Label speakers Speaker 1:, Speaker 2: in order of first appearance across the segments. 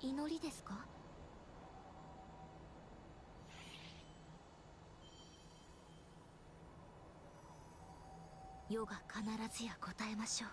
Speaker 1: 祈りですか？世が必ずや答えましょう。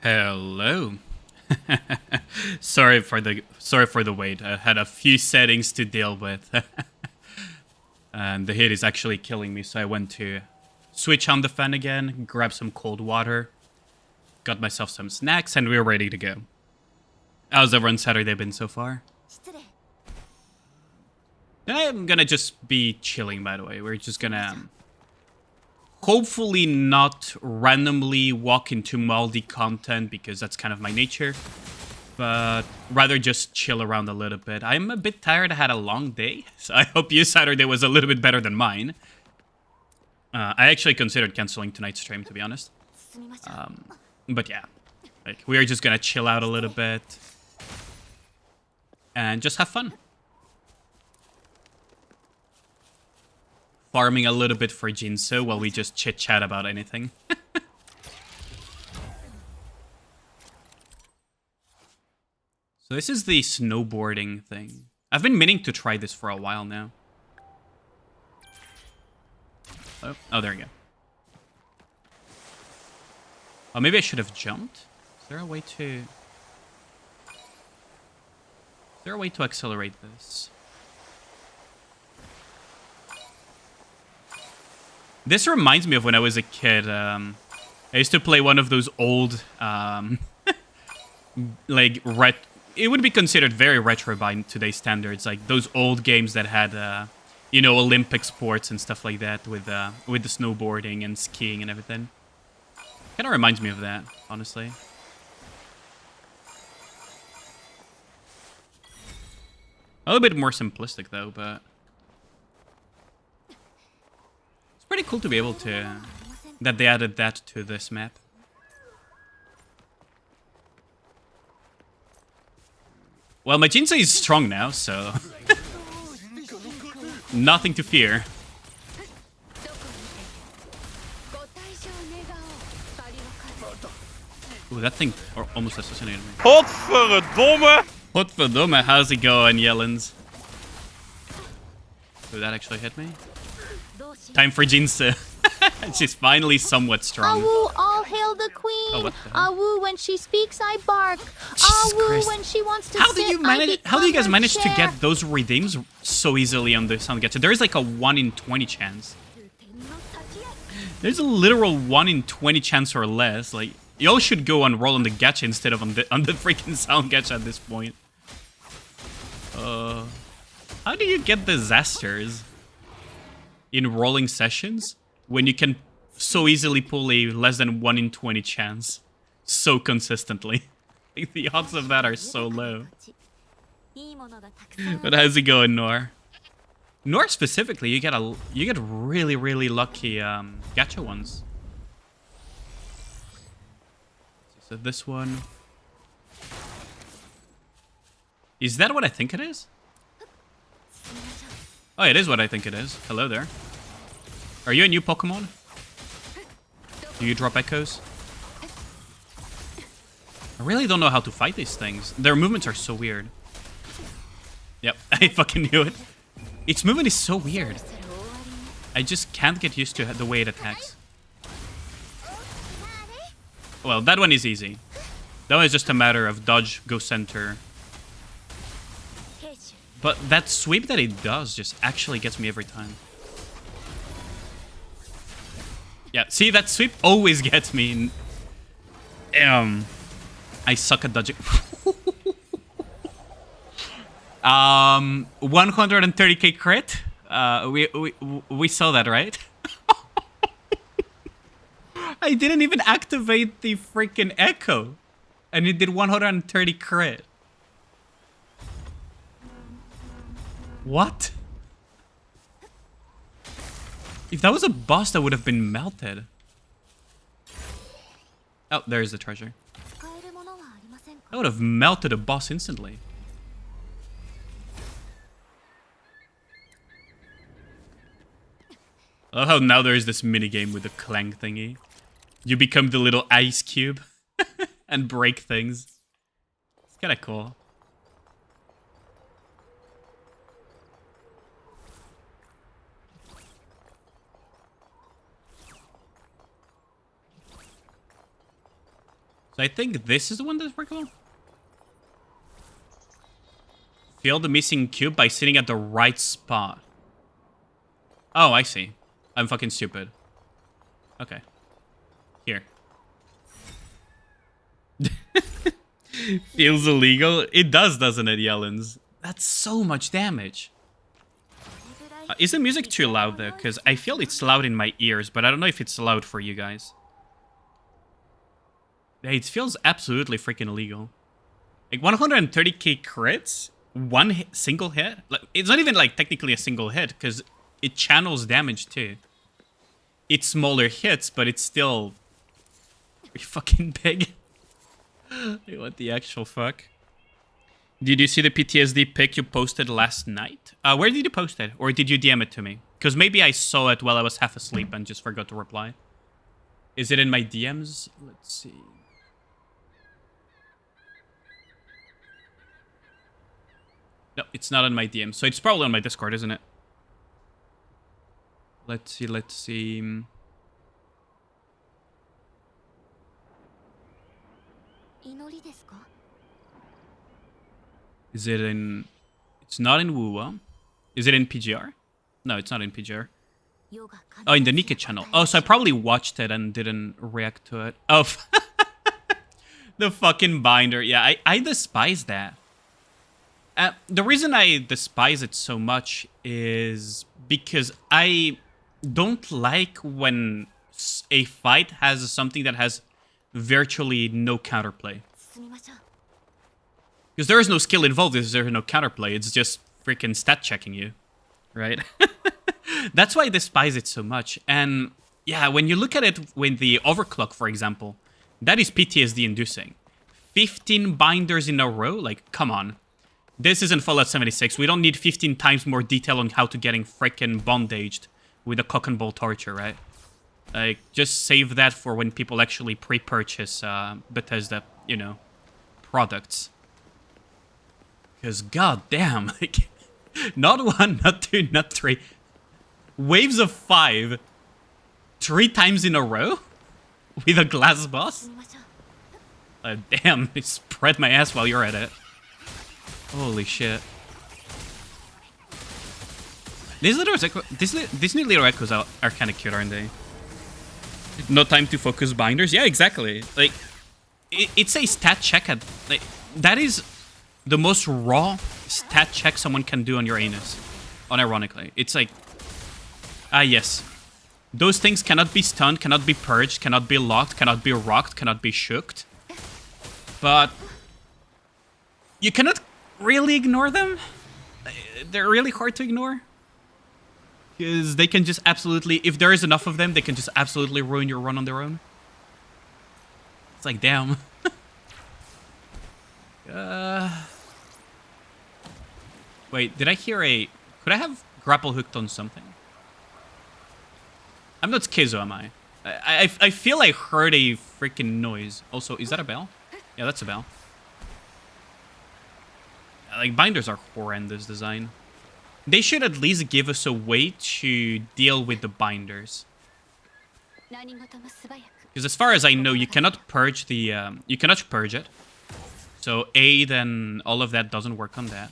Speaker 2: Hello. sorry for the wait. I had a few settings to deal with. And the heat is actually killing me, so I went to switch on the fan again, grab some cold water, got myself some snacks, and we're ready to go. How's everyone's Saturday been so far?
Speaker 1: 失礼。
Speaker 2: I'm gonna just be chilling, by the way. We're just gonna hopefully not randomly walk into moldy content, because that's kind of my nature, but rather just chill around a little bit. I'm a bit tired. I had a long day, so I hope your Saturday was a little bit better than mine. I actually considered canceling tonight's stream, to be honest.
Speaker 1: すみません。
Speaker 2: But yeah, like, we are just gonna chill out a little bit and just have fun. Farming a little bit for Jinso while we just chit-chat about anything. So this is the snowboarding thing. I've been meaning to try this for a while now. Oh, there we go. Oh, maybe I should have jumped? Is there a way to... Is there a way to accelerate this? This reminds me of when I was a kid. I used to play one of those old, like, it would be considered very retro by today's standards. Like those old games that had, you know, Olympic sports and stuff like that with the snowboarding and skiing and everything. Kind of reminds me of that, honestly. A little bit more simplistic though, but it's pretty cool to be able to that they added that to this map. Well, my Jinso is strong now, so nothing to fear. Ooh, that thing almost assassinated me.
Speaker 3: Potverdomme!
Speaker 2: Potverdomme, how's it going, Yellens? Did that actually hit me? Time for Jinso. She's finally somewhat strong.
Speaker 1: Awu, all hail the queen.
Speaker 2: Oh, what the hell?
Speaker 1: Awu, when she speaks, I bark.
Speaker 2: Jesus
Speaker 1: Awu,
Speaker 2: Christ.
Speaker 1: when she wants to
Speaker 2: How do
Speaker 1: sit,
Speaker 2: you manage? How do you guys
Speaker 1: I
Speaker 2: manage to
Speaker 1: become her
Speaker 2: get those redeems so easily on the Sound Gacha? There is like a 1 in 20 chance. There's a literal 1 in 20 chance or less. Like, y'all should go and roll on the gacha instead of on the freaking Sound Gacha at this point. How do you get disasters in rolling sessions when you can so easily pull a less than 1 in 20 chance so consistently? Like, the odds of that are so low. But how's it going, Nor? Nor specifically, you get really, really lucky gacha ones. So this one. Is that what I think it is? Oh, it is what I think it is. Hello there. Are you a new Pokemon? Do you drop echoes? I really don't know how to fight these things. Their movements are so weird. Yep, I fucking knew it. Its movement is so weird. I just can't get used to the way it attacks. Well, that one is easy. That one is just a matter of dodge, go center.
Speaker 1: 兵士
Speaker 2: But that sweep that it does just actually gets me every time. Yeah, see, that sweep always gets me. I suck at dodging. 130k crit. We saw that, right? I didn't even activate the freaking echo, and it did 130 crit. What? If that was a boss, that would have been melted. Oh, there's the treasure.
Speaker 1: 使えるものはありませんか
Speaker 2: That would have melted a boss instantly. I love how now there's this minigame with the clank thingy. You become the little ice cube and break things. It's kind of cool. So I think this is the one that's breakable. Fill the missing cube by sitting at the right spot. Oh, I see. I'm fucking stupid. Okay. Here. Feels illegal? It does, doesn't it, Yellens? That's so much damage. Is the music too loud though? Because I feel it's loud in my ears, but I don't know if it's loud for you guys. Hey, it feels absolutely freaking illegal. Like 130k crits? One single hit? Like, it's not even like technically a single hit, because it channels damage too. It's smaller hits, but it's still pretty fucking big. What the actual fuck? Did you see the PTSD pic you posted last night? Where did you post it? Or did you DM it to me? Because maybe I saw it while I was half asleep and just forgot to reply. Is it in my DMs? Let's see. No, it's not on my DM. So it's probably on my Discord, isn't it? Let's see, let's see.
Speaker 1: 祈りですか
Speaker 2: Is it in... It's not in Wuwa. Is it in PGR? No, it's not in PGR.
Speaker 1: 世が必
Speaker 2: Oh, in the
Speaker 1: ず
Speaker 2: Nika channel. Oh, so I probably watched it and didn't react to it. Oh, the fucking binder. Yeah, I despise that. The reason I despise it so much is because I don't like when a fight has something that has virtually no counterplay.
Speaker 1: 進みましょう
Speaker 2: Because there is no skill involved, there's no counterplay. It's just freaking stat checking you, right? That's why I despise it so much. And yeah, when you look at it with the overclock, for example, that is PTSD inducing. 15 binders in a row? Like, come on. This isn't Fallout 76. We don't need 15 times more detail on how to getting freaking bondaged with a cock and ball torture, right? Like, just save that for when people actually pre-purchase Bethesda, you know, products. Because goddamn, like, not one, not two, not three. Waves of 5 3 times in a row with a glass boss?
Speaker 1: 進みましょう
Speaker 2: Damn, I spread my ass while you're at it. Holy shit. These new little echoes are kind of cute, aren't they? No time to focus binders? Yeah, exactly. Like, it's a stat check at... Like, that is the most raw stat check someone can do on your anus. Unironically. It's like... Ah, yes. Those things cannot be stunned, cannot be purged, cannot be locked, cannot be rocked, cannot be shooked. But... you cannot really ignore them. They're really hard to ignore. Because they can just absolutely... If there is enough of them, they can just absolutely ruin your run on their own. It's like, damn. Wait, did I hear a... Could I have grapple hooked on something? I'm not Kizo, am I? I feel I heard a freaking noise. Also, is that a bell? Yeah, that's a bell. Like, binders are horrendous design. They should at least give us a way to deal with the binders. Because as far as I know, you cannot purge the you cannot purge it. So A, then all of that doesn't work on that.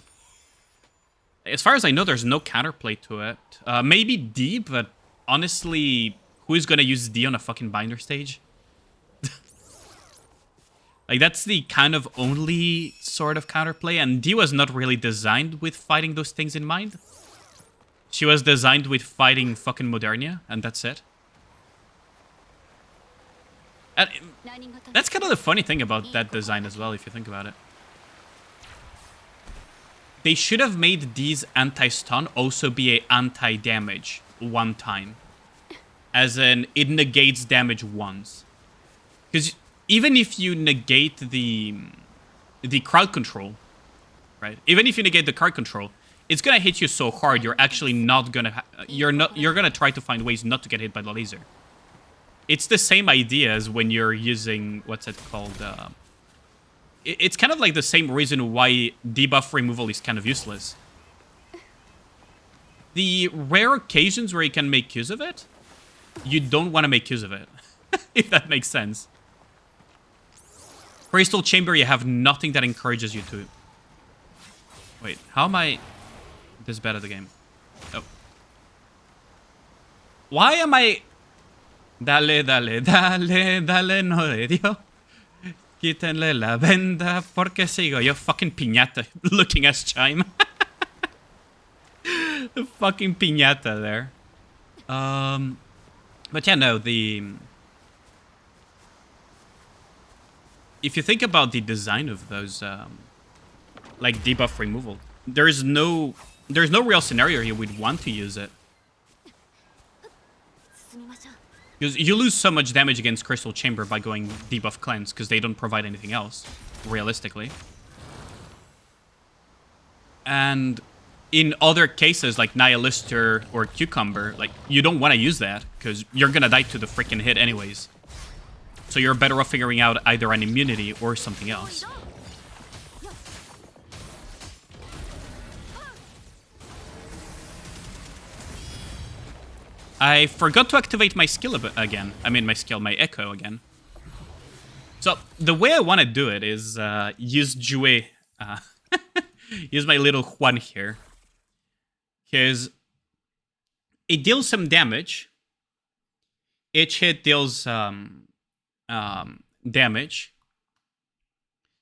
Speaker 2: As far as I know, there's no counterplay to it. Maybe D, but honestly, who is gonna use D on a fucking binder stage? Like, that's the kind of only sort of counterplay, and D was not really designed with fighting those things in mind. She was designed with fighting fucking Modernia, and that's it. And that's kind of the funny thing about that design as well, if you think about it. They should have made D's anti-stun also be a anti-damage one time. As in, it negates damage once. Because even if you negate the crowd control, right? Even if you negate the crowd control, it's gonna hit you so hard you're actually not gonna you're gonna try to find ways not to get hit by the laser. It's the same idea as when you're using what's it called? It's kind of like the same reason why debuff removal is kind of useless. The rare occasions where you can make use of it, you don't want to make use of it, if that makes sense. Crystal Chamber, you have nothing that encourages you to. Wait, how am I this bad at the game? Oh. Why am I... Dale, dale, dale, dale, no le dio. Quítenle la venda porque sigo yo fucking piñata looking as Chime. The fucking piñata there. But yeah, no, if you think about the design of those, like debuff removal, there's no real scenario you would want to use it. Because you lose so much damage against Crystal Chamber by going debuff cleanse, because they don't provide anything else, realistically. And in other cases, like Nihilister or Cucumber, like, you don't want to use that, because you're gonna die to the freaking hit anyways. So you're better off figuring out either an immunity or something else. I forgot to activate my skill again. I mean, my echo again. So the way I want to do it is use Jue, use my little Juan here, because it deals some damage. Each hit deals damage.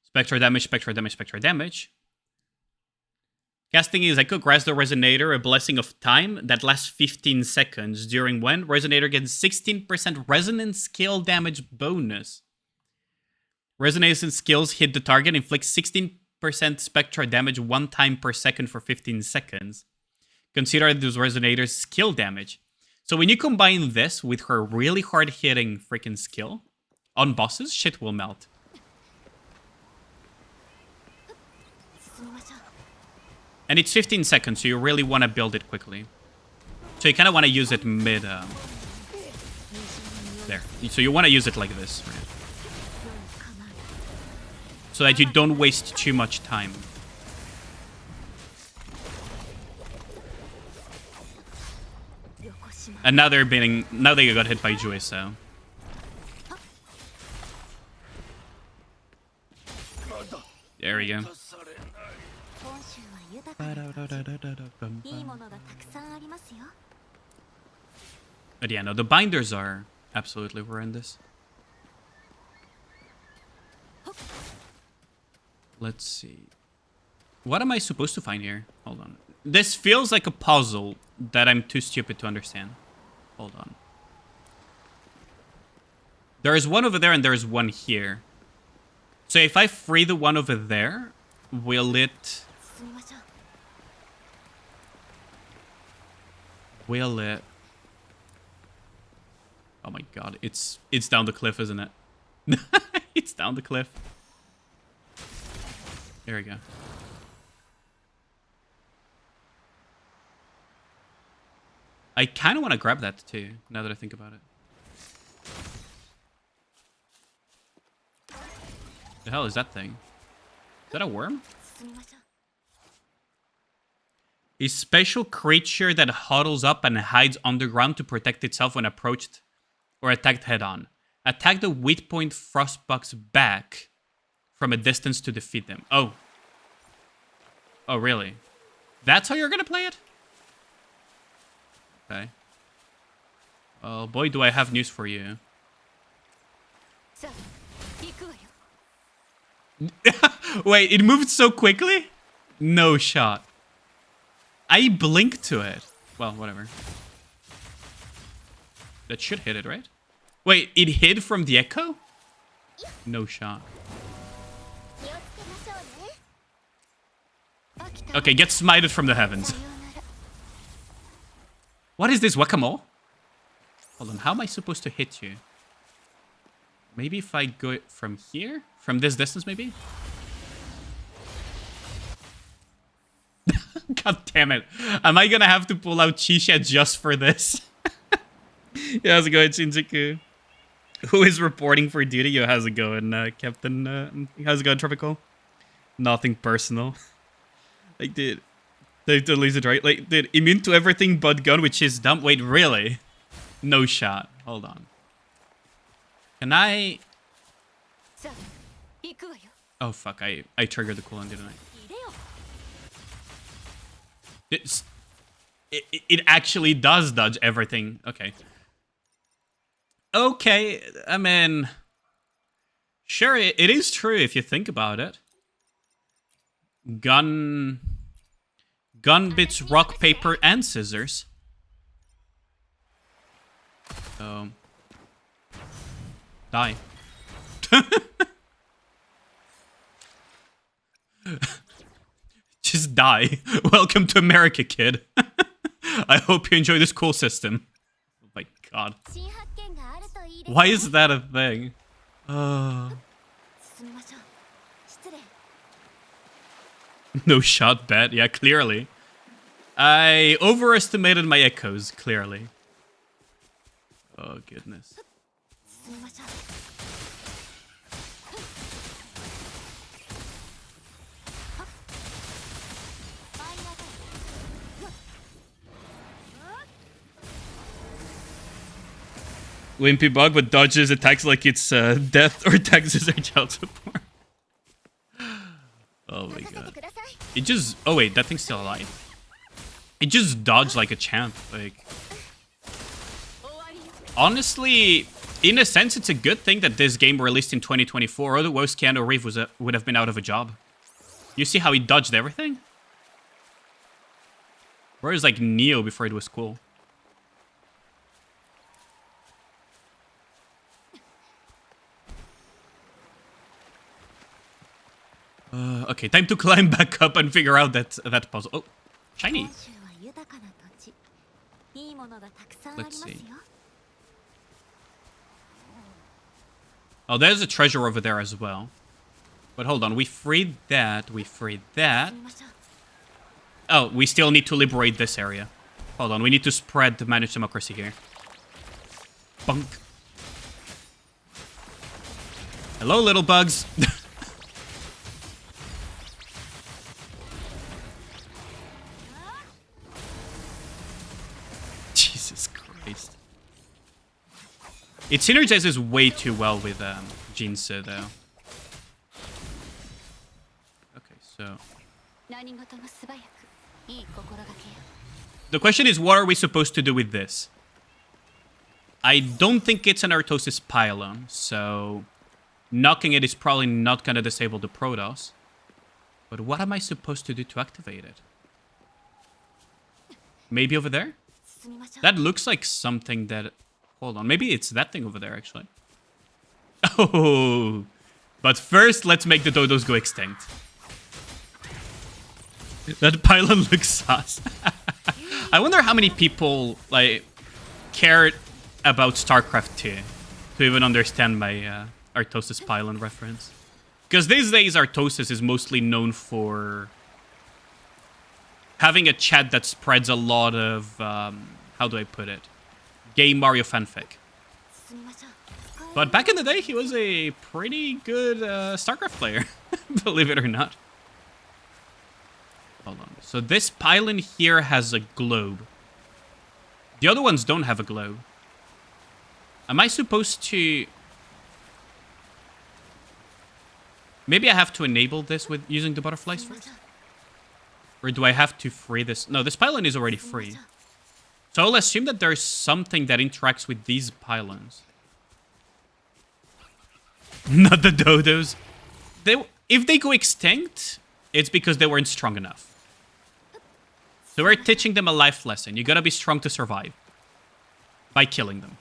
Speaker 2: Spectra damage, spectra damage, spectra damage. Casting is Echo, grasp the Resonator, a blessing of time that lasts 15 seconds, during when Resonator gets 16% resonance scale damage bonus. Resonance skills hit the target, inflict 16% spectra damage one time per second for 15 seconds. Consider those Resonators skill damage. So when you combine this with her really hard-hitting freaking skill, on bosses, shit will melt. And it's 15 seconds, so you really want to build it quickly. So you kind of want to use it mid... there. So you want to use it like this, right? So that you don't waste too much time. And now they're being... Now they got hit by Jue, so... There we go. But yeah, no, the binders are absolutely horrendous. Let's see. What am I supposed to find here? Hold on. This feels like a puzzle that I'm too stupid to understand. Hold on. There is one over there and there is one here. So if I free the one over there, will it... Will it... Oh my god, it's down the cliff, isn't it? It's down the cliff. There we go. I kind of want to grab that too, now that I think about it. The hell is that thing? Is that a worm? A special creature that huddles up and hides underground to protect itself when approached or attacked head-on. Attack the weak point frostbugs back from a distance to defeat them. Oh. Oh, really? That's how you're gonna play it? Okay. Well, boy, do I have news for you.
Speaker 1: さあ行くわよ
Speaker 2: Wait, it moved so quickly? No shot. I blinked to it. Well, whatever. That should hit it, right? Wait, it hid from the echo? No shot.
Speaker 1: 気をつけましょうね飽きた
Speaker 2: Okay, get smited from the heavens.
Speaker 1: さようなら
Speaker 2: What is this, whack-a-mole? Hold on, how am I supposed to hit you? Maybe if I go from here? From this distance, maybe? God damn it. Am I gonna have to pull out Chisha just for this? Yeah, how's it going, Shinjuku? Who is reporting for duty? Yo, how's it going, Captain? How's it going, Tropical? Nothing personal. Like, dude, they totally it right. Like, dude, immune to everything but gun, which is dumb. Wait, really? No shot. Hold on. Can I...
Speaker 1: さあ行くわよ
Speaker 2: Oh, fuck. I triggered the cooldown, didn't I?
Speaker 1: 入れよ
Speaker 2: It actually does dodge everything. Okay. Okay, I mean... Sure, it is true if you think about it. Gun bits rock, paper, and scissors. So... Die. Just die. Welcome to America, kid. I hope you enjoy this cool system. Oh my god.
Speaker 1: 新発見があるといいです
Speaker 2: Why is that a thing?
Speaker 1: 進みましょう失礼
Speaker 2: No shot bet. Yeah, clearly. I overestimated my echoes, clearly. Oh, goodness.
Speaker 1: 進みましょう
Speaker 2: Wimpy bug, but dodges attacks like it's death or taxes or child support. Oh my
Speaker 1: 任せて
Speaker 2: god.
Speaker 1: ください
Speaker 2: It just... Oh wait, that thing's still alive. It just dodged like a champ. Like...
Speaker 1: 終わりよ
Speaker 2: Honestly, in a sense, it's a good thing that this game released in 2024, otherwise Keanu Reeves would have been out of a job. You see how he dodged everything? Whereas like Neo before it was cool. Okay, time to climb back up and figure out that puzzle. Oh, shiny.
Speaker 1: 本州は豊かな土地いいものがたくさんあり
Speaker 2: Let's
Speaker 1: ますよ
Speaker 2: see. Oh, there's a treasure over there as well. But hold on, we freed that, we freed that.
Speaker 1: 進みましょう
Speaker 2: Oh, we still need to liberate this area. Hold on, we need to spread the managed democracy here. Bunk. Hello, little bugs. Jesus Christ. It synergizes way too well with Jinsu, though. Okay, so...
Speaker 1: 何事も素早くいい心がけよ
Speaker 2: The question is, what are we supposed to do with this? I don't think it's an Artosis pylon, so... Knocking it is probably not gonna disable the Protoss. But what am I supposed to do to activate it? Maybe over there?
Speaker 1: 進みましょう
Speaker 2: That looks like something that... Hold on, maybe it's that thing over there, actually. Oh! But first, let's make the Dodos go extinct. That pylon looks sus. I wonder how many people, like, cared about StarCraft 2 to even understand my Artosis pylon reference. Because these days, Artosis is mostly known for having a chat that spreads a lot of, how do I put it? Gay Mario fanfic.
Speaker 1: 進みましょう使える
Speaker 2: But back in the day, he was a pretty good StarCraft player, believe it or not. Hold on. So this pylon here has a globe. The other ones don't have a globe. Am I supposed to... Maybe I have to enable this with using the butterflies first? Or do I have to free this? No, this pylon is already free. So I'll assume that there's something that interacts with these pylons. Not the dodos. If they go extinct, it's because they weren't strong enough. So we're teaching them a life lesson. You gotta be strong to survive. By killing them.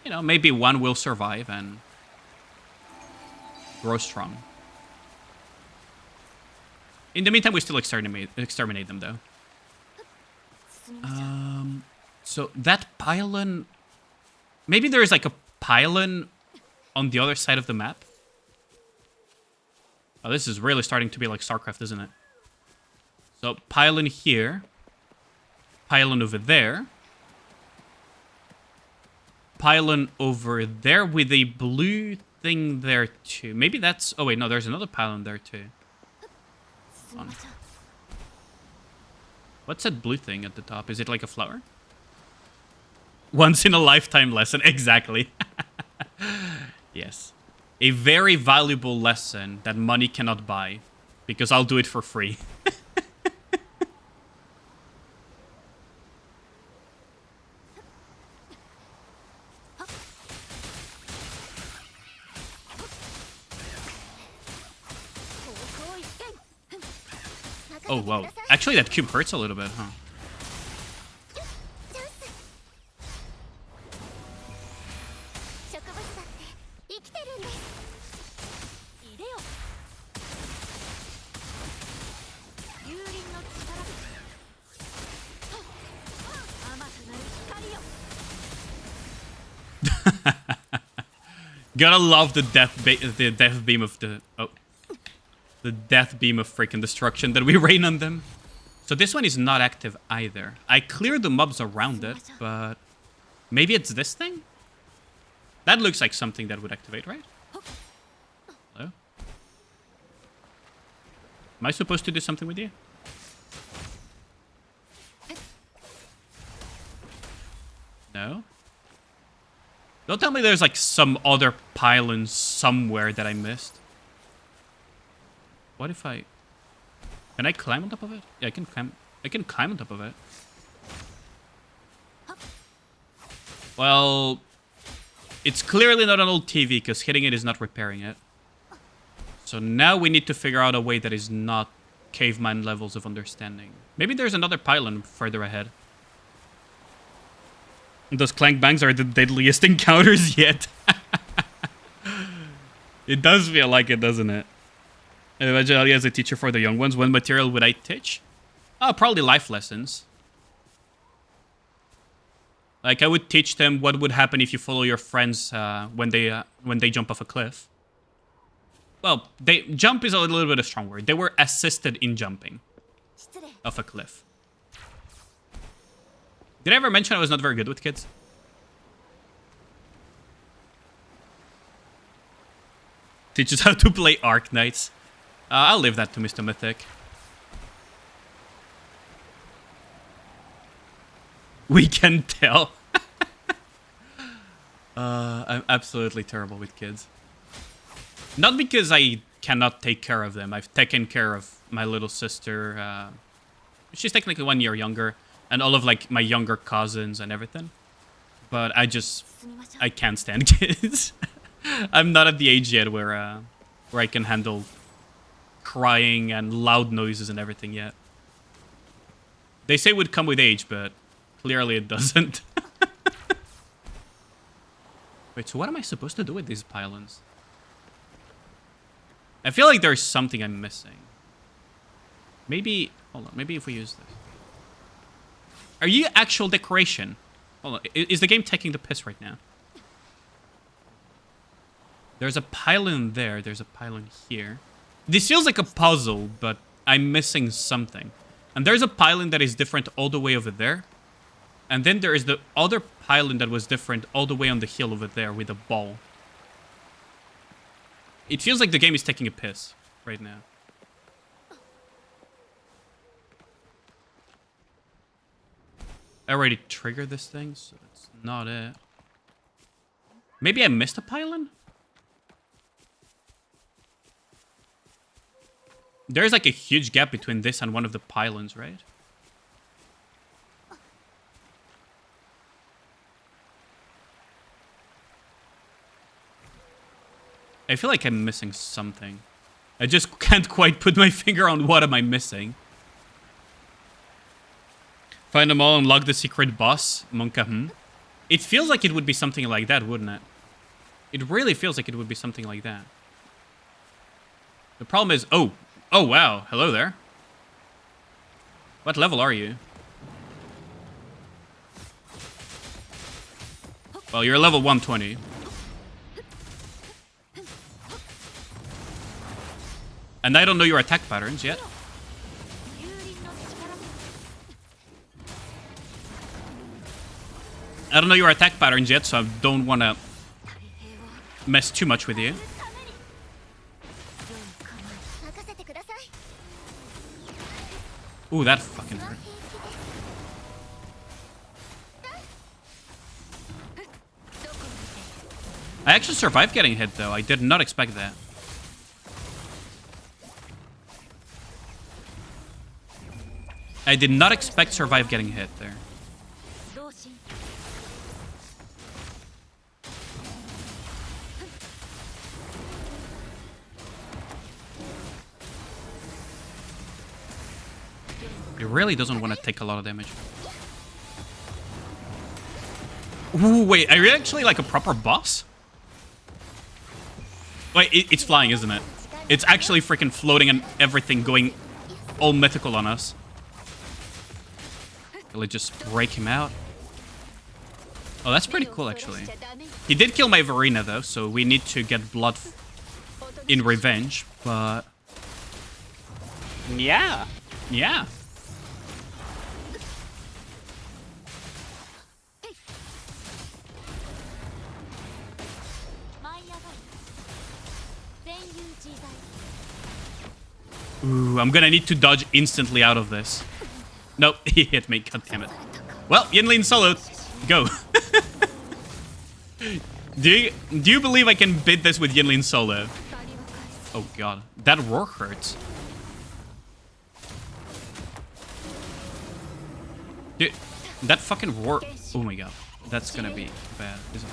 Speaker 2: You know, maybe one will survive and grow strong. In the meantime, we still exterminate them, though. So that pylon... Maybe there is like a pylon on the other side of the map. Oh, this is really starting to be like StarCraft, isn't it? So, pylon here. Pylon over there. Pylon over there with a blue thing there too. Maybe that's... Oh wait, no, there's another pylon there too. Hold on. What's that blue thing at the top? Is it like a flower? Once in a lifetime lesson, exactly. Yes. A very valuable lesson that money cannot buy. Because I'll do it for free. Oh, wow. Actually, that cube hurts a little bit, huh? Gotta love the death beam of the... Oh. The death beam of freaking destruction that we rain on them. So this one is not active either. I cleared the mobs around it, but... Maybe it's this thing? That looks like something that would activate, right? Hello? Am I supposed to do something with you? No? Don't tell me there's like some other pylon somewhere that I missed. What if I... Can I climb on top of it? Yeah, I can climb on top of it. Well... It's clearly not an old TV, because hitting it is not repairing it. So now we need to figure out a way that is not caveman levels of understanding. Maybe there's another pylon further ahead. Those clank bangs are the deadliest encounters yet. It does feel like it, doesn't it? Imagine Ali as a teacher for the young ones. What material would I teach? Oh, probably life lessons. Like, I would teach them what would happen if you follow your friends when they jump off a cliff. Well, jump is a little bit a strong word. They were assisted in jumping off a cliff. Did I ever mention I was not very good with kids? Teaches how to play Arknights. I'll leave that to Mr. Mythic. We can tell. I'm absolutely terrible with kids. Not because I cannot take care of them. I've taken care of my little sister. She's technically 1 year younger. And all of like my younger cousins and everything. But I can't stand kids. I'm not at the age yet where I can handle crying and loud noises and everything yet. They say it would come with age, but clearly it doesn't. Wait, so what am I supposed to do with these pylons? I feel like there's something I'm missing. Maybe... Hold on, maybe if we use this. Are you actual decoration? Hold on, is the game taking the piss right now? There's a pylon there, there's a pylon here. This feels like a puzzle, but I'm missing something. And there's a pylon that is different all the way over there. And then there is the other pylon that was different all the way on the hill over there with a ball. It feels like the game is taking a piss right now. I already triggered this thing, so that's not it. Maybe I missed a pylon? There's like a huge gap between this and one of the pylons, right? I feel like I'm missing something. I just can't quite put my finger on what am I missing. Find them all, unlock the secret boss, Monka. It feels like it would be something like that, wouldn't it? It really feels like it would be something like that. The problem is... Oh! Oh, wow. Hello there. What level are you? Well, you're level 120. And I don't know your attack patterns yet. I don't know your attack patterns yet, so I don't want to mess too much with you. Ooh, that fucking hurt. I actually survived getting hit, though. I did not expect that. I did not expect survive getting hit there. He really doesn't want to take a lot of damage. Ooh, wait, are you actually like a proper boss? Wait, it's flying, isn't it? It's actually freaking floating and everything going all mythical on us. Will it just break him out? Oh, that's pretty cool, actually. He did kill my Verena, though, so we need to get blood in revenge, but...
Speaker 3: Yeah.
Speaker 2: Yeah. Ooh, I'm gonna need to dodge instantly out of this. Nope, he hit me, god damn it. Well, Yinlin solo, go. Do you believe I can bid this with Yinlin solo? Oh god, that roar hurts. Dude, that fucking roar, oh my god. That's gonna be bad, isn't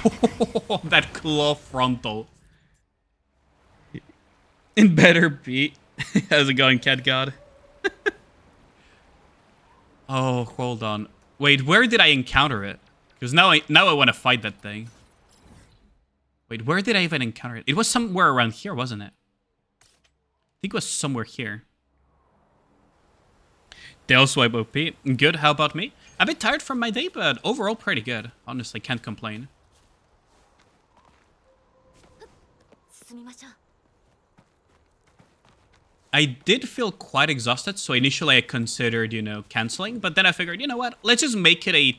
Speaker 2: it? That claw frontal. It better be. How's it going, Cat God? Oh, hold on. Wait, where did I encounter it? Because now I want to fight that thing. Wait, where did I even encounter it? It was somewhere around here, wasn't it? I think it was somewhere here. Tail swipe OP. Good, how about me? A bit tired from my day, but overall pretty good. Honestly, can't complain. I did feel quite exhausted, so initially I considered, canceling. But then I figured, you know what? Let's just make it a,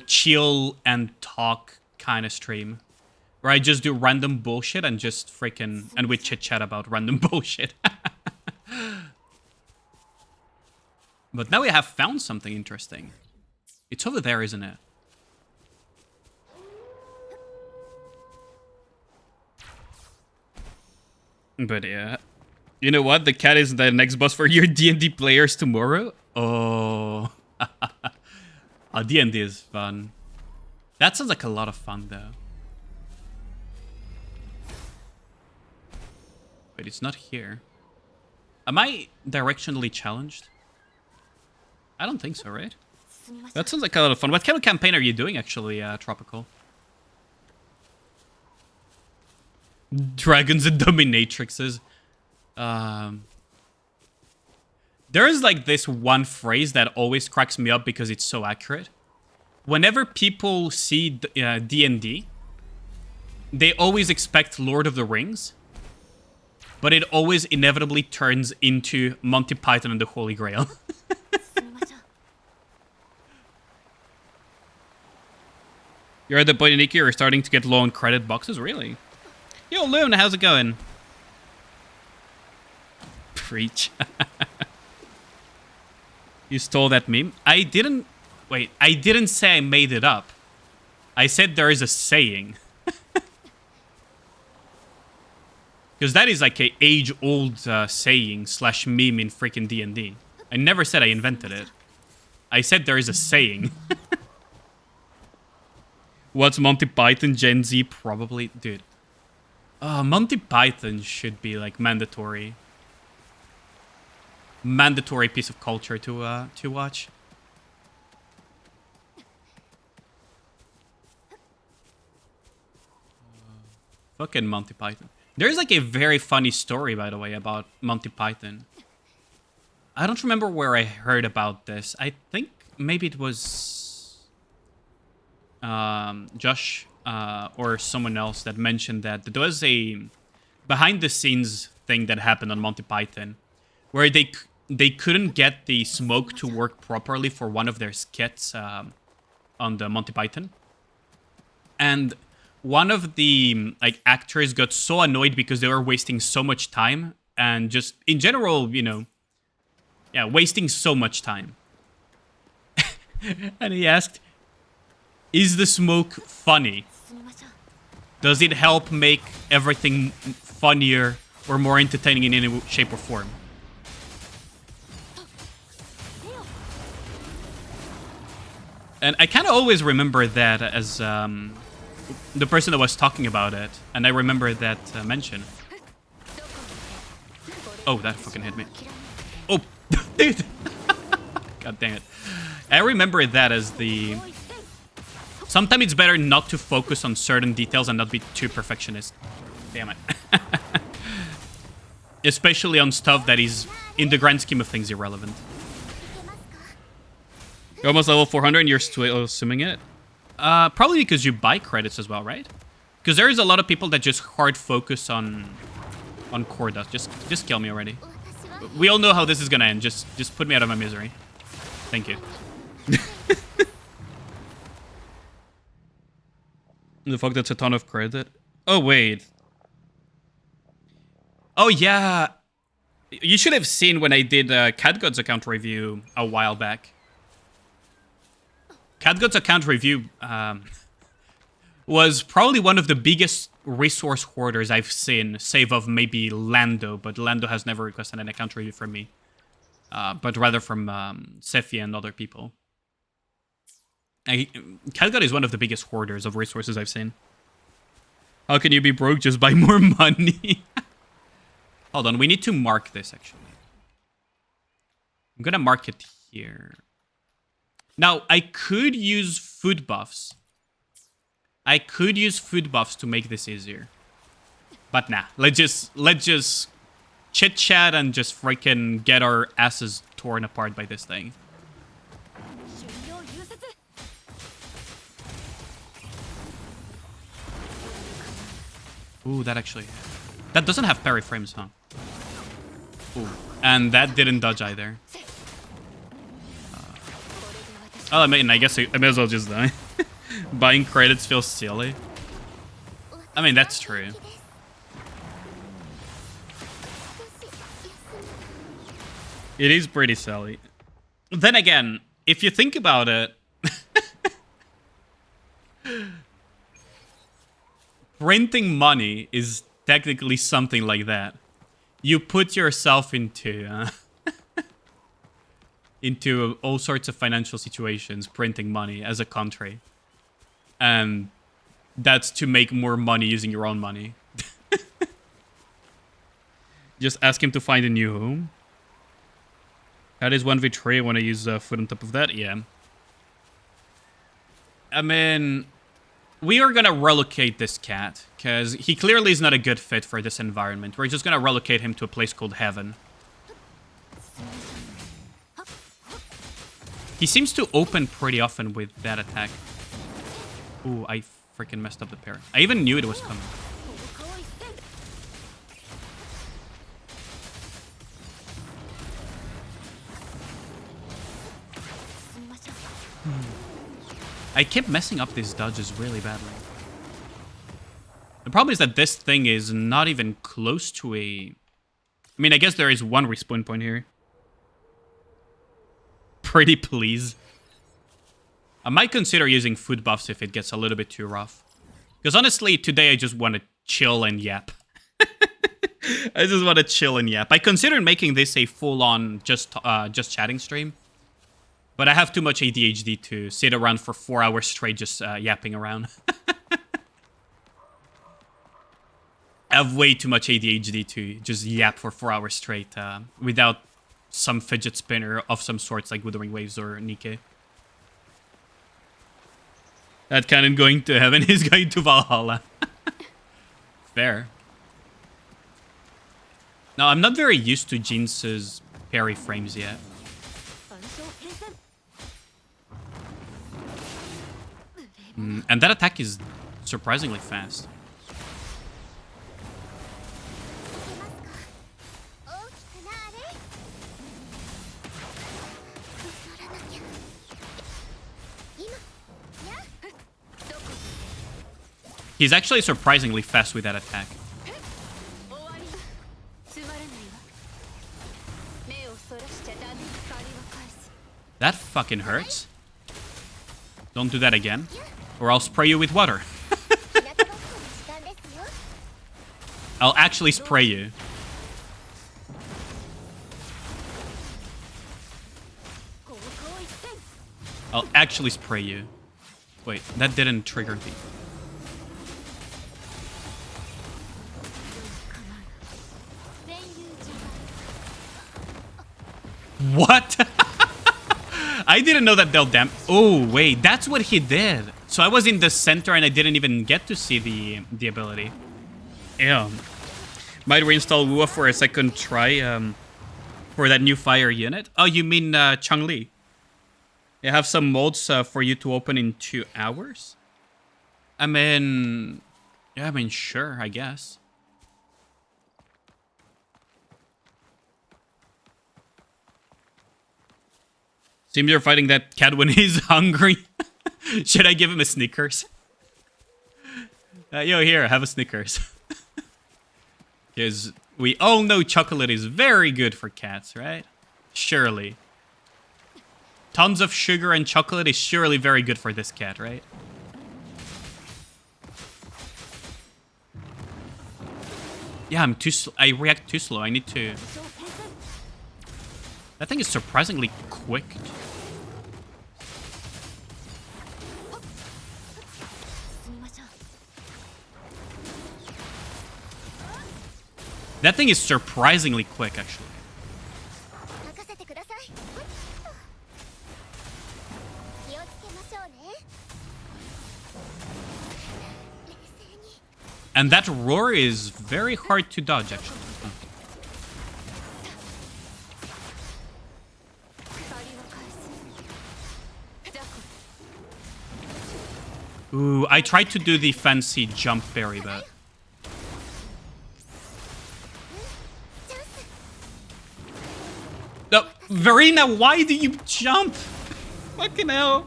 Speaker 2: chill and talk kind of stream. Where I just do random bullshit and just freaking... And we chit-chat about random bullshit. But now we have found something interesting. It's over there, isn't it? But yeah. You know what? The cat is the next boss for your D&D players tomorrow? Oh. Oh, D&D is fun. That sounds like a lot of fun, though. Wait, it's not here. Am I directionally challenged? I don't think so, right? That sounds like a lot of fun. What kind of campaign are you doing, actually, Tropical? Dragons and dominatrixes. There is like this one phrase that always cracks me up because it's so accurate. Whenever people see D&D, they always expect Lord of the Rings, but it always inevitably turns into Monty Python and the Holy Grail. You're at the point, Nikki, you're starting to get low on credit boxes? Really? Yo, Loon, how's it going? Preach. You stole that meme? I didn't... Wait, I didn't say I made it up. I said there is a saying. Because that is like a age-old saying slash meme in freaking D&D. I never said I invented it. I said there is a saying. What's Monty Python? Gen Z? Probably. Dude. Monty Python should be like mandatory. Mandatory piece of culture to watch. Fucking Monty Python. There's like a very funny story, by the way, about Monty Python. I don't remember where I heard about this. I think maybe it was Josh or someone else that mentioned that there was a behind-the-scenes thing that happened on Monty Python where they couldn't get the smoke to work properly for one of their skits on the Monty Python. And one of the like actors got so annoyed because they were wasting so much time and just in general, you know, yeah, wasting so much time. And he asked, "Is the smoke funny? Does it help make everything funnier or more entertaining in any shape or form?" And I kind of always remember that as the person that was talking about it, and I remember that mention. Oh, that fucking hit me. Oh, dude. God dang it. I remember that as the... Sometimes it's better not to focus on certain details and not be too perfectionist. Damn it. Especially on stuff that is, in the grand scheme of things, irrelevant. You're almost level 400 and you're still assuming it? Probably because you buy credits as well, right? Because there is a lot of people that just hard focus on core dust. Just kill me already. We all know how this is gonna end. Just put me out of my misery. Thank you. The fuck, that's a ton of credit. Oh, wait. Oh, yeah. You should have seen when I did CatGod's account review a while back. CatGod's account review was probably one of the biggest resource hoarders I've seen, save of maybe Lando, but Lando has never requested an account review from me. But rather from Sephi and other people. CatGod is one of the biggest hoarders of resources I've seen. How can you be broke? Just buy more money. Hold on, we need to mark this, actually. I'm gonna mark it here. Now, I could use food buffs. I could use food buffs to make this easier. But nah, let's just chit-chat and just freaking get our asses torn apart by this thing. Ooh, that actually... That doesn't have parry frames, huh? Ooh. And that didn't dodge either. Oh, I guess I may as well just die. Buying credits feels silly. I mean, that's true. It is pretty silly. Then again, if you think about it... Printing money is technically something like that. You put yourself into... into all sorts of financial situations, printing money as a country. And that's to make more money using your own money. Just ask him to find a new home. That is 1v3. I want to use food on top of that. Yeah. I mean, we are going to relocate this cat, because he clearly is not a good fit for this environment. We're just going to relocate him to a place called Heaven. He seems to open pretty often with that attack. Ooh, I freaking messed up the parry. I even knew it was coming. I kept messing up these dodges really badly. The problem is that this thing is not even close to a... I mean, I guess there is one respawn point here. pretty pleased. I might consider using food buffs if it gets a little bit too rough. Because honestly, today I just want to chill and yap. I just want to chill and yap. I considered making this a full-on just chatting stream. But I have too much ADHD to sit around for 4 hours straight just yapping around. I have way too much ADHD to just yap for 4 hours straight without some fidget spinner of some sorts like Wuthering Waves or Nikke. That cannon going to heaven is going to Valhalla. Fair. Now, I'm not very used to Jin's parry frames yet. And that attack is surprisingly fast. He's actually surprisingly fast with that attack. That fucking hurts. Don't do that again, or I'll spray you with water. I'll actually spray you. I'll actually spray you. Wait, that didn't trigger the... What? I didn't know that dealt damage. Oh, wait, that's what he did. So I was in the center and I didn't even get to see the ability. Yeah. Might reinstall Wua for a second try for that new fire unit. Oh, you mean Changli? They have some modes for you to open in 2 hours? I mean... Yeah, I mean, sure, I guess. Seems you're fighting that cat when he's hungry. Should I give him a Snickers? Yo, here, have a Snickers. Because we all know chocolate is very good for cats, right? Surely. Tons of sugar and chocolate is surely very good for this cat, right? Yeah, I'm too slow. I react too slow. I need to... That thing is surprisingly quick. That thing is surprisingly quick, actually. And that roar is very hard to dodge, actually. Ooh, I tried to do the fancy jump berry, but... No, Verena, why do you jump? Fucking hell.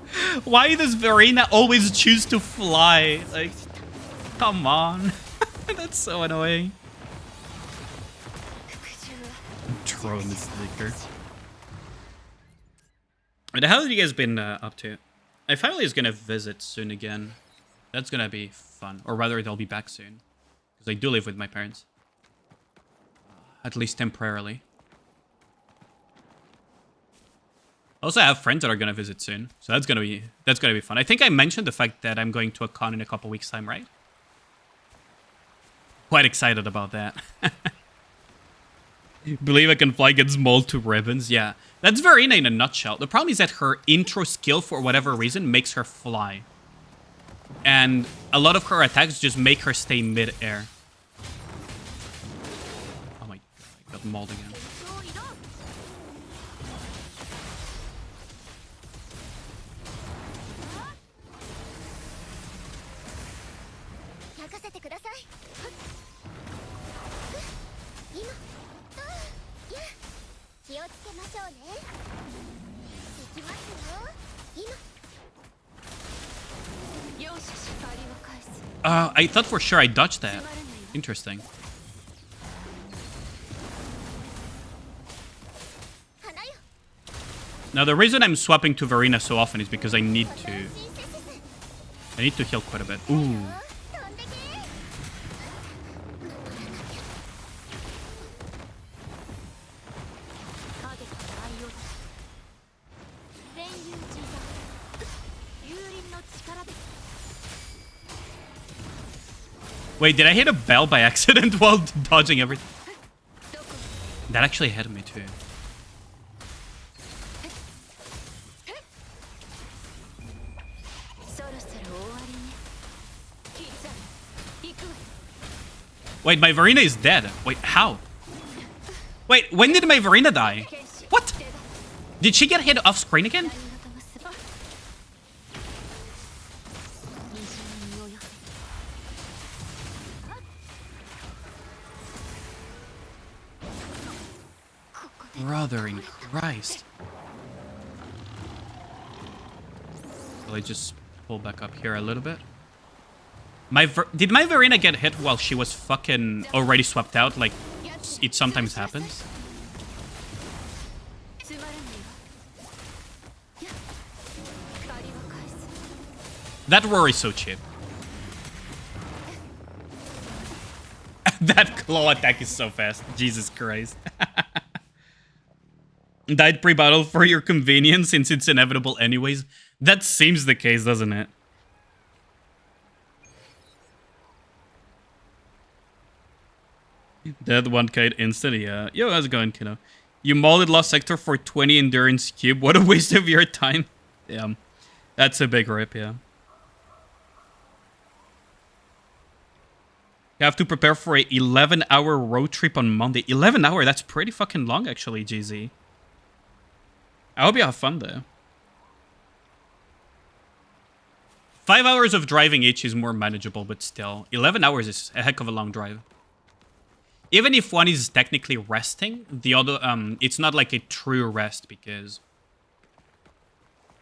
Speaker 2: Why does Verena always choose to fly? Like, come on. That's so annoying. Drone this leaker. What the hell have you guys been up to? My family is gonna visit soon again. That's gonna be fun. Or rather, they'll be back soon. Because I do live with my parents. At least temporarily. Also, I have friends that are gonna visit soon. So that's gonna be fun. I think I mentioned the fact that I'm going to a con in a couple weeks' time, right? Quite excited about that. Believe I can fly against mold to ribbons. Yeah, that's Verena in a nutshell. The problem is that her intro skill, for whatever reason, makes her fly. And a lot of her attacks just make her stay mid-air. Oh my god, I got mauled again. I thought for sure I dodged that. Interesting. Now, the reason I'm swapping to Verena so often is because I need to heal quite a bit. Ooh.
Speaker 1: 飛んでけ 影とライオン全友人だ幽輪の力で
Speaker 2: Wait, did I hit a bell by accident while dodging everything?
Speaker 1: どこ
Speaker 2: That actually hit me too.
Speaker 1: そろそろ終わりねキリちゃん行くわ
Speaker 2: Wait, my Verena is dead. Wait, how? Wait, when did my Verena die?
Speaker 1: 剣士
Speaker 2: What?
Speaker 1: 手だ
Speaker 2: Did she get hit off screen again?
Speaker 1: 何事もすば虹に身を寄せ
Speaker 2: Brother in Christ. Will I just pull back up here a little bit? Did my Verena get hit while she was fucking already swapped out? Like, it sometimes happens.
Speaker 1: つまらないわやっ借りは返す
Speaker 2: That roar is so cheap. That claw attack is so fast. Jesus Christ. Died pre-battle for your convenience since it's inevitable anyways. That seems the case, doesn't it? Dead one kite instant, yeah. Yo, how's it going, kiddo? You molded Lost Sector for 20 endurance cube. What a waste of your time. Damn. That's a big rip, yeah. You have to prepare for a 11-hour road trip on Monday. 11 hour? That's pretty fucking long, actually, GZ. I hope you have fun, though. 5 hours of driving each is more manageable, but still. 11 hours is a heck of a long drive. Even if one is technically resting, the other, it's not like a true rest, because...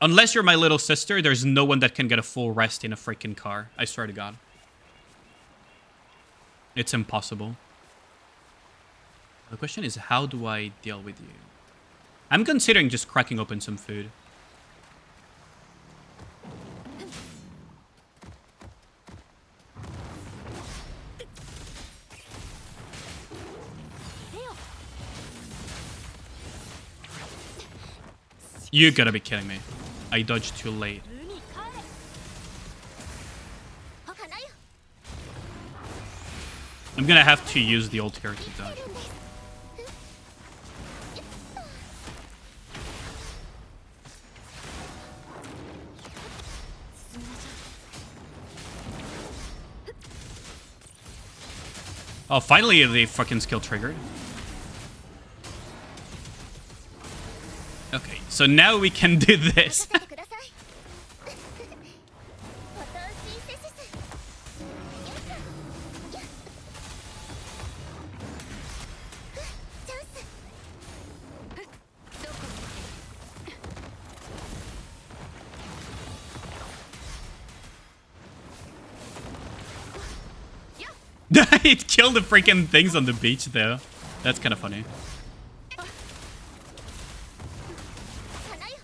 Speaker 2: Unless you're my little sister, there's no one that can get a full rest in a freaking car. I swear to God. It's impossible. The question is, how do I deal with you? I'm considering just cracking open some food. You gotta be kidding me. I dodged too late.
Speaker 1: 海帰れ他ないよ
Speaker 2: I'm gonna have to use the ult here to
Speaker 1: 来
Speaker 2: dodge.
Speaker 1: てるんです
Speaker 2: Oh, finally the fucking skill triggered. Okay, so now we can do this.
Speaker 1: 任せてくださいお通しせせせよっとやっチャンスどこ
Speaker 2: It killed the freaking things on the beach though. That's kind of funny.
Speaker 1: 花よ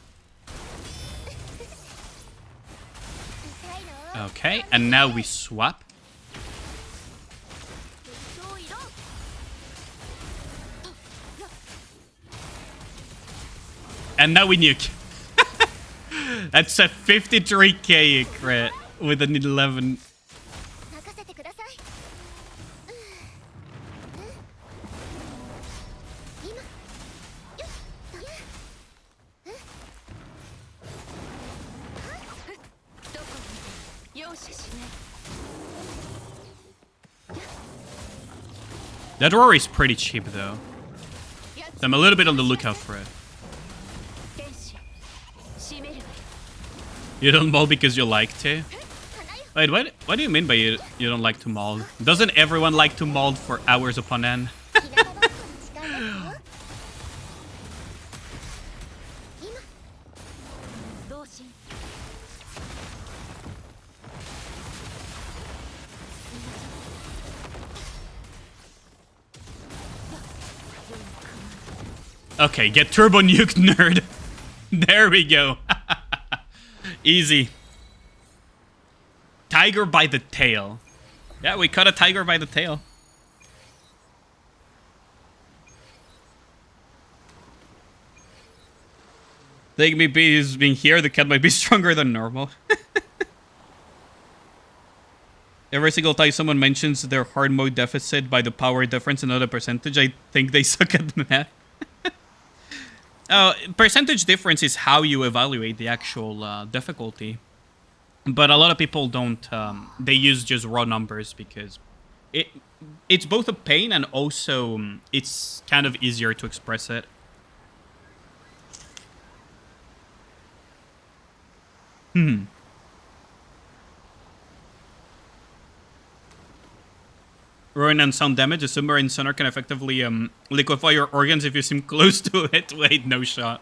Speaker 1: 痛いの
Speaker 2: Okay, and now we swap.
Speaker 1: そう色
Speaker 2: And now we nuke. That's a 53k crit with an 11.
Speaker 1: 任せてください今よっとどこに容赦しない
Speaker 2: That roar is pretty cheap though.
Speaker 1: や
Speaker 2: So I'm a little bit on the lookout for it.
Speaker 1: 天使閉めるわよ
Speaker 2: You don't maul because you like to?
Speaker 1: 花よ
Speaker 2: Wait, what do you mean by you don't like to maul? Doesn't everyone like to maul for hours upon end?
Speaker 1: 日向ぼっこの時間ですよ今同心
Speaker 2: Okay, get turbo nuked, nerd. There we go. Easy. Tiger by the tail. Yeah, we caught a tiger by the tail. Think me being here, the cat might be stronger than normal. Every single time someone mentions their hard mode deficit by the power difference and other percentage, I think they suck at math. Percentage difference is how you evaluate the actual difficulty. But a lot of people don't, they use just raw numbers because it's both a pain and also it's kind of easier to express it. Ruin and sound damage. A submarine sonar can effectively liquefy your organs if you seem close to it. Wait, no shot.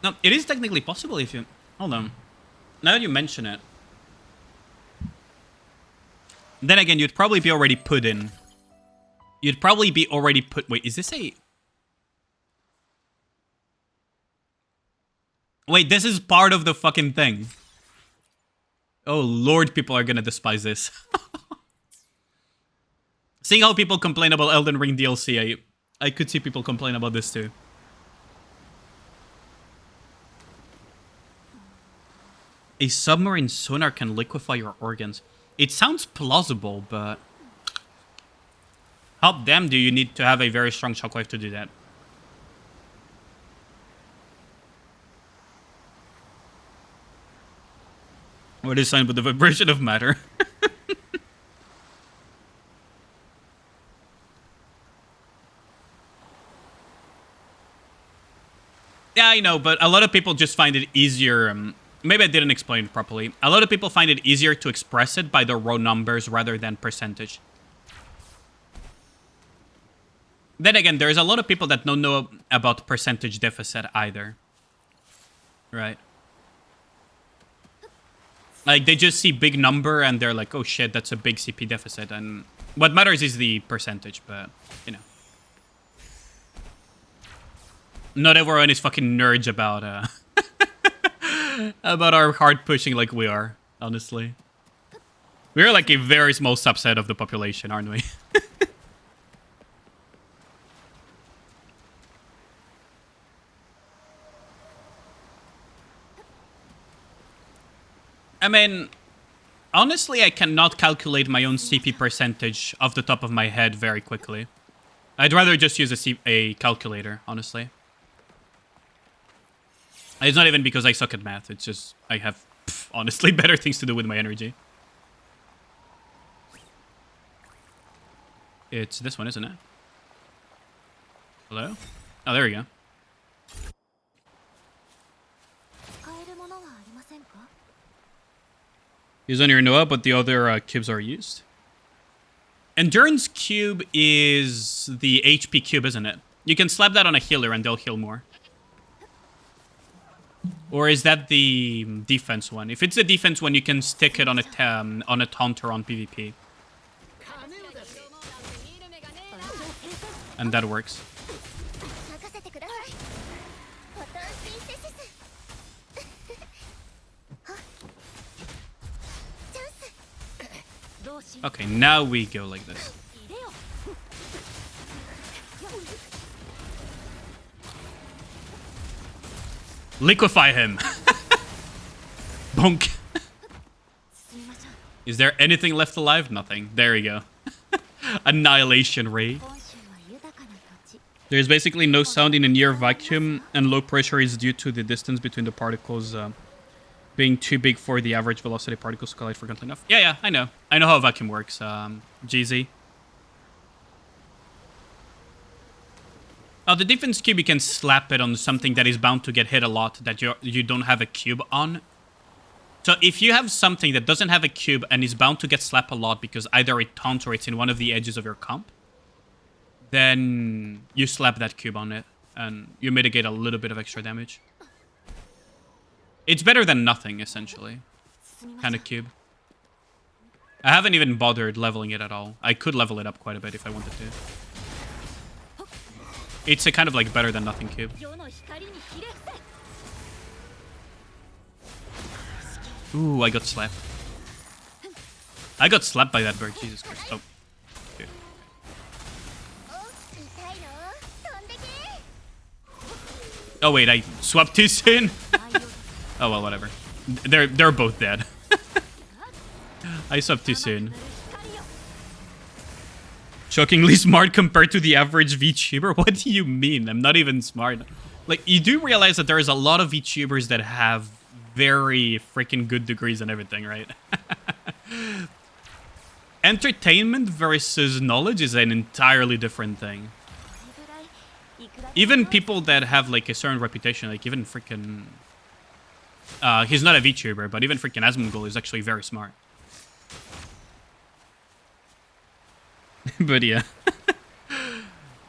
Speaker 2: No, it is technically possible if you... Hold on. Now that you mention it. Then again, you'd probably be already put in. You'd probably be already put... Wait, is this a... Wait, this is part of the fucking thing. Oh lord, people are gonna despise this. Seeing how people complain about Elden Ring DLC, I could see people complain about this too. A submarine sonar can liquefy your organs. It sounds plausible, but... How damn do you need to have a very strong shockwave to do that? Or designed with the vibration of matter. Yeah, I know, but a lot of people just find it easier. Maybe I didn't explain it properly. A lot of people find it easier to express it by the raw numbers rather than percentage. Then again, there's a lot of people that don't know about percentage deficit either. Right? Like, they just see big number and they're like, oh shit, that's a big CP deficit. And what matters is the percentage, but, you know. Not everyone is fucking nerds about, about our hard pushing like we are, honestly. We're like a very small subset of the population, aren't we? I mean, honestly, I cannot calculate my own CP percentage off the top of my head very quickly. I'd rather just use a calculator, honestly. It's not even because I suck at math, it's just I have, honestly, better things to do with my energy. It's this one, isn't it? Hello? Oh, there we go. Use on your Noah, but the other cubes are used. Endurance cube is the HP cube, isn't it? You can slap that on a healer and they'll heal more. Or is that the defense one? If it's the defense one, you can stick it on a taunter on PvP. And that works. Okay, now we go like this. Liquefy him! Bonk! Is there anything left alive? Nothing. There we go. Annihilation ray. There's basically no sound in a near vacuum, and low pressure is due to the distance between the particles being too big for the average velocity particles to collide frequently enough. Yeah, I know. I know how a vacuum works, GZ. The defense cube, you can slap it on something that is bound to get hit a lot that you don't have a cube on. So if you have something that doesn't have a cube and is bound to get slapped a lot because either it taunts or it's in one of the edges of your comp, then you slap that cube on it and you mitigate a little bit of extra damage. It's better than nothing, essentially. Kind of cube. I haven't even bothered leveling it at all. I could level it up quite a bit if I wanted to. It's a kind of like better than nothing cube. Ooh, I got slapped. I got slapped by that bird. Jesus Christ. Oh. Dude.
Speaker 1: 痛いの飛んでけ
Speaker 2: Oh wait, I swapped too soon.
Speaker 1: 内容
Speaker 2: Oh well, whatever. They're both dead. I swapped too soon.
Speaker 1: 光よ
Speaker 2: Shockingly smart compared to the average VTuber? What do you mean? I'm not even smart. Like, you do realize that there's a lot of VTubers that have very freaking good degrees and everything, right? Entertainment versus knowledge is an entirely different thing.
Speaker 1: これぐらいいくらでも
Speaker 2: Even people that have, like, a certain reputation, like, even freaking... he's not a VTuber, but even freaking Asmongold is actually very smart. But yeah.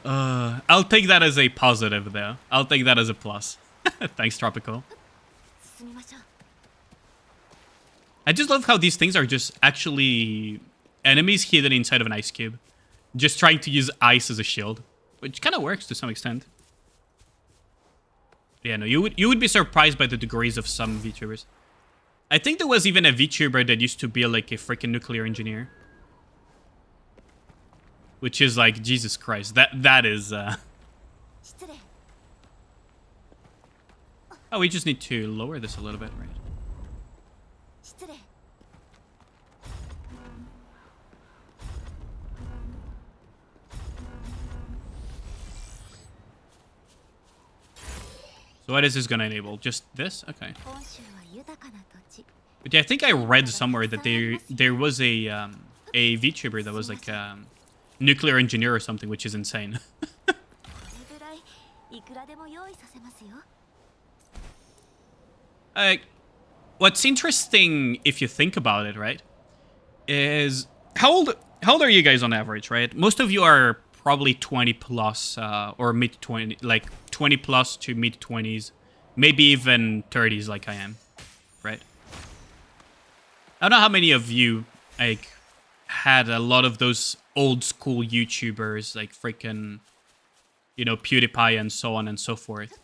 Speaker 2: I'll take that as a positive, though. I'll take that as a plus. Thanks, Tropical.
Speaker 1: 進みましょう
Speaker 2: I just love how these things are just actually enemies hidden inside of an ice cube. Just trying to use ice as a shield. Which kind of works to some extent. Yeah, no, you would be surprised by the degrees of some VTubers. I think there was even a VTuber that used to be like a freaking nuclear engineer. Which is like, Jesus Christ, that is...
Speaker 1: 失礼
Speaker 2: Oh, we just need to lower this a little bit, right?
Speaker 1: 失礼
Speaker 2: So what is this gonna enable? Just this? Okay.
Speaker 1: 本州は豊かな土地
Speaker 2: But yeah, I think I read somewhere that there was a VTuber that was like nuclear engineer or something, which is insane.
Speaker 1: これぐらいいくらでも用意させますよ
Speaker 2: What's interesting, if you think about it, right, is how old are you guys on average, right? Most of you are probably 20 plus or mid 20, like 20 plus to mid 20s, maybe even 30s, like I am, right? I don't know how many of you like had a lot of those old school YouTubers, like freaking, you know, PewDiePie and so on and so forth.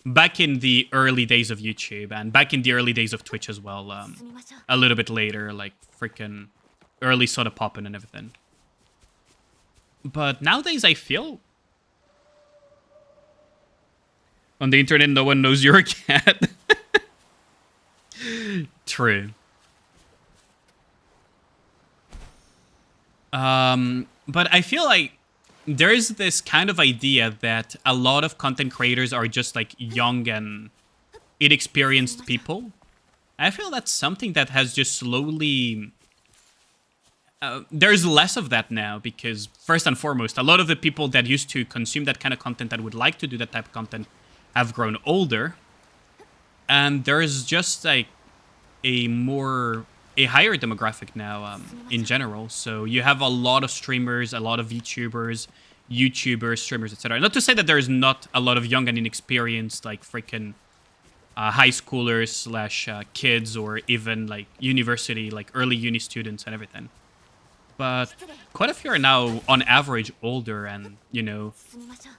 Speaker 2: Back in the early days of YouTube and back in the early days of Twitch as well.
Speaker 1: 進みましょう
Speaker 2: A little bit later, like freaking early Soda Poppin' and everything. But nowadays, I feel on the internet, no one knows you're a cat. True. But I feel like there is this kind of idea that a lot of content creators are just like young and inexperienced people. I feel that's something that has just slowly... there's less of that now because, first and foremost, a lot of the people that used to consume that kind of content, that would like to do that type of content, have grown older. And there's just like a higher demographic now in general. So you have a lot of streamers, a lot of VTubers, YouTubers, streamers, etc. Not to say that there's not a lot of young and inexperienced, like freaking high schoolers slash kids, or even like university, like early uni students and everything. But quite a few are now, on average, older, and, you know,
Speaker 1: 進みましょう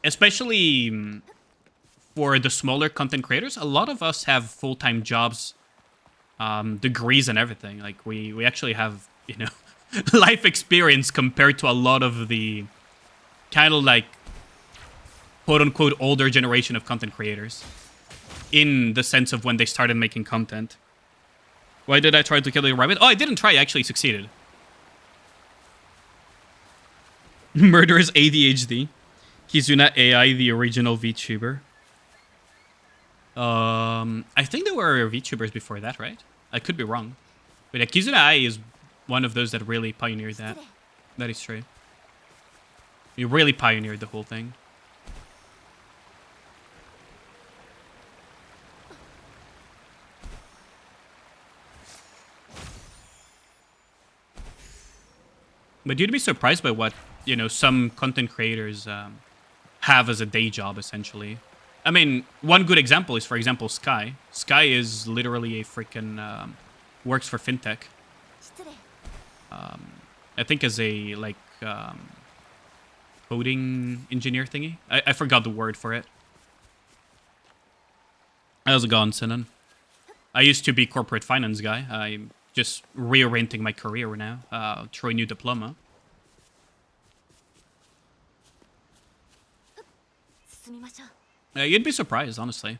Speaker 2: especially for the smaller content creators, a lot of us have full-time jobs, degrees and everything. Like, we actually have, you know, life experience compared to a lot of the kind of like quote-unquote older generation of content creators, in the sense of when they started making content. Why did I try to kill the rabbit? Oh, I didn't try, I actually succeeded. Murderous ADHD. Kizuna AI, the original VTuber. I think there were VTubers before that, right? I could be wrong. But yeah, Kizuna AI is one of those that really pioneered that. That is true. You really pioneered the whole thing. But you'd be surprised by what, you know, some content creators have as a day job, essentially. I mean, one good example is, for example, Sky. Sky is literally a freaking... works for FinTech.
Speaker 1: 失礼
Speaker 2: I think as a, like, coding engineer thingy. I forgot the word for it. How's it going, Sinan? I used to be corporate finance guy. I'm just reorienting my career now. Through a new diploma.
Speaker 1: 進みましょう。
Speaker 2: You'd be surprised, honestly.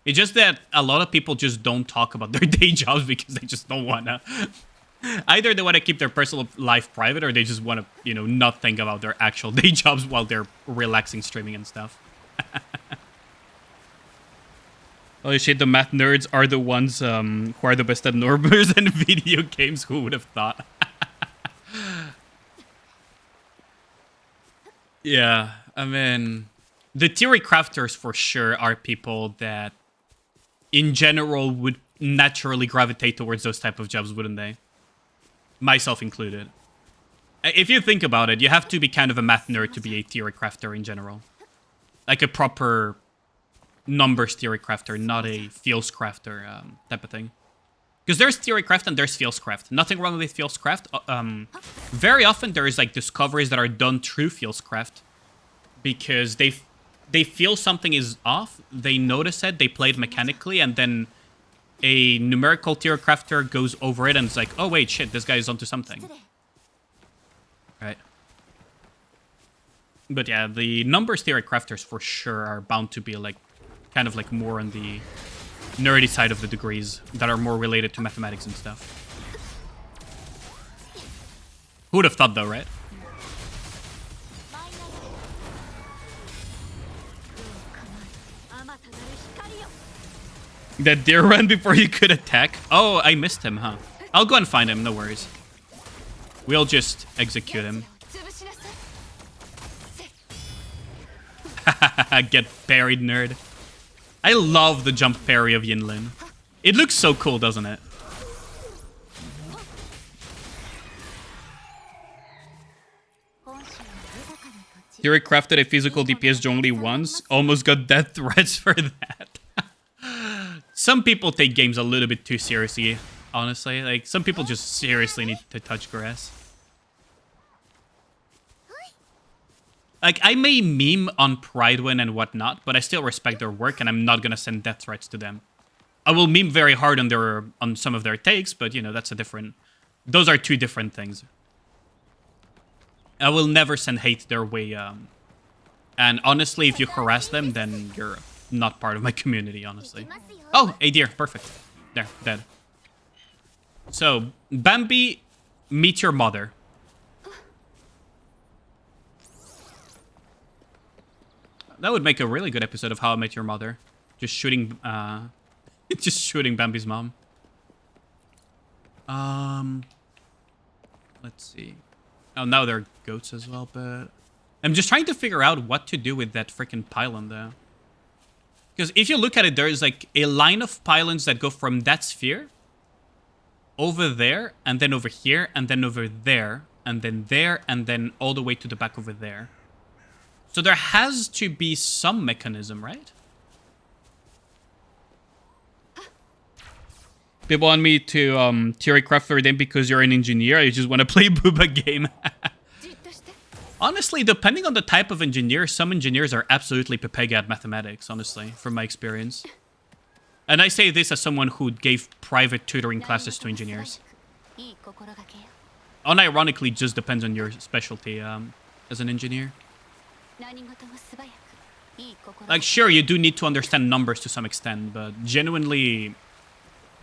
Speaker 2: It's just that a lot of people just don't talk about their day jobs because they just don't wanna. Either they want to keep their personal life private, or they just want to, you know, not think about their actual day jobs while they're relaxing, streaming and stuff. Holy shit, the math nerds are the ones who are the best at numbers and video games. Who would have thought? Yeah, I mean, the theory crafters for sure are people that, in general, would naturally gravitate towards those type of jobs, wouldn't they? Myself included. If you think about it, you have to be kind of a math nerd to be a theory crafter in general. Like a proper numbers theory crafter, not a feels crafter type of thing. Because there's theory craft and there's feels craft. Nothing wrong with feels craft. Very often there's like discoveries that are done through feels craft because they feel something is off, they notice it, they play it mechanically, and then a numerical theory crafter goes over it and it's like, oh wait, shit, this guy is onto something. Right. But yeah, the numbers theory crafters for sure are bound to be like kind of like more on the nerdy side of the degrees that are more related to mathematics and stuff. Who would have thought though, right? That deer ran before you could attack? Oh, I missed him, huh? I'll go and find him, no worries. We'll just execute him. Get buried, nerd. I love the jump parry of Yinlin. It looks so cool, doesn't it? Theory crafted a physical DPS only once. Almost got death threats for that. Some people take games a little bit too seriously, honestly. Like, some people just seriously need to touch grass. Like, I may meme on Pridewin and whatnot, but I still respect their work, and I'm not gonna send death threats to them. I will meme very hard on some of their takes, but, you know, that's a different... Those are two different things. I will never send hate their way, and honestly, if you harass them, then you're not part of my community, honestly. Oh, a deer. Perfect. There, dead. So, Bambi, meet your mother. That would make a really good episode of How I Met Your Mother. Just shooting, just shooting Bambi's mom. Let's see. Oh, now there are goats as well, but... I'm just trying to figure out what to do with that freaking pylon, though. Because if you look at it, there's like a line of pylons that go from that sphere over there, and then over here, and then over there, and then all the way to the back over there. So there has to be some mechanism, right? People want me to theory craft for them because you're an engineer. You just want to play Booba game. Honestly, depending on the type of engineer, some engineers are absolutely pepega at mathematics, honestly, from my experience. And I say this as someone who gave private tutoring classes to engineers. Unironically, just depends on your specialty as an engineer. Like, sure, you do need to understand numbers to some extent, but genuinely...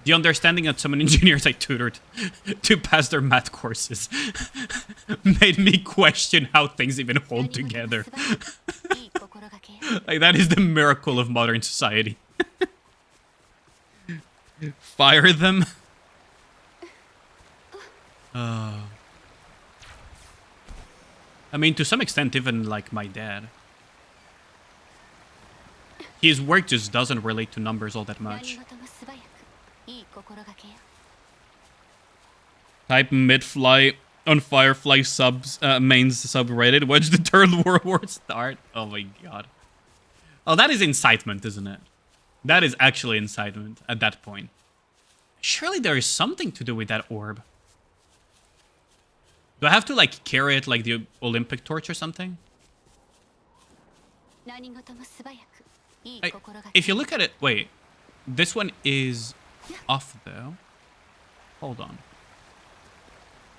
Speaker 2: The understanding that some engineers I tutored to pass their math courses made me question how things even hold together. Like, that is the miracle of modern society. Fire them? I mean, to some extent, even like my dad. His work just doesn't relate to numbers all that much. Type midfly on Firefly subs mains subreddit. Watch the third World War start. Oh my god. Oh, that is incitement, isn't it? That is actually incitement at that point. Surely there is something to do with that orb. Do I have to like carry it like the Olympic torch or something? If you look at it, wait. This one is off, though. Hold on.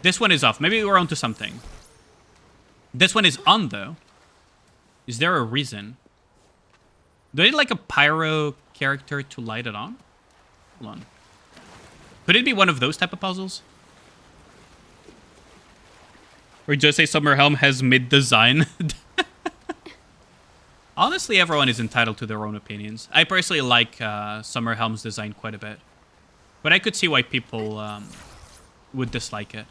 Speaker 2: This one is off. Maybe we're onto something. This one is on, though. Is there a reason? Do I need, like, a pyro character to light it on? Hold on. Could it be one of those type of puzzles? Or just say Summer Helm has mid-design? Honestly, everyone is entitled to their own opinions. I personally like Summer Helm's design quite a bit. But I could see why people would dislike it.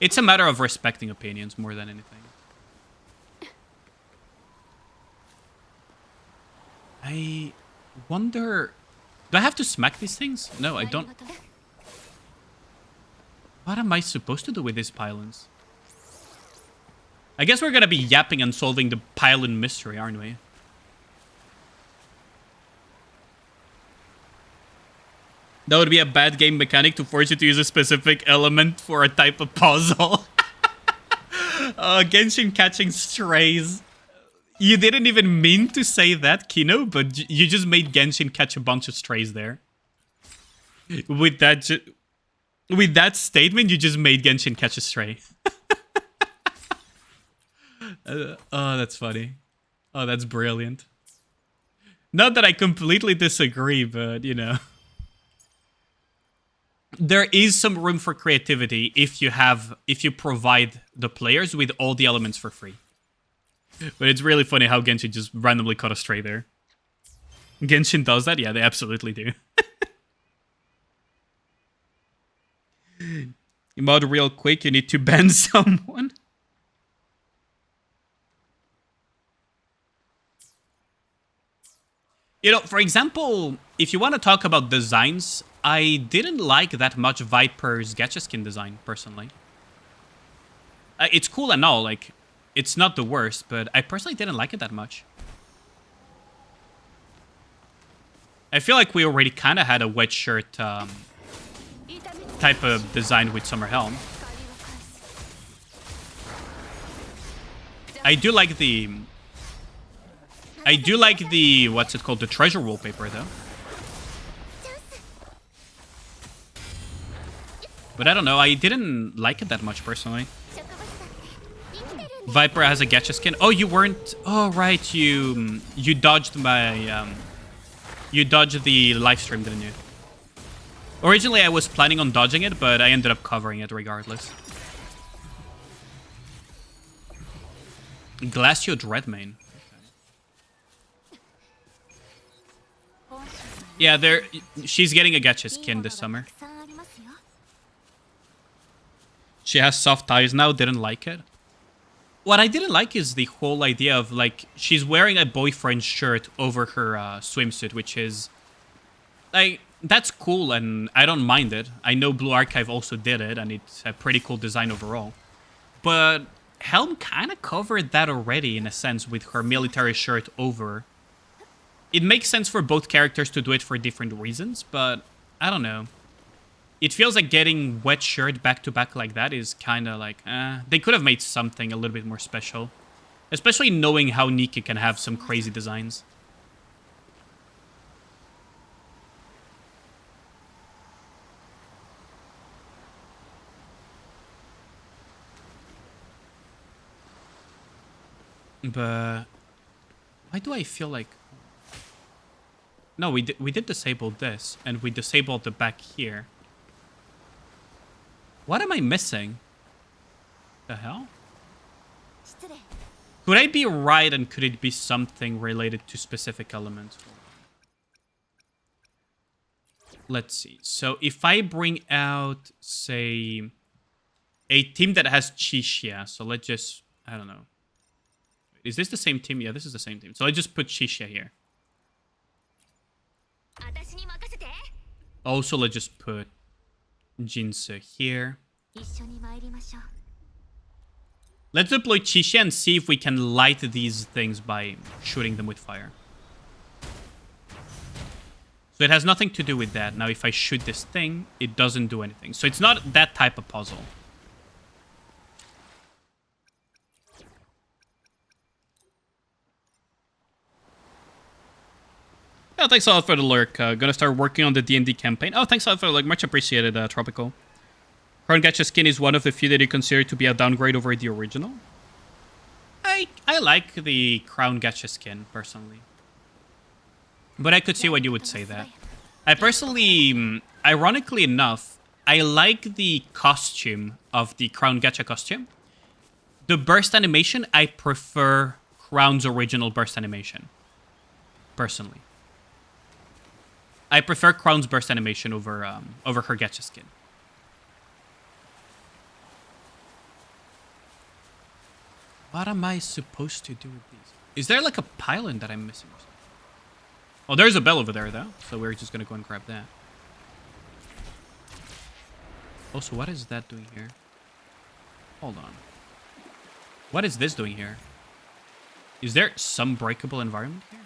Speaker 2: It's a matter of respecting opinions more than anything. I wonder... Do I have to smack these things? No, I don't. What am I supposed to do with these pylons? I guess we're gonna be yapping and solving the pylon mystery, aren't we? That would be a bad game mechanic to force you to use a specific element for a type of puzzle. Genshin catching strays. You didn't even mean to say that, Kino, but you just made Genshin catch a bunch of strays there. With that statement, you just made Genshin catch a stray. Oh, that's funny. Oh, that's brilliant. Not that I completely disagree, but, you know. There is some room for creativity if you provide the players with all the elements for free. But it's really funny how Genshin just randomly caught a stray there. Genshin does that? Yeah, they absolutely do. Mod real quick, you need to ban someone. You know, for example, if you want to talk about designs, I didn't like that much Viper's gacha skin design, personally. It's cool and all, like, it's not the worst, but I personally didn't like it that much. I feel like we already kind of had a wet shirt type of design with Summer Helm. I do like the... what's it called? The treasure wallpaper, though. But I don't know, I didn't like it that much, personally. Viper has a gacha skin. Oh, you weren't... Oh, right, you dodged my... You dodged the live stream, didn't you? Originally, I was planning on dodging it, but I ended up covering it regardless. Glacio Dreadmane. Yeah, she's getting a gacha skin this summer. She has soft eyes now, didn't like it. What I didn't like is the whole idea of, like, she's wearing a boyfriend shirt over her swimsuit, which is... Like, that's cool, and I don't mind it. I know Blue Archive also did it, and it's a pretty cool design overall. But Helm kind of covered that already, in a sense, with her military shirt over. It makes sense for both characters to do it for different reasons, but I don't know. It feels like getting wet shirt back-to-back like that is kind of like, they could have made something a little bit more special. Especially knowing how Nika can have some crazy designs. But why do I feel like... No, we did disable this, and we disabled the back here. What am I missing? The hell? Could I be right, and could it be something related to specific elements? Let's see. So if I bring out, say, a team that has Chixia, so let's just... I don't know. Is this the same team? Yeah, this is the same team. So I just put Chixia here. Also, let's just put Jinse here. Let's deploy Chixia and see if we can light these things by shooting them with fire. So it has nothing to do with that. Now, if I shoot this thing, it doesn't do anything. So it's not that type of puzzle. Oh, thanks a lot for the lurk. Gonna start working on the D&D campaign. Oh, thanks a lot for the lurk. Much appreciated, Tropical. Crown Gacha skin is one of the few that you consider to be a downgrade over the original. I like the Crown Gacha skin, personally. But I could see why you would say that. I personally, ironically enough, I like the costume of the Crown Gacha costume. The burst animation, I prefer Crown's original burst animation. Personally. I prefer Crown's burst animation over her Gacha skin. What am I supposed to do with these? Is there like a pylon that I'm missing? Oh, there's a bell over there, though. So we're just gonna go and grab that. Also, what is that doing here? Hold on. What is this doing here? Is there some breakable environment here?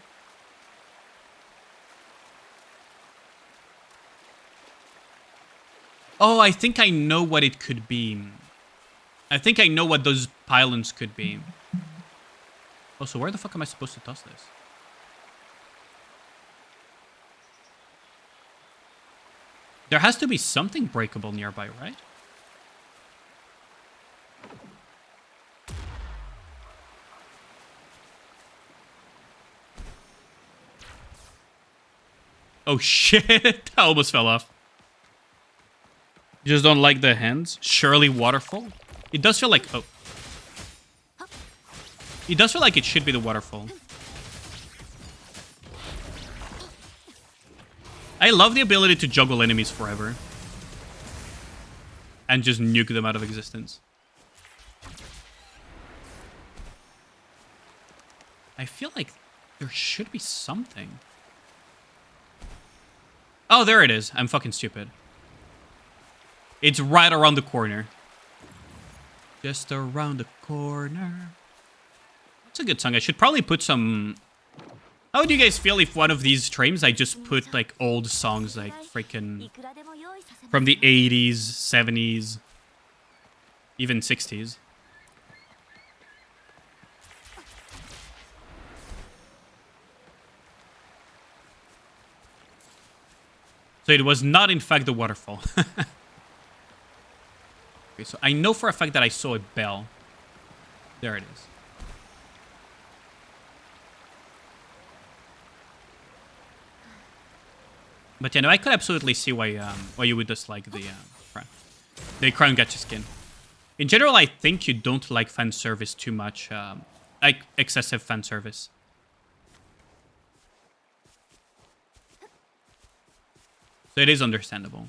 Speaker 2: Oh, I think I know what it could be. I think I know what those pylons could be. Oh, so where the fuck am I supposed to toss this? There has to be something breakable nearby, right? Oh shit, I almost fell off. You just don't like the hands? Surely waterfall? It does feel like... Oh. It does feel like it should be the waterfall. I love the ability to juggle enemies forever. And just nuke them out of existence. I feel like there should be something. Oh, there it is. I'm fucking stupid. It's right around the corner. Just around the corner. That's a good song. I should probably put some... How would you guys feel if one of these streams I just put like old songs like freaking from the 80s, 70s, even 60s? So it was not in fact the waterfall. Okay, so I know for a fact that I saw a bell. There it is. But you know, I could absolutely see why you would dislike the Crown Gacha skin. In general, I think you don't like fan service too much, like excessive fan service. So it is understandable.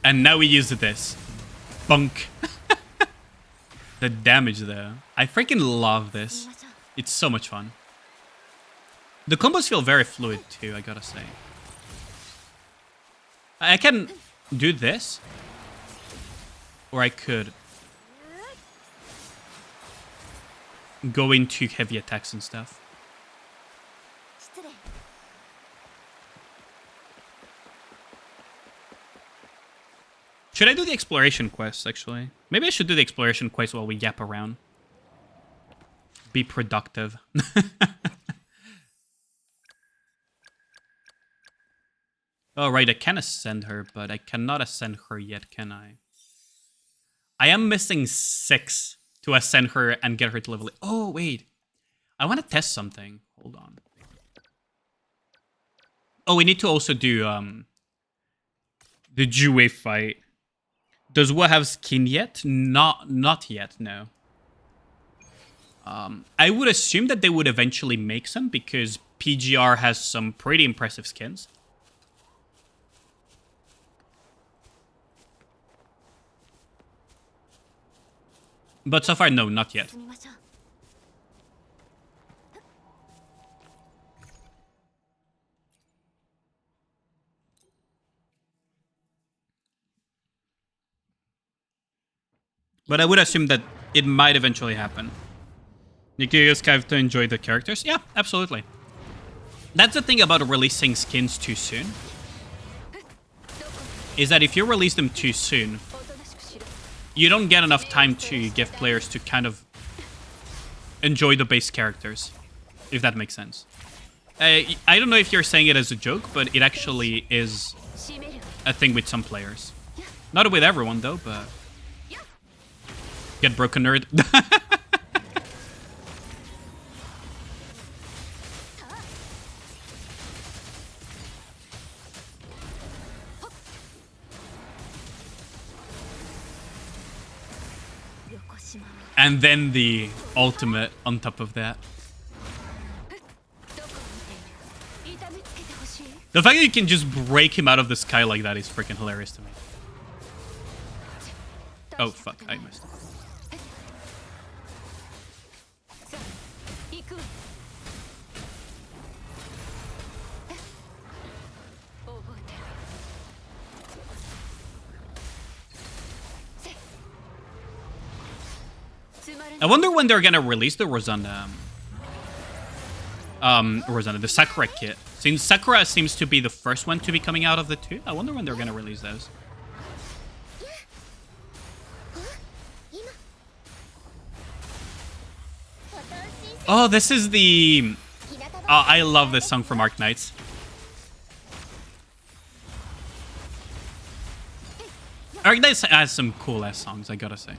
Speaker 2: And now we use this. Bunk. The damage though. I freaking love this. It's so much fun. The combos feel very fluid too, I gotta say. I can do this. Or I could go into heavy attacks and stuff. Should I do the exploration quest, actually? Maybe I should do the exploration quest while we yap around. Be productive. Oh, right, I can ascend her, but I cannot ascend her yet, can I? I am missing 6 to ascend her and get her to level 8. Oh, wait. I want to test something. Hold on. Oh, we need to also do the Jue fight. Does Wu have skin yet? Not yet, no. I would assume that they would eventually make some because PGR has some pretty impressive skins. But so far, no, not yet. But I would assume that it might eventually happen. You just have to enjoy the characters? Yeah, absolutely. That's the thing about releasing skins too soon. Is that if you release them too soon, you don't get enough time to give players to kind of enjoy the base characters, if that makes sense. I don't know if you're saying it as a joke, but it actually is a thing with some players. Not with everyone, though, but... Get broken, nerd. And then the ultimate on top of that. The fact that you can just break him out of the sky like that is freaking hilarious to me. Oh, fuck. I missed it. I wonder when they're gonna release the Rosanna, the Sakura kit. Since Sakura seems to be the first one to be coming out of the two, I wonder when they're gonna release those. Oh, this is the... Oh, I love this song from Arknights. Arknights has some cool-ass songs, I gotta say.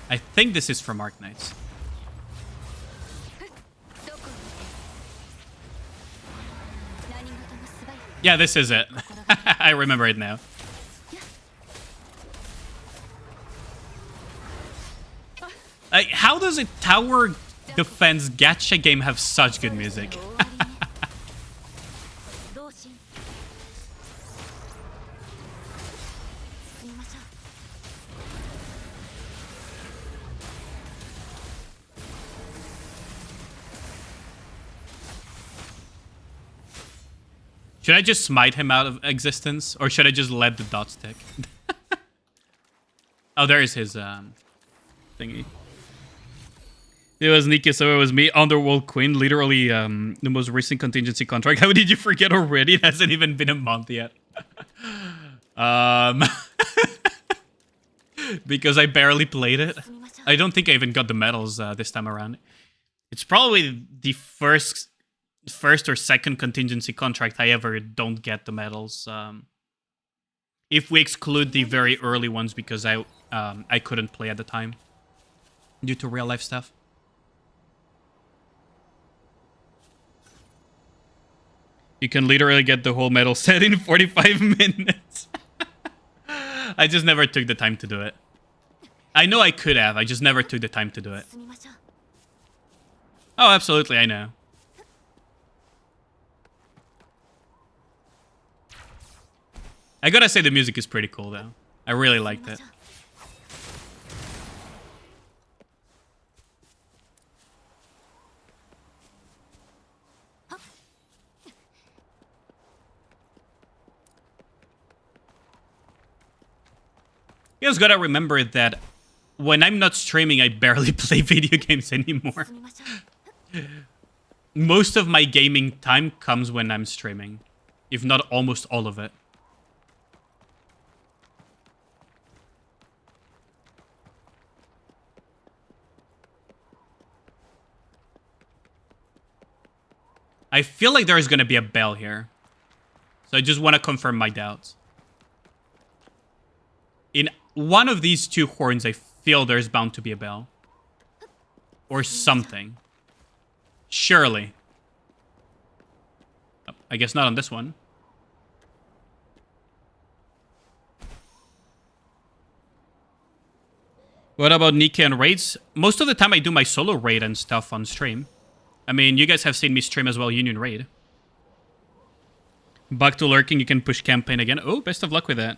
Speaker 2: I think this is from Arknights. Yeah, this is it. I remember it now. How does a tower defense gacha game have such good music? Should I just smite him out of existence? Or should I just let the dot stick? Oh, there is his thingy. It was Nikki, so it was me. Underworld Queen, literally the most recent contingency contract. How did you forget already? It hasn't even been a month yet. Because I barely played it. I don't think I even got the medals this time around. It's probably the first or second contingency contract I ever don't get the medals. If we exclude the very early ones because I couldn't play at the time due to real life stuff. You can literally get the whole medal set in 45 minutes. I just never took the time to do it. I know I could have, I just never took the time to do it. Oh, absolutely, I know. I gotta say the music is pretty cool, though. I really liked it. You guys gotta remember that when I'm not streaming, I barely play video games anymore. Most of my gaming time comes when I'm streaming, if not almost all of it. I feel like there's gonna be a bell here. So I just want to confirm my doubts. In one of these two horns, I feel there's bound to be a bell. Or something. Surely. Oh, I guess not on this one. What about Nika and raids? Most of the time I do my solo raid and stuff on stream. I mean, you guys have seen me stream as well, Union Raid. Back to lurking, you can push campaign again. Oh, best of luck with that.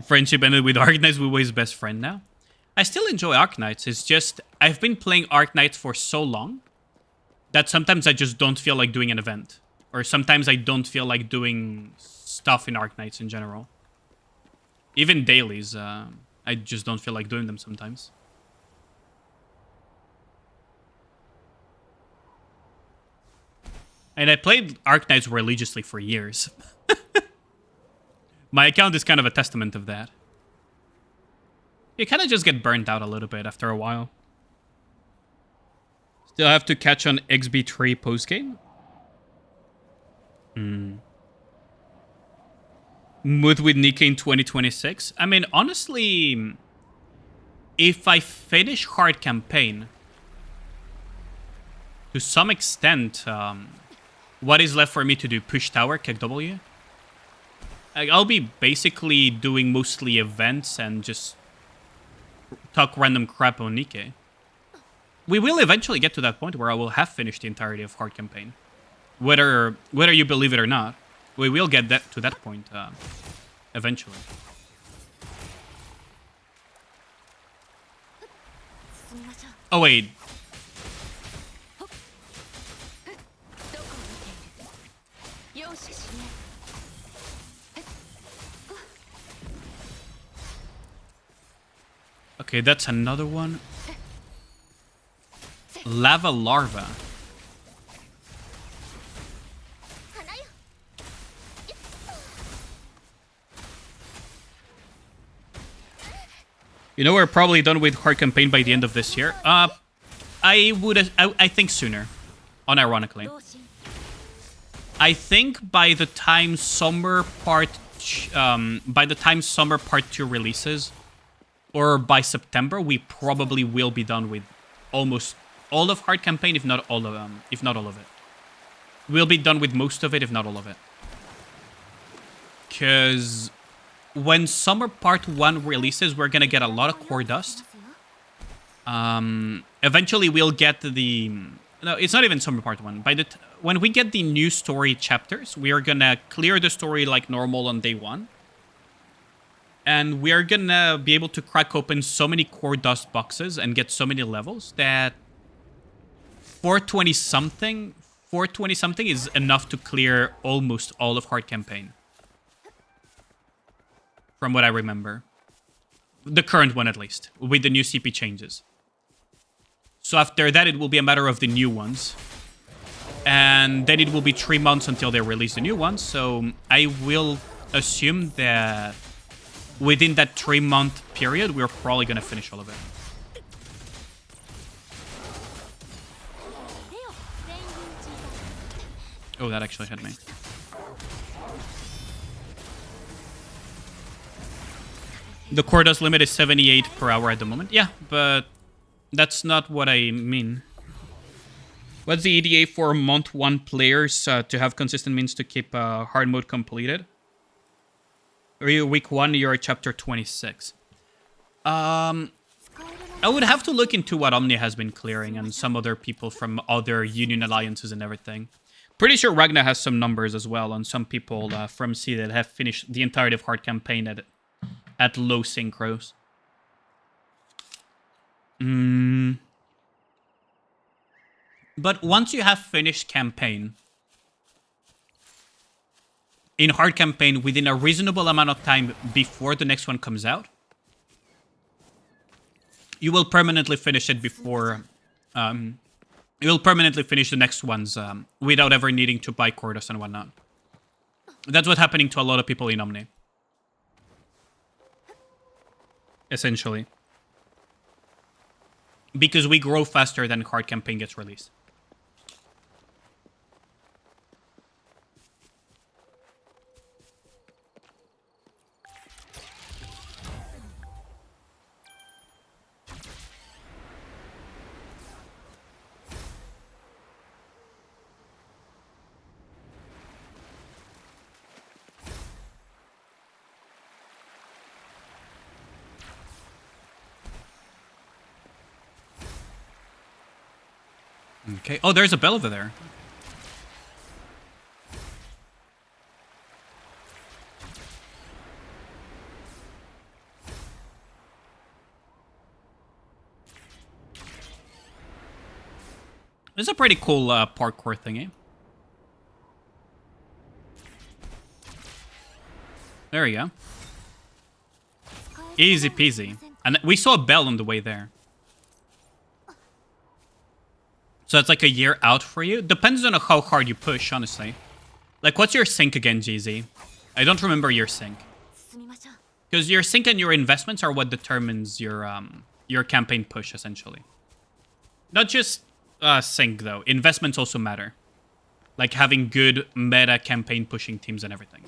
Speaker 2: Friendship ended with Arknights, we were his best friend now. I still enjoy Arknights, it's just, I've been playing Arknights for so long that sometimes I just don't feel like doing an event. Or sometimes I don't feel like doing stuff in Arknights in general. Even dailies, I just don't feel like doing them sometimes. And I played Arknights religiously for years. My account is kind of a testament of that. You kind of just get burnt out a little bit after a while. Still have to catch on XB3 postgame? Mood with Nikkei in 2026? I mean, honestly, if I finish hard campaign, to some extent, what is left for me to do? Push tower, kick W? I'll be basically doing mostly events and just talk random crap on Nikkei. We will eventually get to that point where I will have finished the entirety of hard campaign. Whether you believe it or not, we will get to that point eventually. Oh wait. Okay, that's another one. Lava larva. You know, we're probably done with hard campaign by the end of this year. I think sooner, unironically. I think by the time Summer Part 2 releases, or by September, we probably will be done with almost all of hard campaign, if not all of it. We'll be done with most of it, if not all of it. Because when Summer Part 1 releases, we're gonna get a lot of core dust. Eventually, we'll get the... No, it's not even Summer Part 1. When we get the new story chapters, we are gonna clear the story like normal on day 1. And we are gonna be able to crack open so many core dust boxes and get so many levels that 420-something is enough to clear almost all of hard campaign. From what I remember. The current one, at least. With the new CP changes. So after that, it will be a matter of the new ones. And then it will be 3 months until they release the new ones. So I will assume that within that 3-month period, we're probably going to finish all of it. Oh, that actually hit me. The core dust limit is 78 per hour at the moment. Yeah, but that's not what I mean. What's the EDA for month 1 players to have consistent means to keep hard mode completed? Week 1, you're at chapter 26. I would have to look into what Omni has been clearing and some other people from other Union alliances and everything. Pretty sure Ragnar has some numbers as well on some people from C that have finished the entirety of hard campaign at low synchros. But once you have finished campaign, in hard campaign within a reasonable amount of time before the next one comes out, you will permanently finish it before... you will permanently finish the next ones without ever needing to buy core dust and whatnot. That's what's happening to a lot of people in Omni. Essentially. Because we grow faster than hard campaign gets released. Okay. Oh, there's a bell over there. This is a pretty cool parkour thingy. There we go. Easy peasy. And we saw a bell on the way there. So it's like a year out for you. Depends on how hard you push, honestly. Like, what's your sync again, GZ? I don't remember your sync.
Speaker 1: 進みましょう
Speaker 2: Because your sync and your investments are what determines your campaign push, essentially. Not just sync, though. Investments also matter. Like having good meta campaign pushing teams and everything.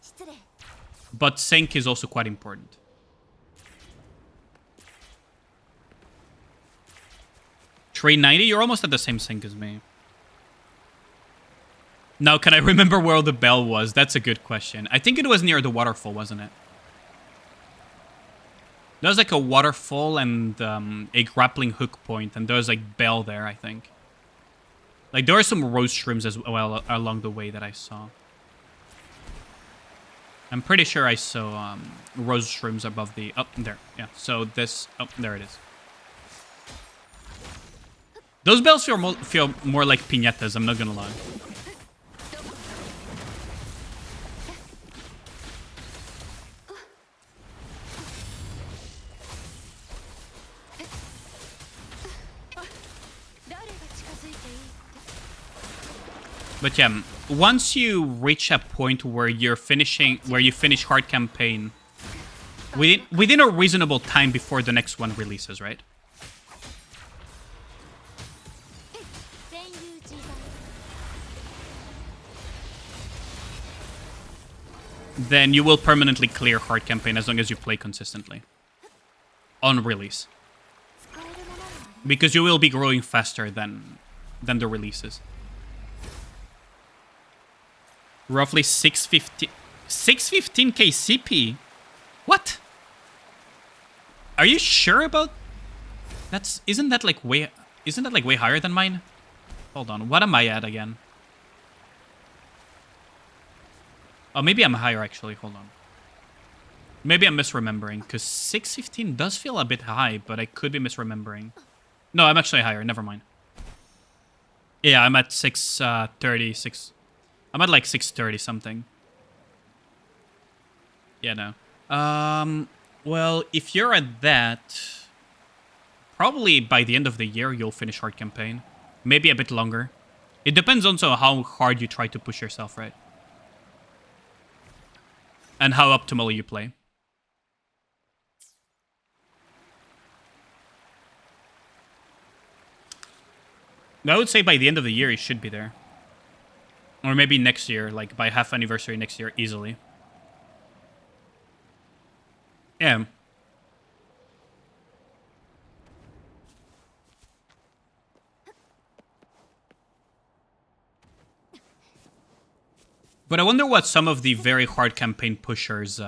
Speaker 1: 失礼
Speaker 2: But sync is also quite important. $390? You're almost at the same sync as me. Now, can I remember where the bell was? That's a good question. I think it was near the waterfall, wasn't it? There's like a waterfall and a grappling hook point, and there's like bell there, I think. Like, there are some rose shrooms as well along the way that I saw. I'm pretty sure I saw rose shrooms above the... Oh, there. Yeah, so this... Oh, there it is. Those bells feel more like piñatas, I'm not gonna lie. But yeah, once you reach a point where you finish hard campaign within a reasonable time before the next one releases, right?
Speaker 1: 全友自在
Speaker 2: Then you will permanently clear hard campaign as long as you play consistently. On release.
Speaker 1: 使えるものなら
Speaker 2: Because you will be growing faster than the releases. Roughly 615k CP? What? Are you sure about... Isn't that like way higher than mine? Hold on, what am I at again? Oh, maybe I'm higher actually, hold on. Maybe I'm misremembering, because 615 does feel a bit high, but I could be misremembering. No, I'm actually higher, never mind. Yeah, I'm at 636. I'm at like 630 something. Yeah, no. Well, if you're at that, probably by the end of the year, you'll finish hard campaign. Maybe a bit longer. It depends also how hard you try to push yourself, right? And how optimally you play. I would say by the end of the year, you should be there. Or maybe next year, like by half anniversary next year, easily. Yeah. But I wonder what some of the very hard campaign pushers,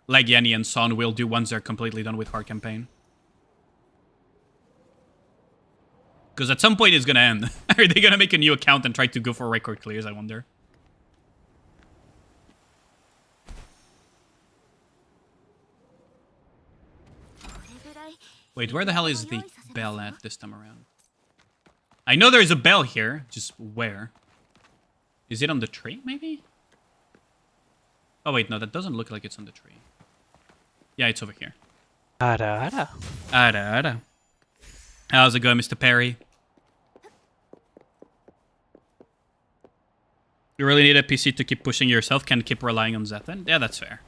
Speaker 2: like Yanni and Son, will do once they're completely done with hard campaign. Because at some point it's gonna end. Are they gonna make a new account and try to go for record clears, I wonder? Wait, where the hell is the bell at this time around? I know there's a bell here, just where? Is it on the tree, maybe? Oh wait, no, that doesn't look like it's on the tree. Yeah, it's over here.
Speaker 4: Ara.
Speaker 2: Ara. How's it going, Mr. Perry? You really need a PC to keep pushing yourself, can't keep relying on Zethan? Yeah, that's fair.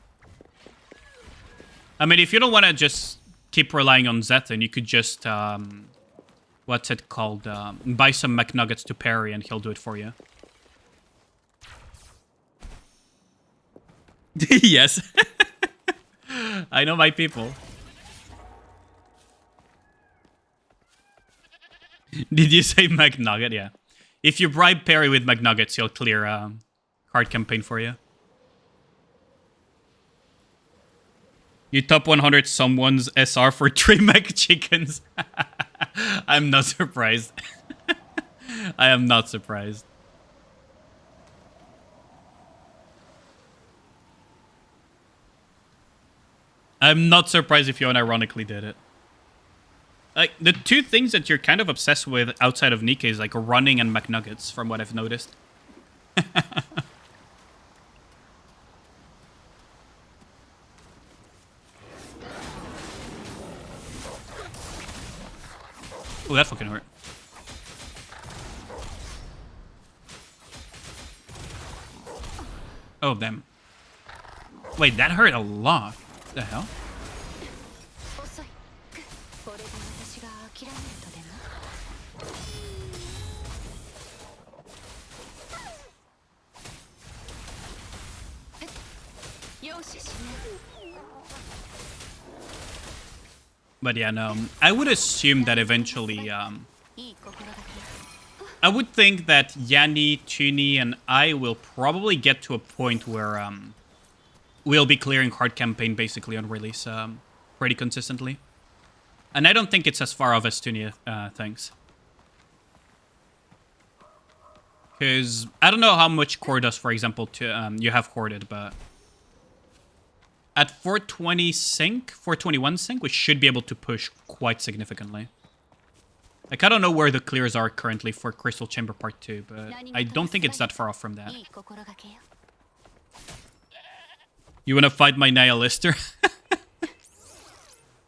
Speaker 2: I mean, if you don't want to just keep relying on Zethan, you could just, what's it called? Buy some McNuggets to Perry and he'll do it for you. Yes. I know my people. Did you say McNugget? Yeah. If you bribe Perry with McNuggets, he'll clear a hard campaign for you. You top 100 someone's SR for 3 McChickens. I'm not surprised. I am not surprised. I'm not surprised if you unironically did it. Like, the two things that you're kind of obsessed with outside of Nikke is like running and McNuggets, from what I've noticed. Oh, that fucking hurt. Oh, damn. Wait, that hurt a lot. The hell?
Speaker 1: 遅いこれで私が諦めるとでも容赦しない
Speaker 2: But yeah, no. I would assume that eventually,
Speaker 1: いい心がけ
Speaker 2: I would think that Yanni, Chuni, and I will probably get to a point where we'll be clearing hard campaign basically on release pretty consistently. And I don't think it's as far off as Tuni thinks. Because I don't know how much core does, for example, to you have hoarded, but at 420 sync, 421 sync, we should be able to push quite significantly. Like, I don't know where the clears are currently for Crystal Chamber Part 2, but I don't think it's that far off from that.
Speaker 1: いい心がけよ
Speaker 2: You wanna fight my Nihilister?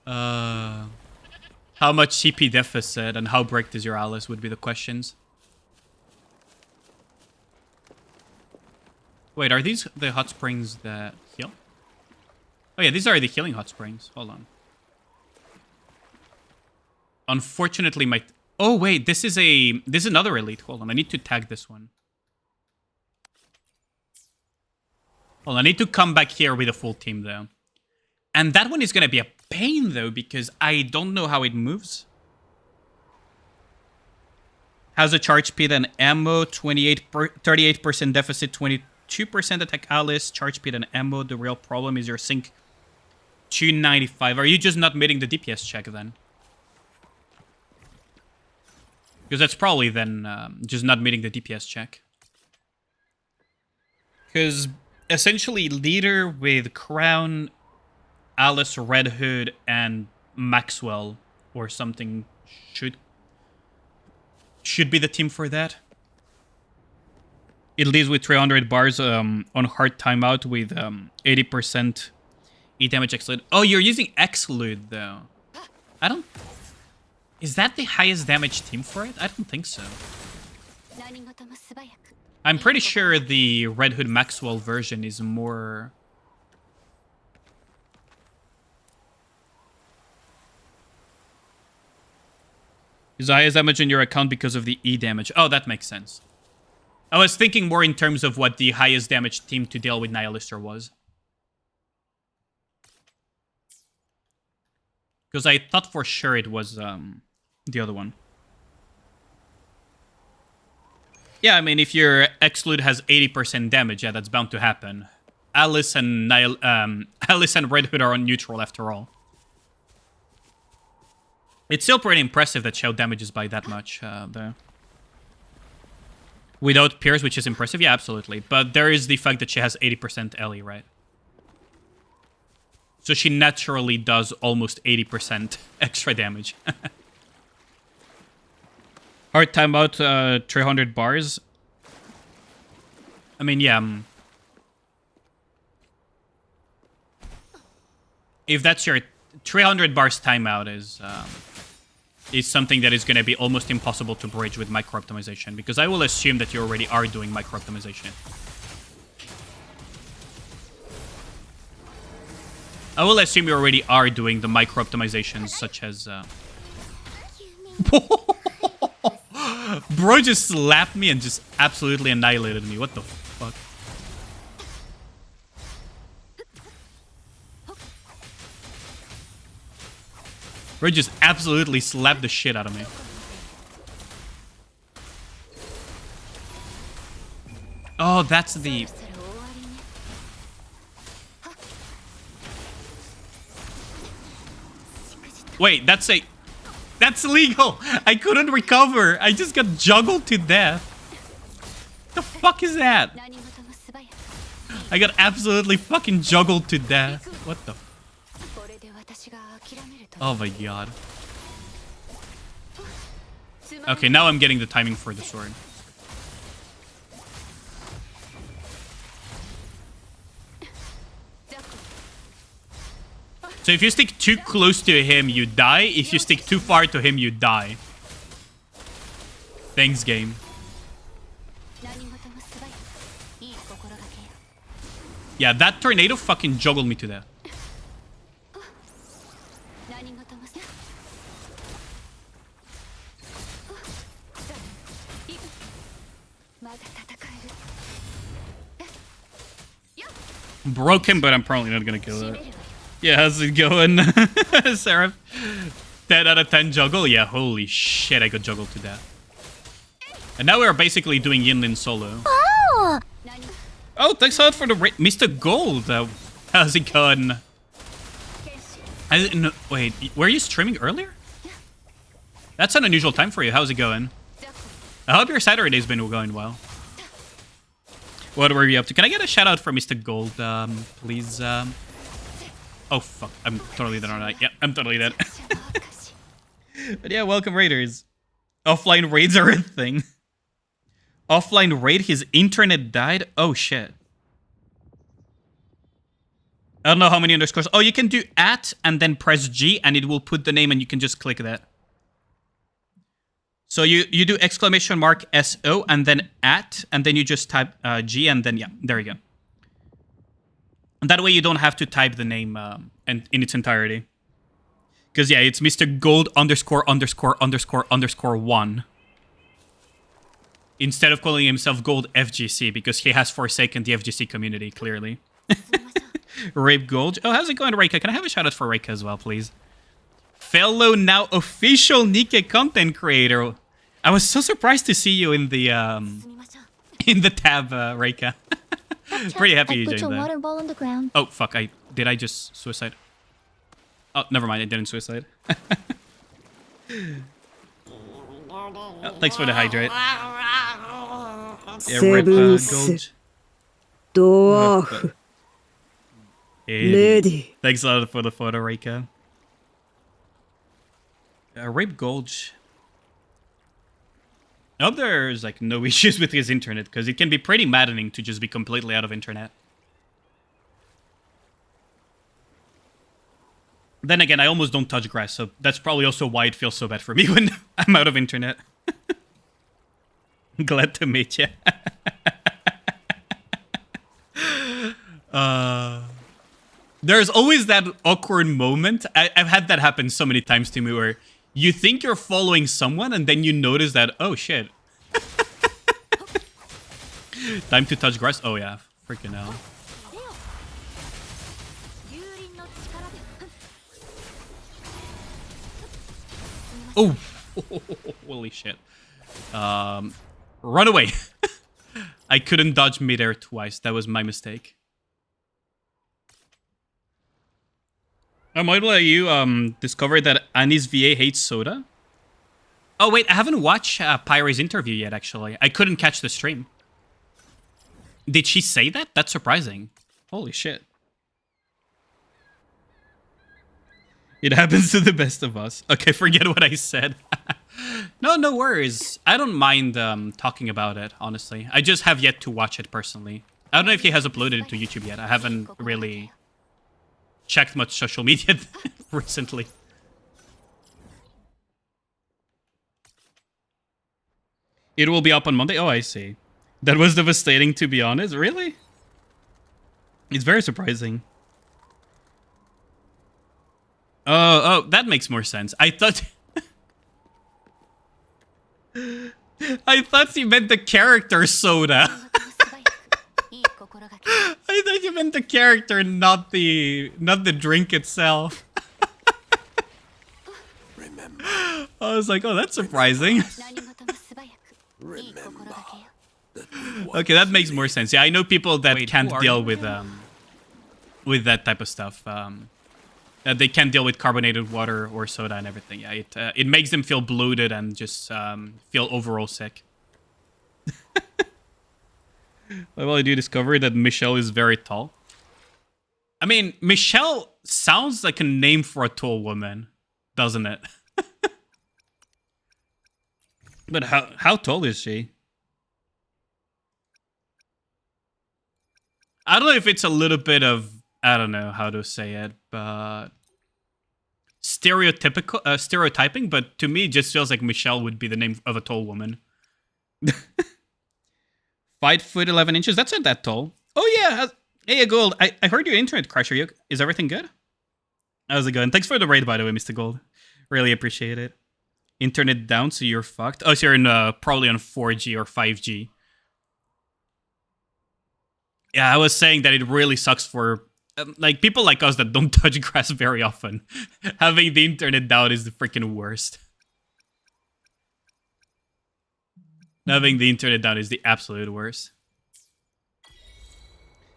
Speaker 2: How much CP deficit and how bricked is your Alice would be the questions. Wait, are these the hot springs that heal? Oh yeah, these are the healing hot springs. Hold on. Unfortunately, my... Oh, wait, this is another elite. Hold on, I need to tag this one. Hold on, I need to come back here with a full team, though. And that one is going to be a pain, though, because I don't know how it moves. How's the charge speed and ammo? 38% deficit, 22% attack Alice. Charge speed and ammo. The real problem is your sync 295. Are you just not meeting the DPS check, then? Because that's probably then just not meeting the DPS check. Because essentially leader with Crown, Alice, Red Hood, and Maxwell or something should be the team for that. It leaves with 300 bars on hard timeout with 80% E damage exclude. Oh, you're using exclude though. I don't... Is that the highest damage team for it? I don't think so.
Speaker 1: 何事も素早く
Speaker 2: I'm pretty sure the Red Hood Maxwell version is more... Is the highest damage in your account because of the E damage. Oh, that makes sense. I was thinking more in terms of what the highest damage team to deal with Nihilister was. Because I thought for sure it was the other one. Yeah, I mean, if your exclude has 80% damage, yeah, that's bound to happen. Alice and Red Hood are on neutral after all. It's still pretty impressive that Shell damages by that much, though. Without Pierce, which is impressive, yeah, absolutely. But there is the fact that she has 80% Ellie, right? So she naturally does almost 80% extra damage. Hard timeout, 300 bars. I mean, yeah. If that's your 300 bars timeout is something that is going to be almost impossible to bridge with micro-optimization, because I will assume that you already are doing micro-optimization. I will assume you already are doing the micro-optimizations, such as... Bro just slapped me and just absolutely annihilated me. What the fuck? Bro just absolutely slapped the shit out of me. Oh, that's the... Wait, that's a... That's illegal! I couldn't recover! I just got juggled to death. The fuck is that?
Speaker 1: 何事も素早く
Speaker 2: I got absolutely fucking juggled to death. What the...
Speaker 1: これで私が諦めると
Speaker 2: Oh my god. Okay, now I'm getting the timing for the sword. So if you stick too close to him, you die. If you stick too far to him, you die. Thanks, game.
Speaker 1: 何事も素早くいい心がけよ
Speaker 2: Yeah, that tornado fucking juggled me to death.
Speaker 1: 何事もさいまだ戦える
Speaker 2: Broke him, but I'm probably not gonna kill
Speaker 1: 締
Speaker 2: it.
Speaker 1: めるわよ
Speaker 2: Yeah, how's it going, Seraph? 10 out of 10 juggle? Yeah, holy shit, I got juggled to death. And now we're basically doing Yinlin solo.
Speaker 1: 何
Speaker 2: Oh, thanks a lot for the Mr. Gold. How's it going?
Speaker 1: 剣士
Speaker 2: I didn't know, wait, were you streaming earlier? That's an unusual time for you. How's it going?
Speaker 1: 雑魚
Speaker 2: I hope your Saturday's been going well. What were you up to? Can I get a shout out for Mr. Gold, please? Oh, fuck. I'm totally dead on that. Yeah, I'm totally dead.
Speaker 1: 者の証
Speaker 2: But yeah, welcome raiders. Offline raids are a thing. Offline raid, his internet died? Oh, shit. I don't know how many underscores. Oh, you can do @ and then press G and it will put the name and you can just click that. So you do exclamation mark SO and then @ and then you just type G and then, yeah, there you go. And that way you don't have to type the name and in its entirety. Because, yeah, it's Mr. Gold ______ 1. Instead of calling himself Gold FGC, because he has forsaken the FGC community, clearly.
Speaker 1: すみません
Speaker 2: Rape Gold. Oh, how's it going, Reika? Can I have a shout out for Reika as well, please? Fellow now official Nikke content creator. I was so surprised to see you in the
Speaker 1: すみません
Speaker 2: in the tab, Reika. Pretty happy you
Speaker 4: I put your
Speaker 2: joined that.
Speaker 4: water ball on the ground.
Speaker 2: Oh, fuck. Did I just suicide? Oh, never mind. I didn't suicide. Oh, thanks for the hydrate. Yeah, rip, Gold.
Speaker 5: ドワーフ
Speaker 2: Hey,
Speaker 5: レディ
Speaker 2: thanks a lot for the photo, Reika. Rape Gulch. I hope there's like no issues with his internet, because it can be pretty maddening to just be completely out of internet. Then again, I almost don't touch grass, so that's probably also why it feels so bad for me when I'm out of internet. Glad to meet you. There's always that awkward moment. I've had that happen so many times to me where you think you're following someone and then you notice that, oh shit. Time to touch grass? Oh yeah, freaking hell.
Speaker 1: 幽輪の力で
Speaker 2: Oh, holy shit. Run away. I couldn't dodge midair twice. That was my mistake. Might you discovered that Anis VA hates soda? Oh wait, I haven't watched Pyre's interview yet, actually. I couldn't catch the stream. Did she say that? That's surprising. Holy shit. It happens to the best of us. Okay, forget what I said. No worries. I don't mind talking about it, honestly. I just have yet to watch it personally. I don't know if he has uploaded it to YouTube yet. I haven't really checked much social media recently. It will be up on Monday? Oh, I see. That was devastating, to be honest. Really? It's very surprising. Oh, that makes more sense. I thought... I thought you meant the character Soda.
Speaker 1: 素早くいい心がけ
Speaker 2: I thought you meant the character, not the drink itself. I was like, oh, that's surprising.
Speaker 1: 何事も素早くいい心がけよ
Speaker 2: Okay, that makes more sense. Yeah, I know people that can't deal with that type of stuff. They can't deal with carbonated water or soda and everything. Yeah, it makes them feel bloated and just feel overall sick. Well, I do discover that Michelle is very tall. I mean, Michelle sounds like a name for a tall woman, doesn't it? But how tall is she? I don't know if it's a little bit of, I don't know how to say it, but stereotyping, but to me it just feels like Michelle would be the name of a tall woman. 5'11", that's not that tall. Oh yeah, Hey, Gold. I heard your internet crash. Is everything good? How's it going? Thanks for the raid, by the way, Mr. Gold. Really appreciate it. Internet down, so you're fucked. Oh, so you're in probably on 4G or 5G. Yeah, I was saying that it really sucks for like people like us that don't touch grass very often. Having the internet down is the freaking worst. Having the internet down is the absolute worst.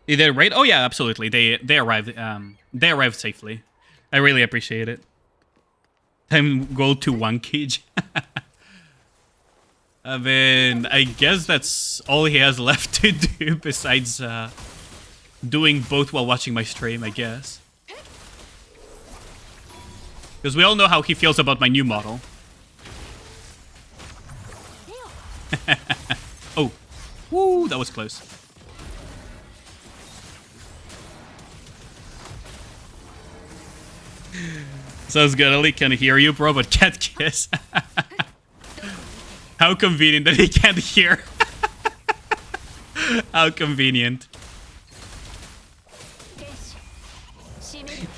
Speaker 2: Did they raid? Oh yeah, absolutely. They arrived. They arrived safely. I really appreciate it. Time goal to 1 cage. I mean, I guess that's all he has left to do besides doing both while watching my stream, I guess. Because we all know how he feels about my new model. Oh. Woo, that was close. Sounds good. Ali can hear you, bro, but can't kiss. How convenient that he can't hear. How convenient.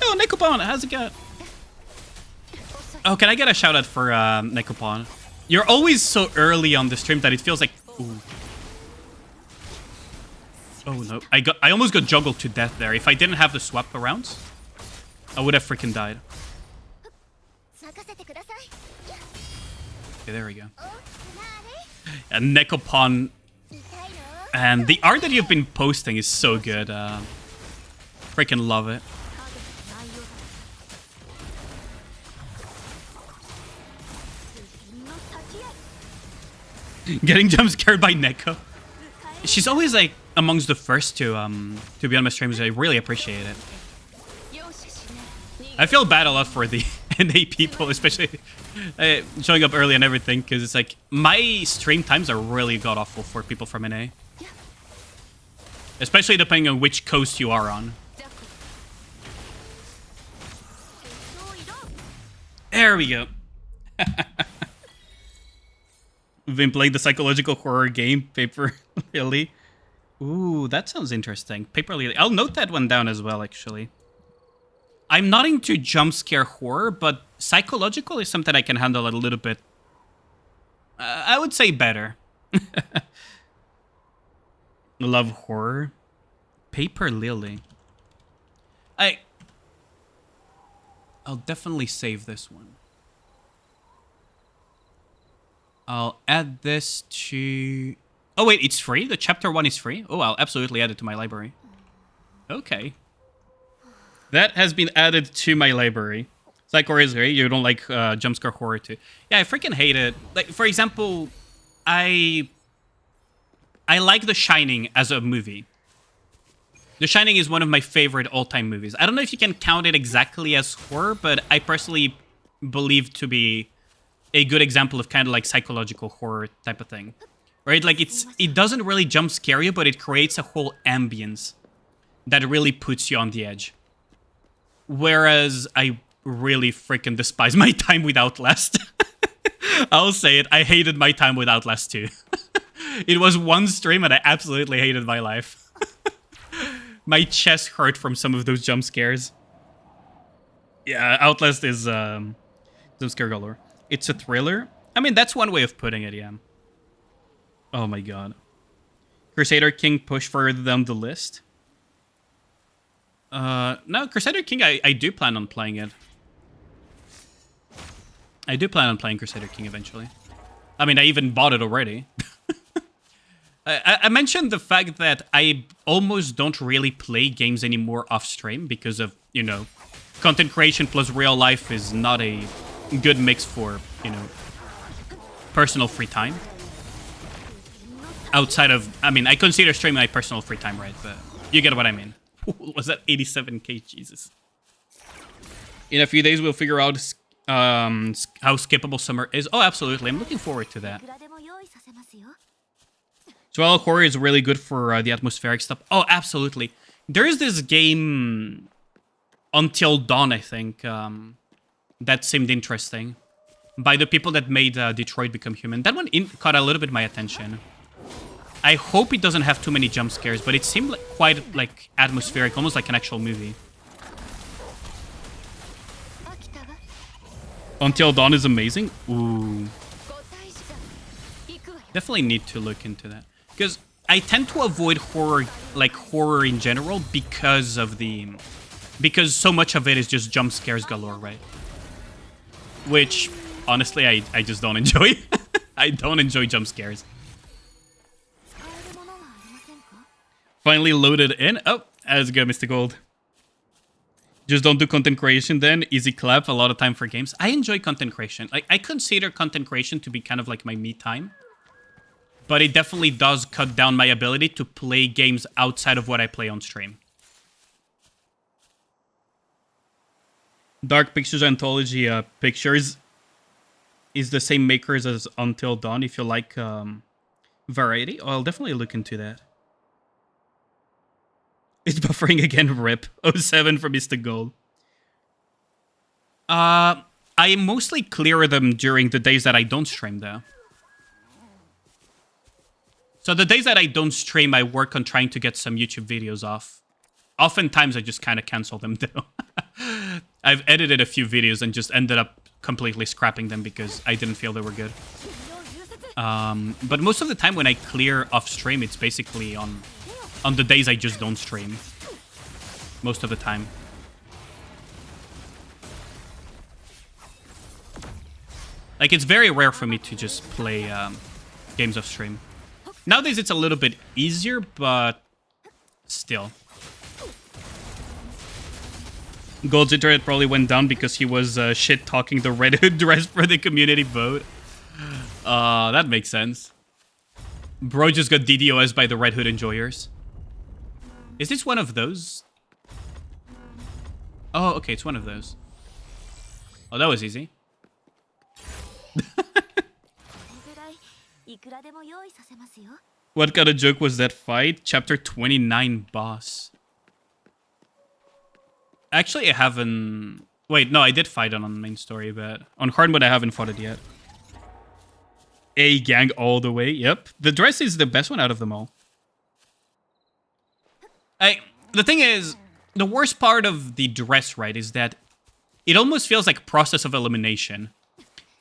Speaker 2: Oh, Nekopon, how's it going? Oh, can I get a shout out for Nekopon? You're always so early on the stream that it feels like... Ooh. Oh no, I almost got juggled to death there. If I didn't have the swap around, I would have freaking died. Okay, there we go. And Nekopon, and the art that you've been posting is so good. Freaking love it. Getting jump scared by Neko. She's always like amongst the first to be on my streams. I really appreciate it. I feel bad a lot for the NA people, especially showing up early and everything, because it's like my stream times are really god awful for people from NA, especially depending on which coast you are on. There we go. We've been playing the psychological horror game, Paper Lily. Ooh, that sounds interesting. Paper Lily. I'll note that one down as well, actually. I'm not into jump scare horror, but psychological is something I can handle a little bit. I would say better. Love horror. Paper Lily. I'll definitely save this one. I'll add this to... Oh wait, it's free? The chapter 1 is free? Oh, I'll absolutely add it to my library. Okay. That has been added to my library. Psycho is great. You don't like jumpscare horror too. Yeah, I freaking hate it. Like, for example, I like The Shining as a movie. The Shining is one of my favorite all-time movies. I don't know if you can count it exactly as horror, but I personally believe to be a good example of kind of like psychological horror type of thing. Right? Like, it doesn't really jump scare you, but it creates a whole ambience that really puts you on the edge. Whereas I really freaking despise my time with Outlast. I'll say it, I hated my time with Outlast too. It was one stream and I absolutely hated my life. My chest hurt from some of those jump scares. Yeah, Outlast is jump scare galore. It's a thriller. I mean, that's one way of putting it, yeah. Oh my god. Crusader King push further down the list. No, Crusader King, I do plan on playing it. I do plan on playing Crusader King eventually. I mean, I even bought it already. I mentioned the fact that I almost don't really play games anymore off stream because of, you know, content creation plus real life is not a good mix for, you know, personal free time. Outside of, I mean, I consider streaming my personal free time, right? But you get what I mean. Was that 87k? Jesus. In a few days, we'll figure out how skippable summer is. Oh, absolutely. I'm looking forward to that. Survival horror is really good for the atmospheric stuff. Oh, absolutely. There is this game, Until Dawn, I think, that seemed interesting. By the people that made Detroit Become Human. That one caught a little bit my attention. I hope it doesn't have too many jump scares, but it seemed like quite like atmospheric, almost like an actual movie.
Speaker 1: 飽きたわ
Speaker 2: Until Dawn is amazing. Ooh.
Speaker 1: ご退治だ行くわよ
Speaker 2: Definitely need to look into that. Because I tend to avoid horror, like horror in general, because of the... Because so much of it is just jump scares galore, right? Which, honestly, I just don't enjoy. I don't enjoy jump scares.
Speaker 1: 使えるものはありませんか
Speaker 2: Finally loaded in. Oh, that's good, Mr. Gold. Just don't do content creation then. Easy clap, a lot of time for games. I enjoy content creation. Like, I consider content creation to be kind of like my me time. But it definitely does cut down my ability to play games outside of what I play on stream. Dark Pictures Anthology Pictures is the same makers as Until Dawn. If you like variety, I'll definitely look into that. It's buffering again, rip. 07 for Mr. Gold. I mostly clear them during the days that I don't stream, though. So the days that I don't stream, I work on trying to get some YouTube videos off. Oftentimes, I just kind of cancel them, though. I've edited a few videos and just ended up completely scrapping them because I didn't feel they were good. But most of the time when I clear off stream, it's basically on the days I just don't stream. Most of the time. Like, it's very rare for me to just play games off stream. Nowadays, it's a little bit easier, but still. Gold's internet probably went down because he was shit-talking the Red Hood dress for the community vote. That makes sense. Bro just got DDoS by the Red Hood enjoyers. Is this one of those? Oh, okay, it's one of those. Oh, that was easy.
Speaker 1: これぐらいいくらでも用意させますよ
Speaker 2: What kind of joke was that fight? Chapter 29 boss. Actually, I haven't... Wait, no, I did fight it on main story, but... On hard mode, I haven't fought it yet. A gang all the way. Yep. The dress is the best one out of them all. The thing is, the worst part of the dress, right, is that it almost feels like process of elimination.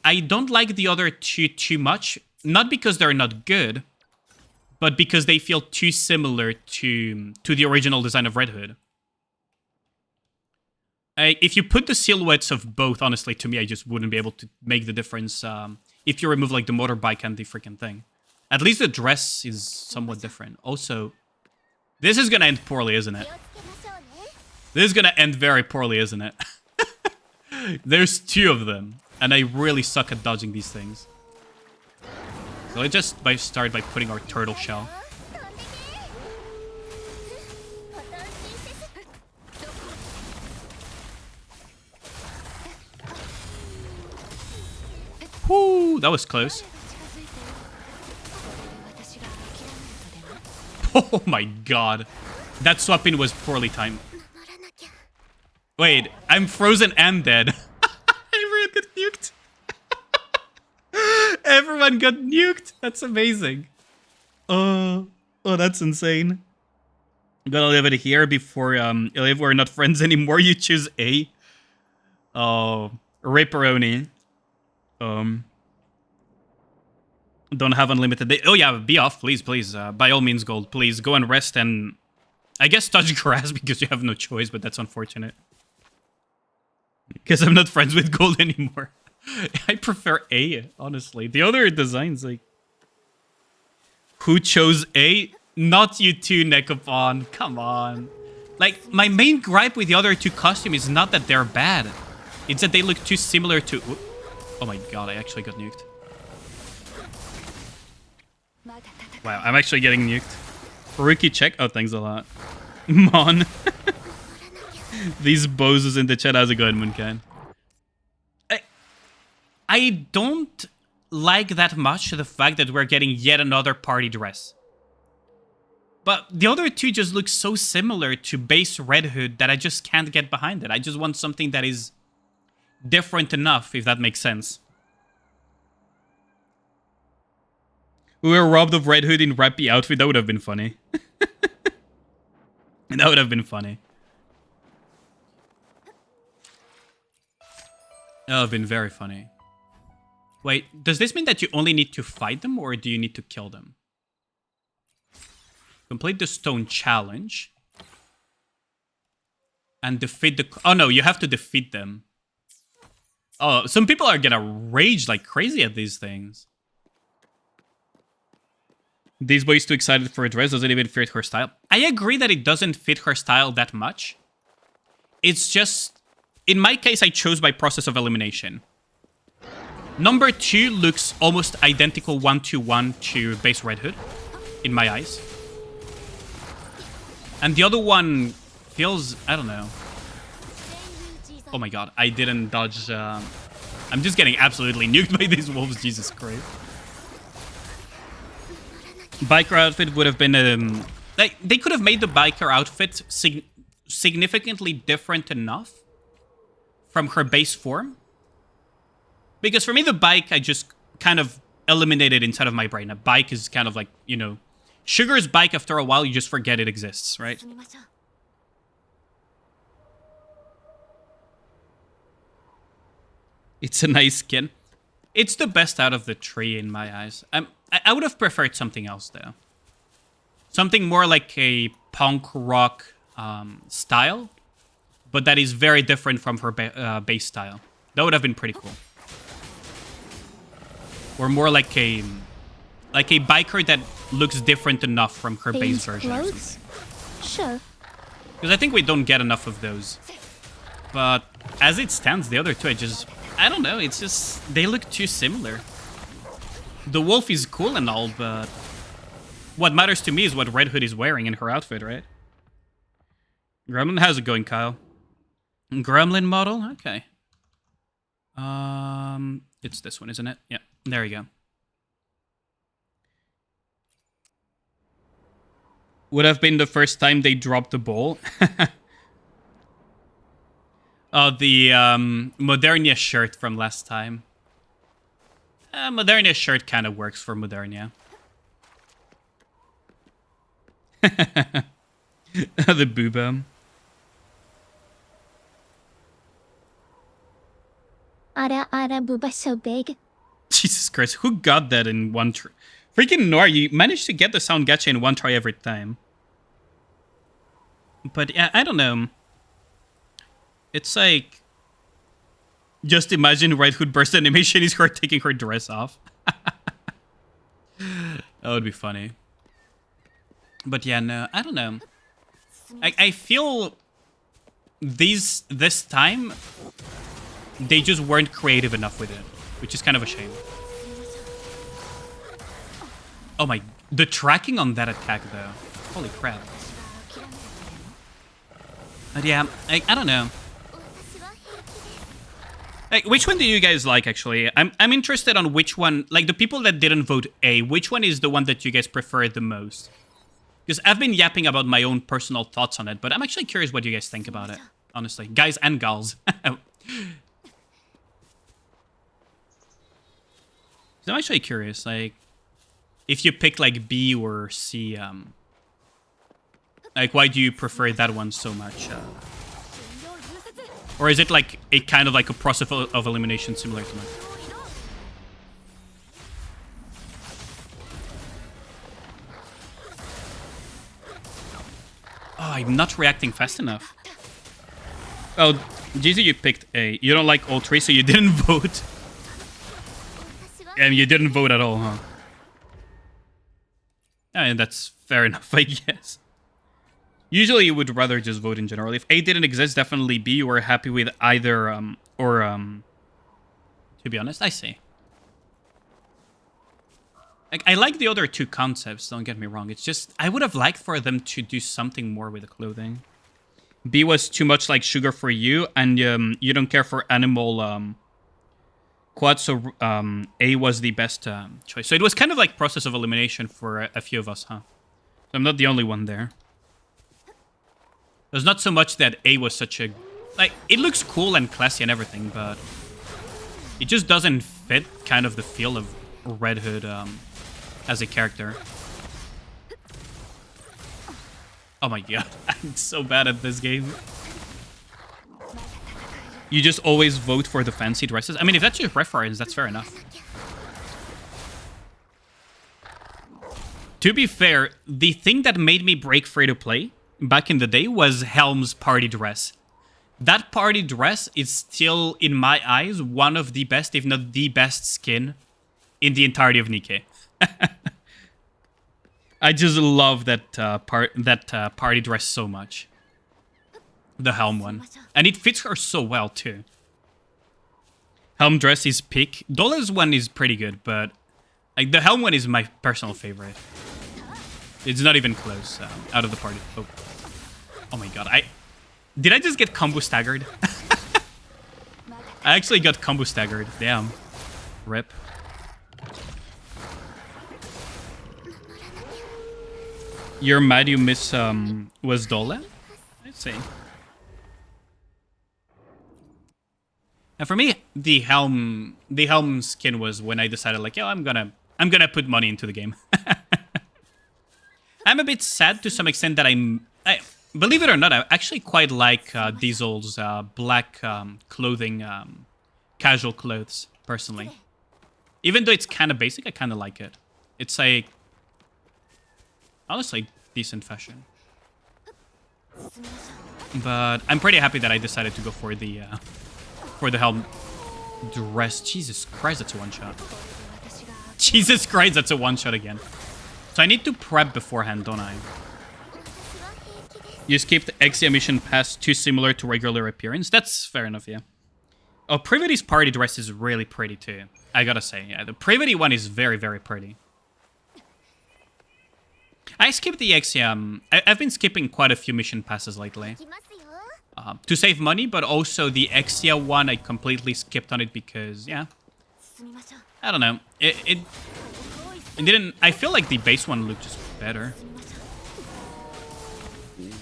Speaker 2: I don't like the other two too much, not because they're not good, but because they feel too similar to the original design of Red Hood. If you put the silhouettes of both, honestly, to me, I just wouldn't be able to make the difference if you remove, like, the motorbike and the freaking thing. At least the dress is somewhat different. Also, this is gonna end poorly, isn't it?
Speaker 1: 気をつけましょうね
Speaker 2: This is gonna end very poorly, isn't it? There's two of them, and I really suck at dodging these things. So let's just start by putting our turtle shell.
Speaker 1: 飛んでけボタンシンセスどこ
Speaker 2: Whoo, that was close.
Speaker 1: 誰が近づいてるこれで私が諦めるとでも
Speaker 2: Oh my god. That swap in was poorly timed.
Speaker 1: 守らなきゃ
Speaker 2: Wait, I'm frozen and dead. Everyone got nuked. Everyone got nuked. That's amazing. Oh, that's insane. Gotta leave it here before if we're not friends anymore. You choose A. Oh, Ripperoni. Don't have unlimited day. Oh yeah, be off, please, please. By all means, Gold, please go and rest and I guess touch grass because you have no choice, but that's unfortunate. Because I'm not friends with Gold anymore. I prefer A, honestly. The other designs, like... Who chose A? Not you two, Nekopon. Come on. Like, my main gripe with the other two costumes is not that they're bad. It's that they look too similar to... Oh my god, I actually got nuked.
Speaker 1: まだ戦
Speaker 2: Wow, I'm actually getting nuked. Rookie check? Oh, thanks a lot. Mon. These bozos in the chat. How's it going, Mooncan? I don't like that much the fact that we're getting yet another party dress. But the other two just look so similar to base Red Hood that I just can't get behind it. I just want something that is different enough, if that makes sense. We were robbed of Red Hood in Rappy outfit. That would have been funny. That would have been funny. That would have been very funny. Wait, does this mean that you only need to fight them, or do you need to kill them? Complete the stone challenge. And defeat the... Oh no, you have to defeat them. Oh, some people are gonna rage like crazy at these things. This boy is too excited for a dress, doesn't even fit her style. I agree that it doesn't fit her style that much. It's just... In my case, I chose by process of elimination. Number 2 looks almost identical 1-to-1 to base Red Hood, in my eyes. And the other one feels... I don't know. Oh my god, I didn't dodge... I'm just getting absolutely nuked by these wolves, Jesus Christ. Biker outfit would have been... like, they could have made the biker outfit significantly different enough from her base form. Because for me, the bike, I just kind of eliminated inside of my brain. A bike is kind of like, you know... Sugar's bike, after a while, you just forget it exists, right? It's a nice skin. It's the best out of the three in my eyes. I would have preferred something else, though. Something more like a punk rock style, but that is very different from her base style. That would have been pretty cool. Or more like a biker that looks different enough from her base version or something.
Speaker 1: Sure.
Speaker 2: Because I think we don't get enough of those. But as it stands, the other two, I don't know, it's just, they look too similar. The wolf is cool and all, but what matters to me is what Red Hood is wearing in her outfit, right? Gremlin, how's it going, Kyle? Gremlin model? Okay. It's this one, isn't it? Yeah, there you go. Would have been the first time they dropped the ball. Oh, the Modernia shirt from last time. Modernia shirt kind of works for Modernia. The booba.
Speaker 1: Ara Booba so big.
Speaker 2: Jesus Christ, who got that in one try? Freaking Nor, you managed to get the sound gacha in one try every time. But yeah, I don't know. It's like... Just imagine Red Hood burst animation is her taking her dress off. That would be funny. But yeah, no, I don't know. I feel this time they just weren't creative enough with it, which is kind of a shame. Oh my, the tracking on that attack though. Holy crap. But yeah, I don't know. Like, which one do you guys like, actually? I'm interested on which one, like the people that didn't vote A, which one is the one that you guys prefer the most? Because I've been yapping about my own personal thoughts on it, but I'm actually curious what you guys think about it, honestly. Guys and gals. I'm actually curious, like, if you pick like B or C, like why do you prefer that one so much? Or is it like a kind of like a process of elimination similar to mine? Oh, I'm not reacting fast enough. Oh, Jeezy, you picked A. You don't like all three, so you didn't vote. And you didn't vote at all, huh? Yeah, that's fair enough, I guess. Usually you would rather just vote in general. If A didn't exist, definitely B. You were happy with either, to be honest, I see. Like, I like the other two concepts, don't get me wrong. It's just, I would have liked for them to do something more with the clothing. B was too much like sugar for you, and you don't care for animal quad, so A was the best choice. So it was kind of like process of elimination for a few of us, huh? So I'm not the only one there. It was not so much that A was such a... Like, it looks cool and classy and everything, but it just doesn't fit kind of the feel of Red Hood as a character. Oh my god, I'm so bad at this game. You just always vote for the fancy dresses? I mean, if that's your preference, that's fair enough. To be fair, the thing that made me break free-to-play back in the day was Helm's party dress. That party dress is still, in my eyes, one of the best, if not the best skin in the entirety of Nikke. I just love that party dress so much. The Helm one. And it fits her so well, too. Helm dress is peak. Dola's one is pretty good, but like the Helm one is my personal favorite. It's not even close out of the party. Oh my god. Did I just get combo staggered? I actually got combo staggered. Damn. Rip. You're mad you miss was Dola? I see. And for me, the helm skin was when I decided like, yo, I'm gonna put money into the game. I'm a bit sad to some extent that I believe it or not, I actually quite like Diesel's black clothing, casual clothes, personally. Even though it's kind of basic, I kind of like it. It's like, honestly, decent fashion. But I'm pretty happy that I decided to go for the Helm dress. Jesus Christ, that's a one-shot. Jesus Christ, that's a one-shot again. So I need to prep beforehand, don't I? You skipped Exia mission pass too similar to regular appearance. That's fair enough, yeah. Oh, Privity's party dress is really pretty too. I gotta say, yeah. The Privity one is very, very pretty. I skipped the Exia. I've been skipping quite a few mission passes lately. To save money, but also the Exia one, I completely skipped on it because, yeah. I don't know. It didn't... I feel like the base one looked just better. Ooh, that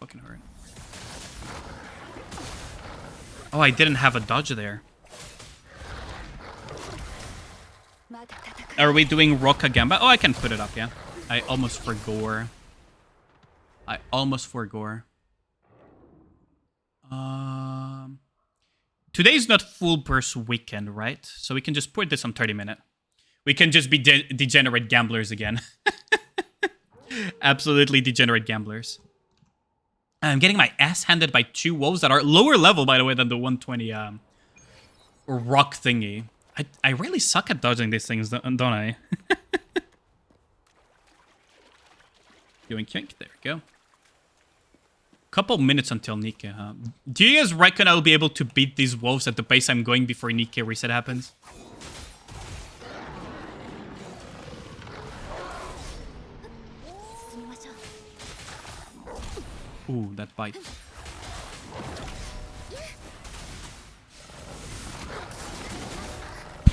Speaker 2: fucking hurt. Oh, I didn't have a dodge there. Are we doing Roka Gamba? Oh, I can put it up, yeah. I almost forgot. Today's not full burst weekend, right? So we can just put this on 30-minute. We can just be degenerate gamblers again. Absolutely degenerate gamblers. I'm getting my ass handed by two wolves that are lower level, by the way, than the 120 rock thingy. I really suck at dodging these things, don't I? Doing kink. There we go. Couple minutes until Nikke, huh? Do you guys reckon I'll be able to beat these wolves at the pace I'm going before Nikke reset happens? Ooh, that bite.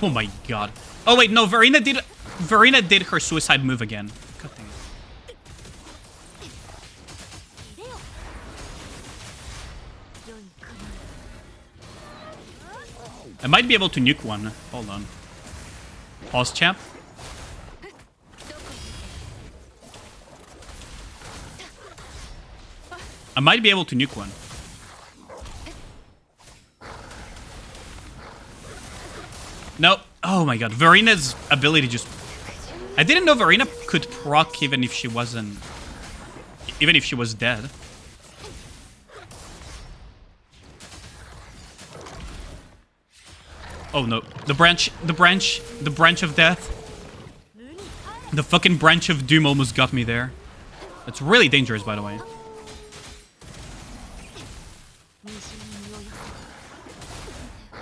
Speaker 2: Oh my god. Oh wait, no, Verena did her suicide move again. God dang it. I might be able to nuke one. Hold on. Pause, champ. I might be able to nuke one. No. Oh my god. Verena's ability just... I didn't know Verena could proc even if she wasn't... Even if she was dead. Oh no. The branch of death. The fucking branch of doom almost got me there. That's really dangerous, by the way.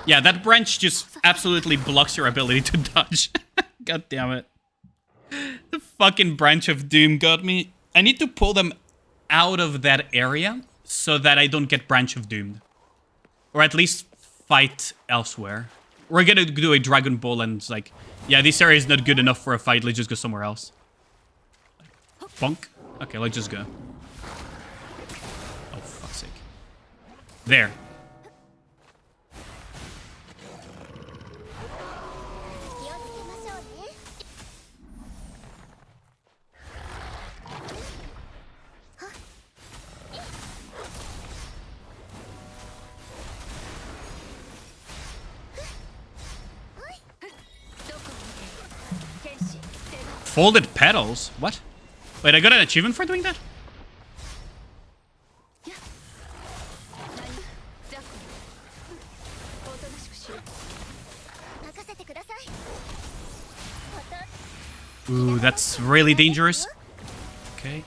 Speaker 2: Yeah, that branch just absolutely blocks your ability to dodge. God damn it. The fucking branch of doom got me. I need to pull them out of that area so that I don't get branch of doomed. Or at least fight elsewhere. We're gonna do a Dragon Ball and it's like, yeah, this area is not good enough for a fight. Let's just go somewhere else. Bonk. Okay, let's just go. Oh, fuck's sake. There. Folded petals? What? Wait, I got an achievement for doing that?
Speaker 1: じゃあおとなしくしろ任せてください
Speaker 2: Ooh, that's really dangerous. Okay.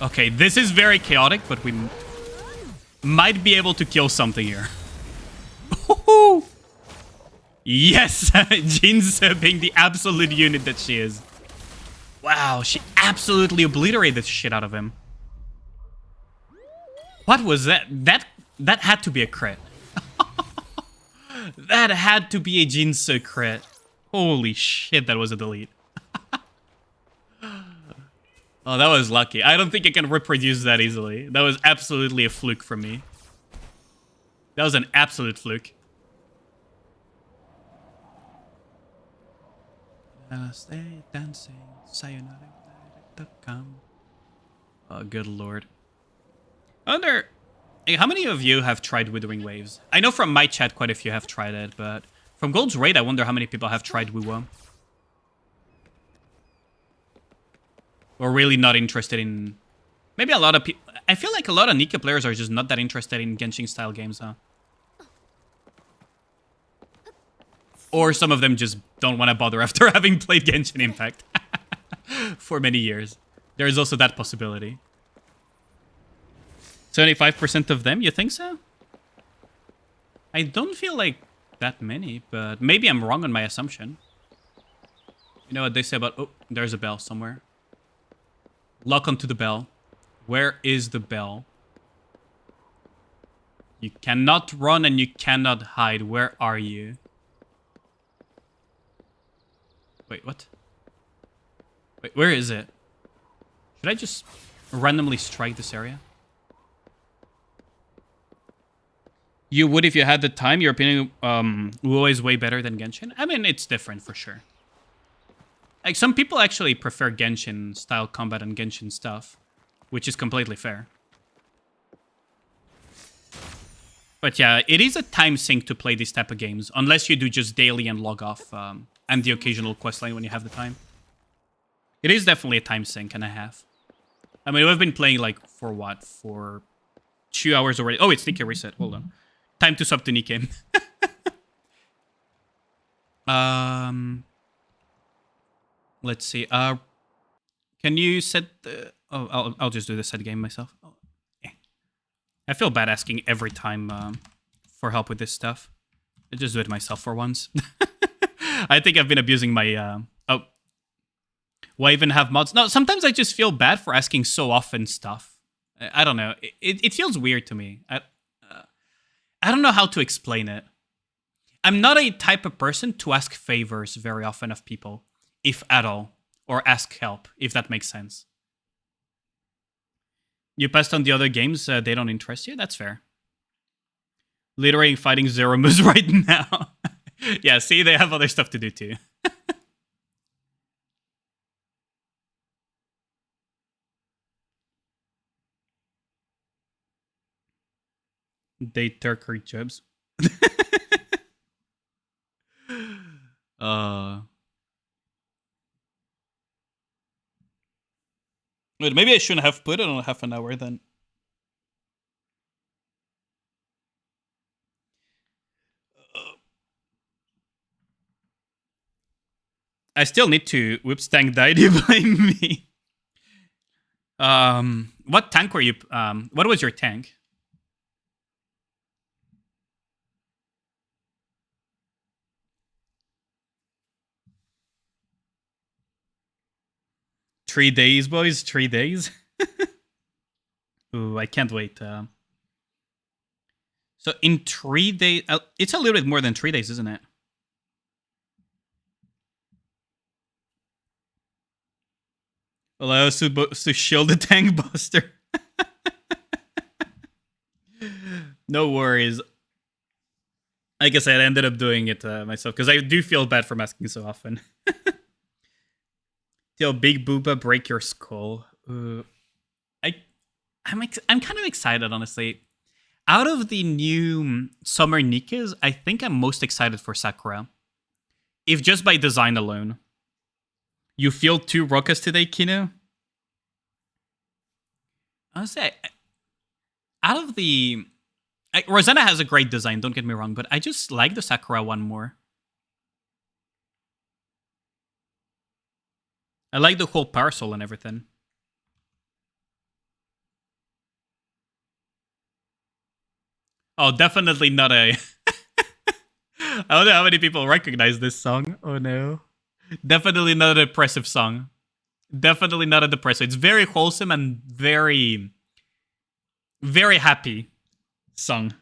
Speaker 2: Okay, this is very chaotic, but we might be able to kill something here. Yes! Jin's being the absolute unit that she is. Wow, she absolutely obliterated the shit out of him. What was that? That had to be a crit. That had to be a Jinsu crit. Holy shit, that was a delete. Oh, that was lucky. I don't think I can reproduce that easily. That was absolutely a fluke from me. That was an absolute fluke. Stay dancing, sayonara to come. Oh, good lord. I wonder, hey, how many of you have tried Withering Waves? I know from my chat quite a few have tried it, but from Gold's Raid, I wonder how many people have tried Wuwo. Or really not interested in... Maybe a lot of people... I feel like a lot of Nika players are just not that interested in Genshin-style games, huh? Or some of them just don't want to bother after having played Genshin Impact for many years. There is also that possibility. 75% of them, you think so? I don't feel like that many, but maybe I'm wrong on my assumption. You know what they say about... Oh, there's a bell somewhere. Lock onto the bell. Where is the bell? You cannot run and you cannot hide. Where are you? Wait, what? Wait, where is it? Should I just randomly strike this area? You would if you had the time. Your opinion WoW is way better than Genshin. I mean, it's different for sure. Like, some people actually prefer Genshin-style combat and Genshin stuff, which is completely fair. But yeah, it is a time sink to play these type of games, unless you do just daily and log off, and the occasional questline when you have the time. It is definitely a time sink and a half. I mean, we've been playing, like, for what? For 2 hours already. Oh, it's Nikke reset. Hold on. Time to sub to Nikke. Let's see. Can you set the... Oh, I'll just do the set game myself. Oh, yeah. I feel bad asking every time for help with this stuff. I'll just do it myself for once. I think I've been abusing my... Oh. Why even have mods? No, sometimes I just feel bad for asking so often stuff. I don't know. It feels weird to me. I don't know how to explain it. I'm not a type of person to ask favors very often of people. If at all, or ask help, if that makes sense. You passed on the other games, they don't interest you? That's fair. Literally fighting Zeromus right now. Yeah, see, they have other stuff to do too. They Turkey jobs. Wait, maybe I shouldn't have put it on half an hour then. I still need to... Whoops, tank died. You blame me. What tank were you... what was your tank? Three days, boys. 3 days. Ooh, I can't wait. So in 3 days... it's a little bit more than 3 days, isn't it? Allow us to shield the tank buster. No worries. Like I said, I ended up doing it myself, because I do feel bad for asking so often. Till Big Booba break your skull. I'm kind of excited, honestly. Out of the new Summer Nikas, I think I'm most excited for Sakura. If just by design alone. You feel 2 Rokas today, Kino? Honestly, out of the... Rosanna has a great design, don't get me wrong, but I just like the Sakura one more. I like the whole parcel and everything. Oh, definitely not a... I don't know how many people recognize this song. Oh no. Definitely not a depressive song. Definitely not a depressive. It's very wholesome and very, very happy song.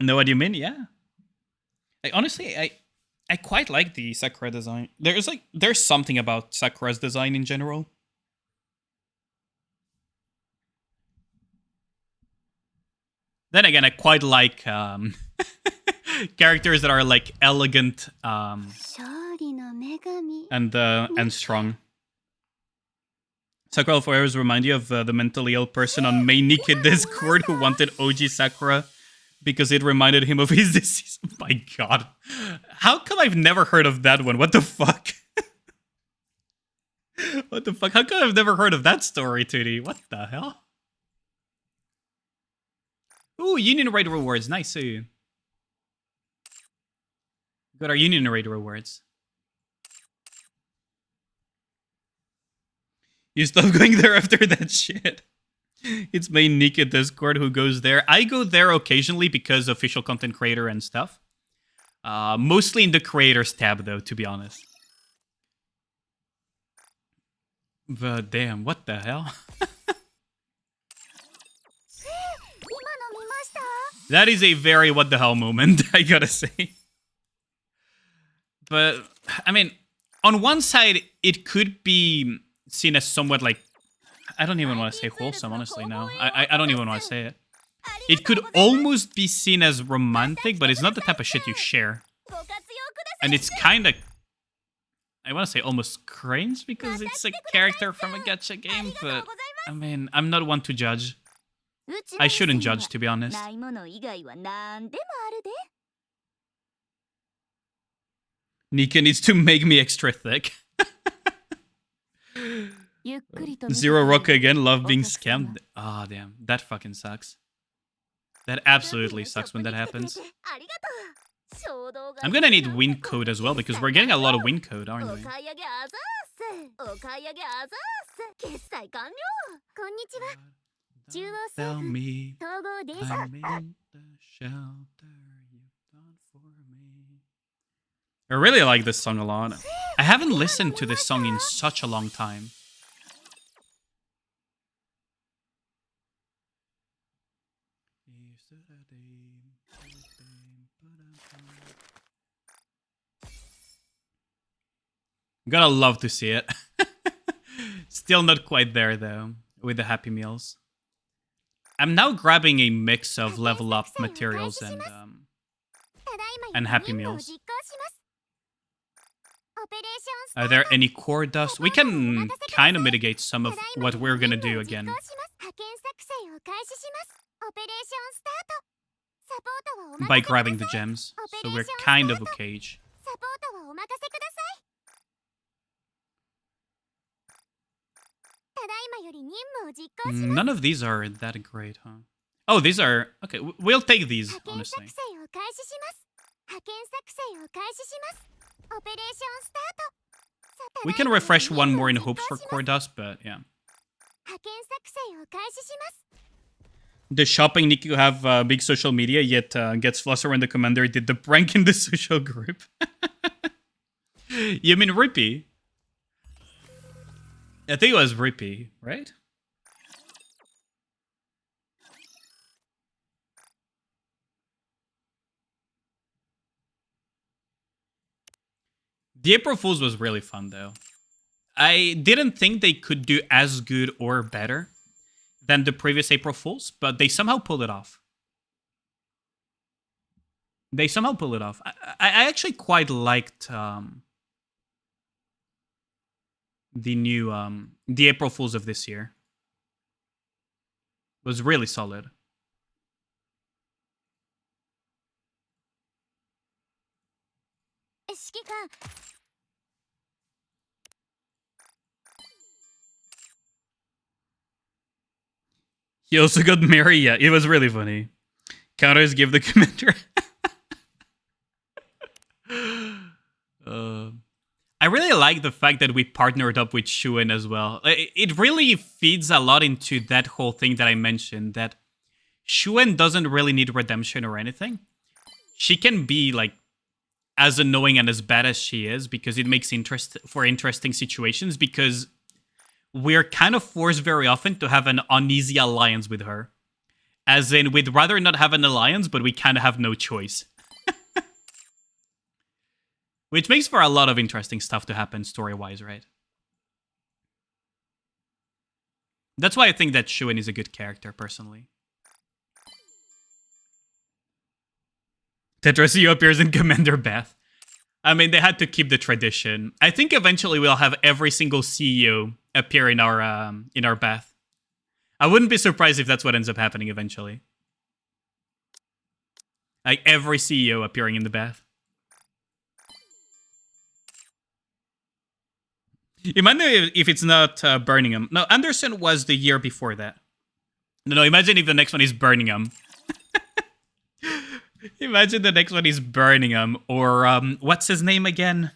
Speaker 2: Know what you mean? Yeah. Honestly, I quite like the Sakura design. There's something about Sakura's design in general. Then again, I quite like characters that are like elegant and strong. Sakura will forever remind you of the mentally ill person on Main Nikki Discord who wanted OG Sakura because it reminded him of his disease. Oh my god. How come I've never heard of that one? What the fuck? What the fuck? How come I've never heard of that story, Tootie? What the hell? Ooh, Union Raid rewards. Nice. Got our Union Raid rewards. You stop going there after that shit. It's main Nika Discord who goes there. I go there occasionally because official content creator and stuff. Mostly in the creators tab though, to be honest. But damn, what the hell? That is a very what the hell moment, I gotta say. But, I mean, on one side, it could be seen as somewhat like... I don't even want to say wholesome, honestly, no. I don't even want to say it. It could almost be seen as romantic, but it's not the type of shit you share. And it's kind of... I want to say almost cringe, because it's a character from a gacha game, but... I mean, I'm not one to judge. I shouldn't judge, to be honest. Nika needs to make me extra thick. Zero Roka again, love being scammed. Ah, damn. That fucking sucks. That absolutely sucks when that happens. I'm gonna need win code as well, because we're getting a lot of win code, aren't we? Tell me I'm in the shelter you've done for me. I really like this song a lot. I haven't listened to this song in such a long time. Gotta love to see it. Still not quite there though, with the Happy Meals. I'm now grabbing a mix of level up materials and Happy Meals. Are there any core dust? We can kind of mitigate some of what we're gonna do again by grabbing the gems. So we're kind of okay. None of these are that great, huh? Oh, these are... Okay, we'll take these, honestly. We can refresh one more in hopes for core dust, but yeah. The shopping Niku have big social media, yet gets flustered when the commander did the prank in the social group. You mean Rippy? I think it was Rippy, right? The April Fools was really fun, though. I didn't think they could do as good or better than the previous April Fools, but they somehow pulled it off. They somehow pulled it off. I actually quite liked the new the April Fools of this year. It was really solid.
Speaker 1: 揮官
Speaker 2: He also got married. Yeah, it was really funny. Counters give the commander. I really like the fact that we partnered up with Shuen as well. It really feeds a lot into that whole thing that I mentioned, that Shuen doesn't really need redemption or anything. She can be like as annoying and as bad as she is because it makes interesting situations, because we're kind of forced very often to have an uneasy alliance with her. As in, we'd rather not have an alliance, but we kind of have no choice. Which makes for a lot of interesting stuff to happen story-wise, right? That's why I think that Shuen is a good character, personally. Tetrasio appears in Commander Beth. I mean, they had to keep the tradition. I think eventually we'll have every single CEO appear in our Beth. I wouldn't be surprised if that's what ends up happening eventually. Like every CEO appearing in the Beth. Imagine if it's not Birmingham. No, Anderson was the year before that. No, imagine if the next one is Birmingham. Imagine the next one is Birmingham, or what's his name again?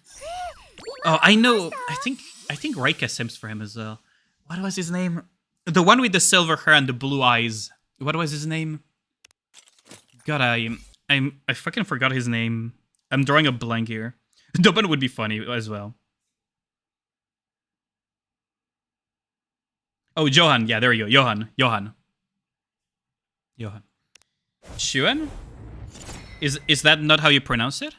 Speaker 2: Oh, I know. I think Reika sims for him as well. What was his name? The one with the silver hair and the blue eyes. What was his name? God, I fucking forgot his name. I'm drawing a blank here. Doban would be funny as well. Oh, Johan. Yeah, there you go. Johan. Shuen? Is that not how you pronounce it?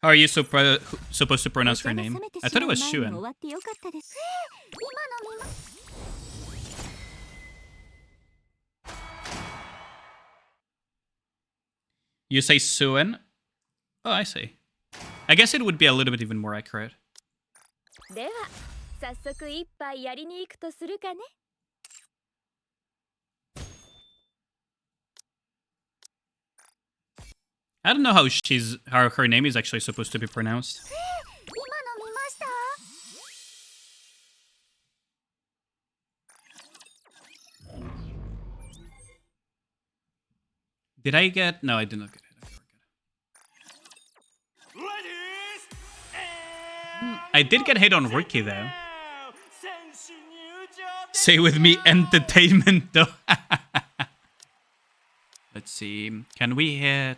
Speaker 2: How are you supposed to pronounce her name? I thought it was Shuen. You say Suen? Oh, I see. I guess it would be a little bit even more accurate.
Speaker 1: では早速一杯やりに行くとするかね
Speaker 2: I don't know how her name is actually supposed to be pronounced.
Speaker 1: 今の見ました
Speaker 2: Did I get? No, I did not get it. I did get hit on Ricky though. Say with me, entertainment though. Let's see. Can we hit?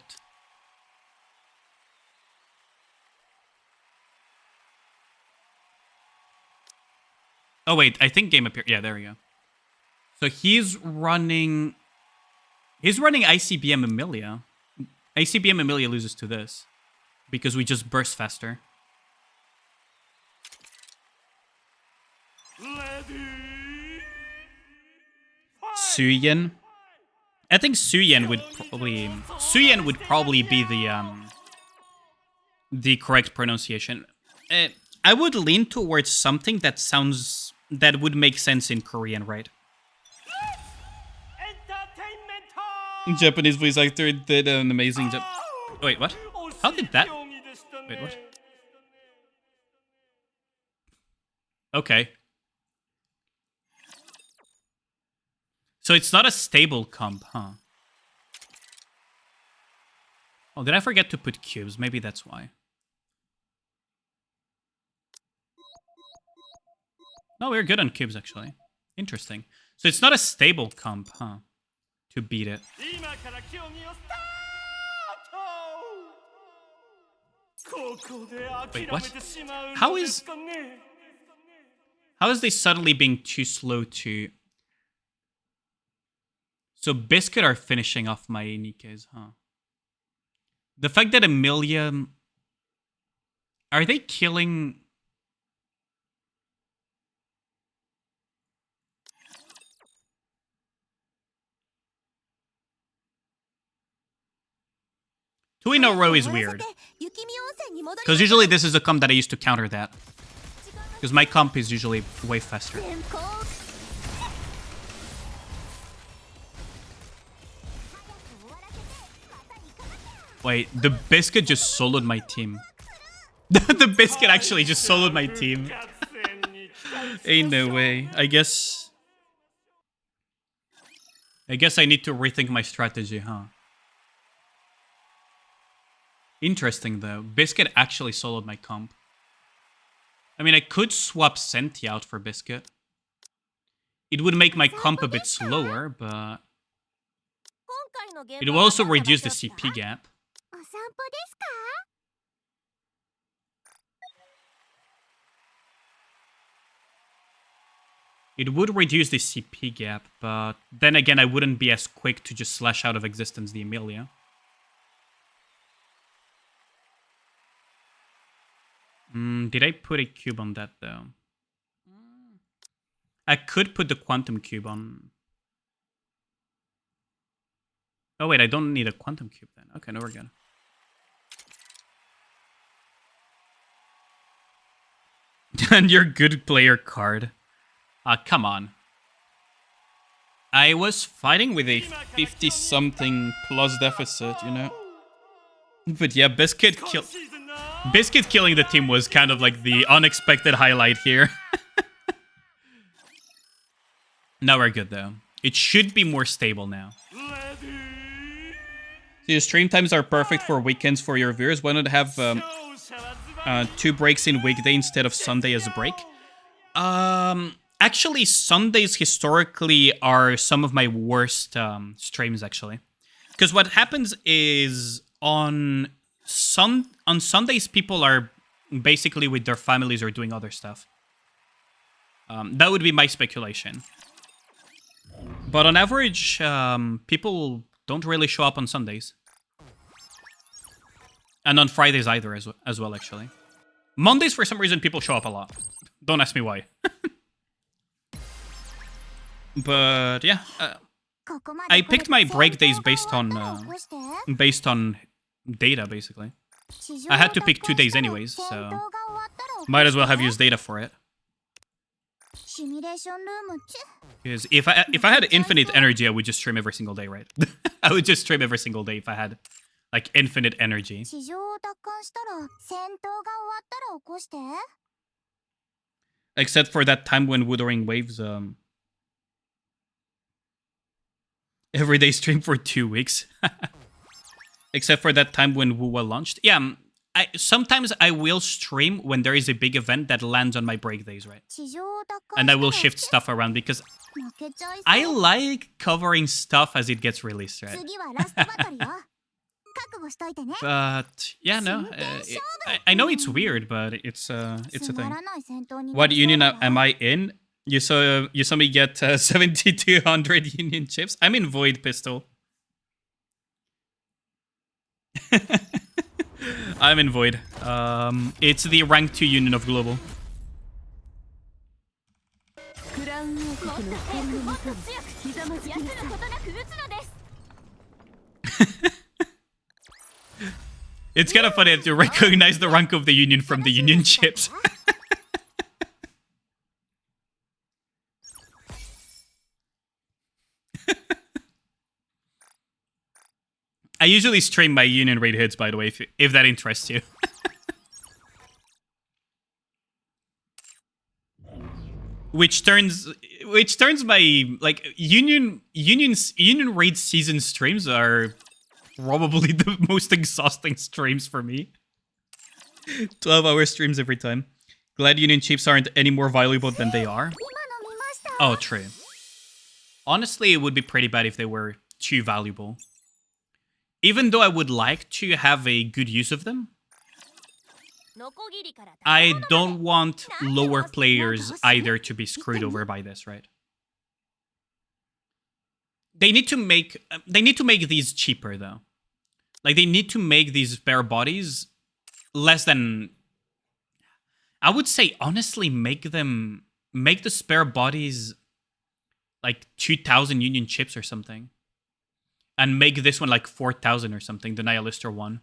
Speaker 2: Oh wait, I think game appeared. Yeah, there we go. So he's running ICBM Emilia. ICBM Emilia loses to this because we just burst faster. Suyen. I think Suyen would probably be the correct pronunciation. I would lean towards something that would make sense in Korean, right? Japanese voice actor did an amazing job. Wait, what? How did that? Wait, what? Okay. So it's not a stable comp, huh? Oh, did I forget to put cubes? Maybe that's why. No, we're good on cubes, actually. Interesting. So it's not a stable comp, huh? To beat it. Wait, what? How is they suddenly being too slow to... So Biscuit are finishing off my Nikkes, huh? The fact that Emilia... Are they killing... Two in a row is weird. Because usually this is a comp that I used to counter that. Because my comp is usually way faster. Wait, the Biscuit just soloed my team. The Biscuit actually just soloed my team. Ain't no way. I guess I need to rethink my strategy, huh? Interesting though. Biscuit actually soloed my comp. I mean, I could swap Senti out for Biscuit. It would make my comp a bit slower, but it will also reduce the CP gap.
Speaker 1: お散歩ですか？
Speaker 2: It would reduce the CP gap, but then again, I wouldn't be as quick to just slash out of existence the Emilia. Did I put a cube on that, though? I could put the Quantum Cube on. Oh, wait, I don't need a Quantum Cube then. Okay, no, we're good. And your good player card. Come on. I was fighting with a 50-something plus deficit, you know? But yeah, Biscuit killing the team was kind of like the unexpected highlight here. Now we're good, though. It should be more stable now. So your stream times are perfect for weekends for your viewers. Why not have 2 breaks in weekday instead of Sunday as a break? Actually, Sundays historically are some of my worst streams, actually. Because what happens is on Sundays, people are basically with their families or doing other stuff. That would be my speculation. But on average, people don't really show up on Sundays. And on Fridays either as well, actually. Mondays, for some reason, people show up a lot. Don't ask me why. But yeah, I picked my break days based on data, basically. I had to pick 2 days anyways, so might as well have used data for it. Because if I had infinite energy, I would just stream every single day, right? I would just stream every single day if I had like infinite energy. Except for that time when Wuthering Waves everyday stream for 2 weeks. Except for that time when Wuwa launched. Yeah, sometimes I will stream when there is a big event that lands on my break days, right? And I will shift stuff around because I like covering stuff as it gets released, right? But yeah, no, I know it's weird, but it's a thing. What union am I in? You saw me get 7,200 union chips. I'm in Void Pistol. I'm in Void. It's the rank 2 union of Global. It's kind of funny to recognize the rank of the union from the union chips. I usually stream my union raid hits, by the way, if that interests you. Which turns my like union raid season streams are probably the most exhausting streams for me. 12-hour streams every time. Glad union chips aren't any more valuable than they are. Oh, true. Honestly, it would be pretty bad if they were too valuable. Even though I would like to have a good use of them, I don't want lower players either to be screwed over by this, right? They need to make these cheaper though. Like they need to make these spare bodies less than, I would say honestly make the spare bodies like 2,000 union chips or something. And make this one like 4,000 or something, the Nihilister one.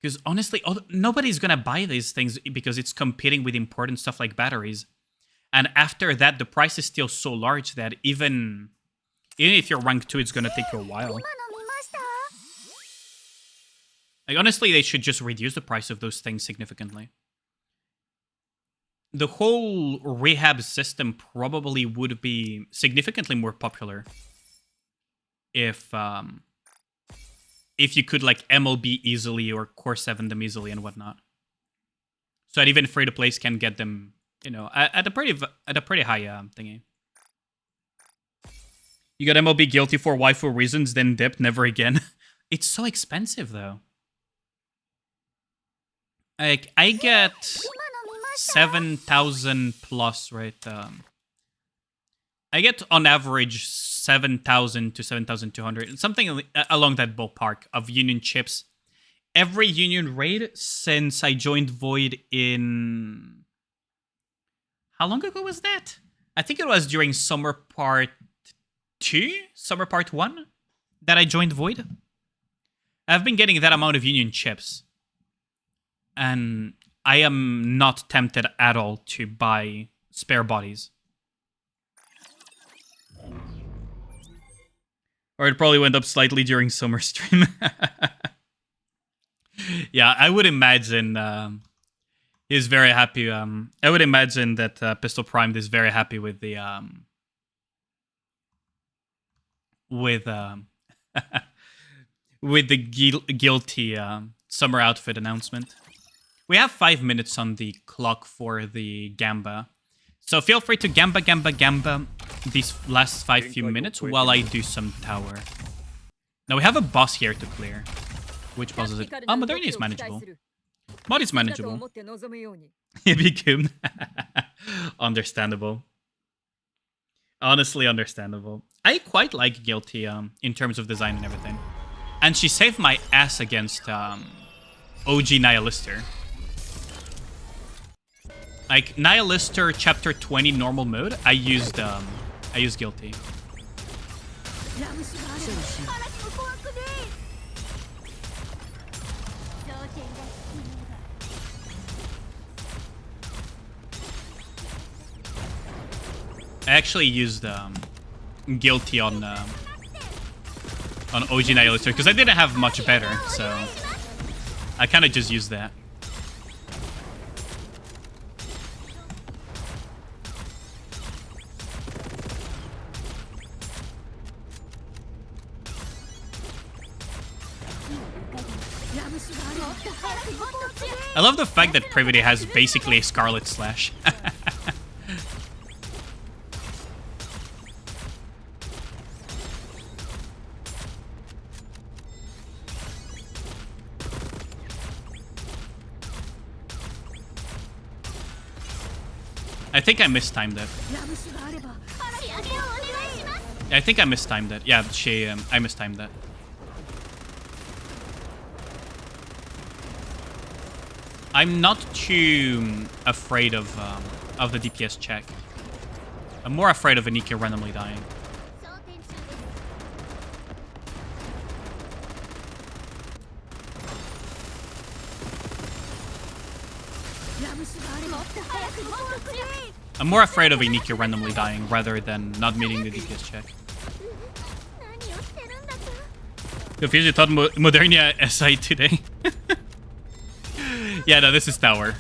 Speaker 2: Because honestly, nobody's gonna buy these things because it's competing with important stuff like batteries. And after that, the price is still so large that even if you're rank 2, it's gonna take you a while. Like, honestly, they should just reduce the price of those things significantly. The whole rehab system probably would be significantly more popular if you could like MLB easily or Core 7 them easily and whatnot. So that even free-to-plays can get them, you know, at a pretty high thingy. You got MLB guilty for waifu reasons, then dipped, never again. It's so expensive though. Like, I get 7,000 plus, right? I get on average 7,000 to 7,200, something along that ballpark of Union chips. Every Union raid since I joined Void in... How long ago was that? I think it was during Summer Part 2? Summer Part 1? That I joined Void? I've been getting that amount of Union chips. And I am not tempted at all to buy spare bodies. Or it probably went up slightly during summer stream. Yeah, I would imagine he's very happy. I would imagine that Pistol Primed is very happy with the with the guilty summer outfit announcement. We have 5 minutes on the clock for the Gamba. So feel free to Gamba these last few minutes while I do some tower. Now we have a boss here to clear. Which boss is it? Oh, Modernia is manageable. Mod is manageable. Ibikun. Understandable. Honestly understandable. I quite like Guilty in terms of design and everything. And she saved my ass against OG Nihilister. Like Nihilister Chapter 20 normal mode, I used Guilty. I actually used Guilty on OG Nihilister because I didn't have much better, so I kind of just used that. I love the fact that Privity has basically a Scarlet Slash. I think I mistimed it. I think I mistimed it. Yeah, I mistimed that. I'm not too afraid of the DPS check. I'm more afraid of Anika randomly dying. I'm more afraid of Anika randomly dying rather than not meeting the DPS check. Confused, thought Modernia SI today. Yeah, no, this is tower.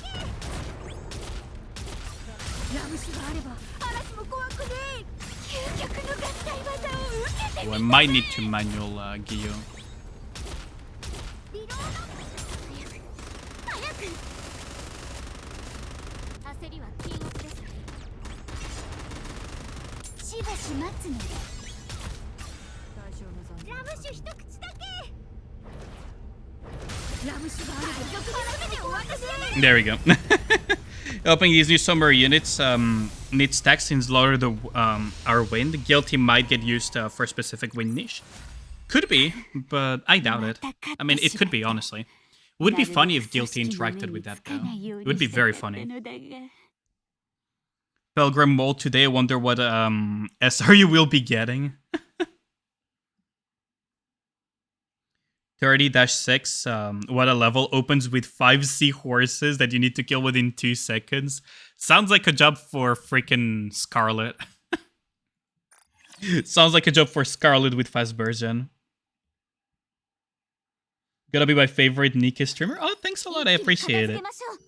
Speaker 2: Oh, I might need to manual Gyo. There we go. Opening these new summer units need stacks since lower the our win. The Guilty might get used for a specific win niche. Could be, but I doubt it. I mean, it could be, honestly. It would be funny if Guilty interacted with that, though. It would be very funny. Pelgrim Mold today, I wonder what SRU will be getting. 30-6, what a level, opens with 5 seahorses that you need to kill within 2 seconds. Sounds like a job for freaking Scarlet. Sounds like a job for Scarlet with fast version. Gonna be my favorite Nika streamer. Oh, thanks a lot. I appreciate it.
Speaker 1: 一気に片付けましょう。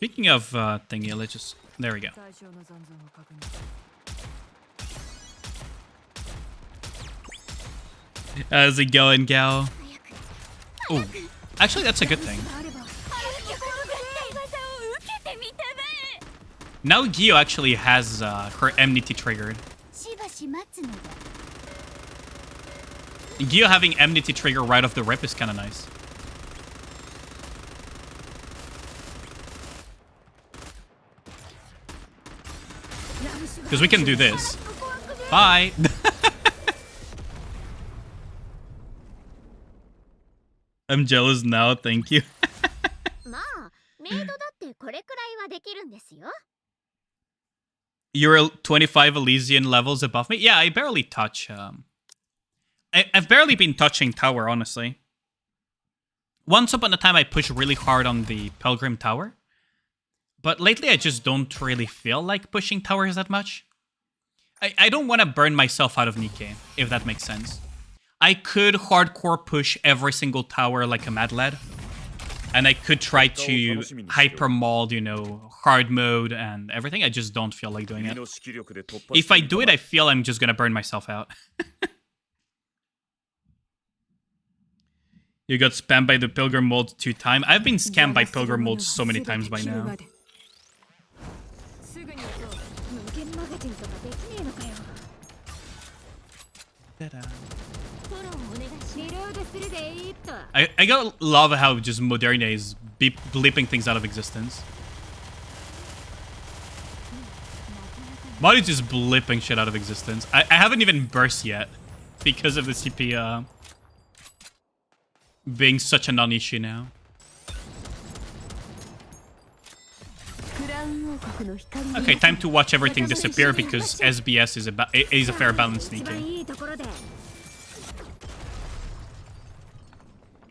Speaker 2: Speaking of thingy, let's just... There we go.
Speaker 4: 最小の残像を確認。
Speaker 2: How's it going, Gao? Oh, actually, that's a good thing.
Speaker 1: あれば、あの曲の絶対技を受けてみたまえ。
Speaker 2: Now Gio actually has her enmity triggered.
Speaker 1: しばし待つのだ。
Speaker 2: Gio having enmity trigger right off the rip is kind of nice. Because we can do this. Bye! I'm jealous now, thank you.
Speaker 1: まあ、メイドだってこれくらいはできるんですよ。
Speaker 2: You're 25 Elysian levels above me? Yeah, I barely touch. I've barely been touching tower, honestly. Once upon a time, I pushed really hard on the Pilgrim Tower. But lately, I just don't really feel like pushing towers that much. I don't want to burn myself out of Nikke, if that makes sense. I could hardcore push every single tower like a mad lad. And I could try to hyper mold, you know, hard mode and everything. I just don't feel like doing it. If I do it, I feel I'm just gonna burn myself out. You got spammed by the Pilgrim mold 2 times. I've been scammed by Pilgrim mold so many times by now.
Speaker 4: すぐに行こう。
Speaker 1: 無限マガジンとかできねえのかよ。フォローお願いします。リロードするでいいと。
Speaker 2: I gotta love how just Moderna is bleeping things out of existence. Mod is just blipping shit out of existence. I haven't even burst yet because of the CP being such a non-issue now.
Speaker 4: クラウン王国の光の
Speaker 2: Okay, time to watch everything disappear because SBS is a fair balance
Speaker 1: 一番
Speaker 2: sneaking.
Speaker 1: いいところで。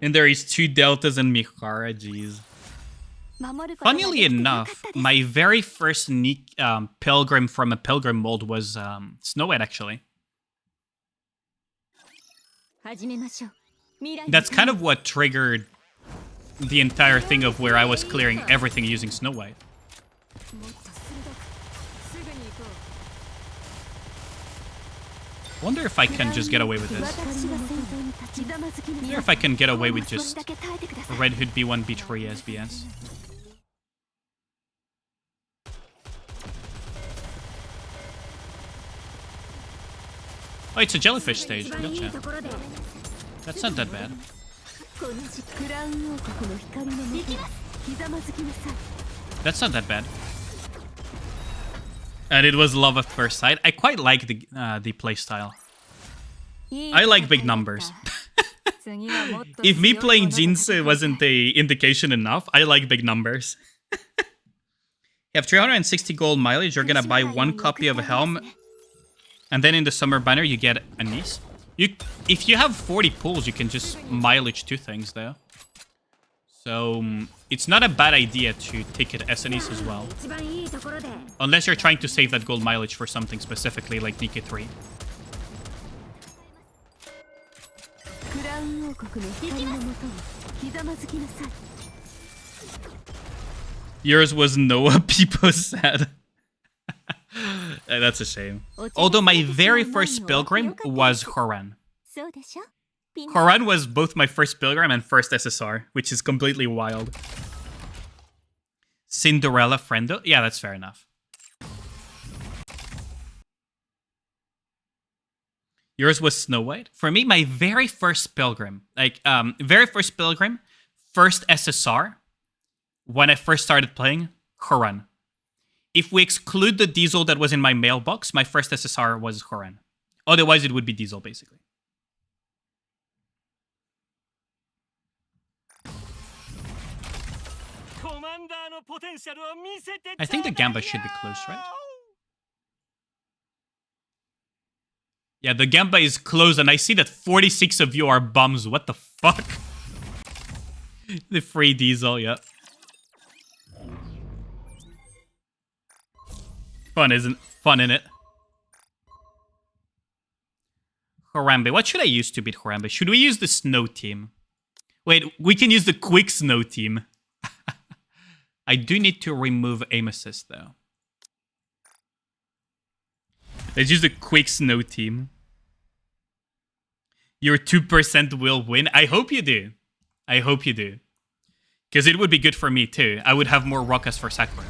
Speaker 2: And there is 2 deltas and Mihara, jeez.
Speaker 1: 守ることができ
Speaker 2: Funnily
Speaker 1: てよか
Speaker 2: enough,
Speaker 1: ったです。
Speaker 2: my very first pilgrim from a pilgrim mold was Snow White, actually.
Speaker 1: 始めましょう。未来の
Speaker 2: That's kind of what triggered the entire thing of where I was clearing everything using Snow White.
Speaker 1: もっと鋭く。
Speaker 4: すぐに行こ
Speaker 2: Wonder if I can just get away with this.
Speaker 1: 私が先頭に立ち、ひざまずきなさい。
Speaker 2: Wonder if I can get away with
Speaker 1: それ
Speaker 2: just
Speaker 1: だけ耐えてください。
Speaker 2: Red Hood B1 B3 SBS. Oh, it's a jellyfish stage.
Speaker 1: 一番いい
Speaker 2: Gotcha.
Speaker 1: ところで。
Speaker 2: That's not that bad.
Speaker 1: この時
Speaker 4: う。クラウン王国の光のもと、ひざまずきなさい。
Speaker 2: That's not that bad. And it was love at first sight. I quite like the playstyle. I like big numbers.
Speaker 4: 次はもっと
Speaker 2: If me
Speaker 4: 強いも
Speaker 2: playing
Speaker 4: のと
Speaker 2: Jinsu
Speaker 4: 戦い
Speaker 2: wasn't the indication enough, I like big numbers. You have 360 gold mileage, you're gonna buy 1 copy of a helm, and then in the summer banner you get a niece. If you have 40 pulls, you can just mileage 2 things there. So it's not a bad idea to ticket SNEs as well.
Speaker 1: 一番いいところで。
Speaker 2: Unless you're trying to save that gold mileage for something specifically like Nikke 3.
Speaker 4: クラウン王国の光のもとにひざまずきなさい。
Speaker 2: Yours was Noah, people said. That's a shame. Although my very first pilgrim was Horan.
Speaker 1: そうでしょ。ピン
Speaker 2: Horan was both my first pilgrim and first SSR, which is completely wild. Cinderella friendo? Yeah, that's fair enough. Yours was Snow White? For me, my very first pilgrim, first SSR, when I first started playing, Horan. If we exclude the Diesel that was in my mailbox, my first SSR was Horan. Otherwise, it would be Diesel, basically. I think the Gamba should be close, right? Yeah, the Gamba is closed, and I see that 46 of you are bums. What the fuck? The free Diesel, yeah. Fun, isn't fun, innit? Harambe. What should I use to beat Harambe? Should we use the Snow team? Wait, we can use the quick snow team. I do need to remove aim assist though. Let's use the quick snow team. Your 2% will win. I hope you do. I hope you do. Because it would be good for me too. I would have more Rokas for Sakura.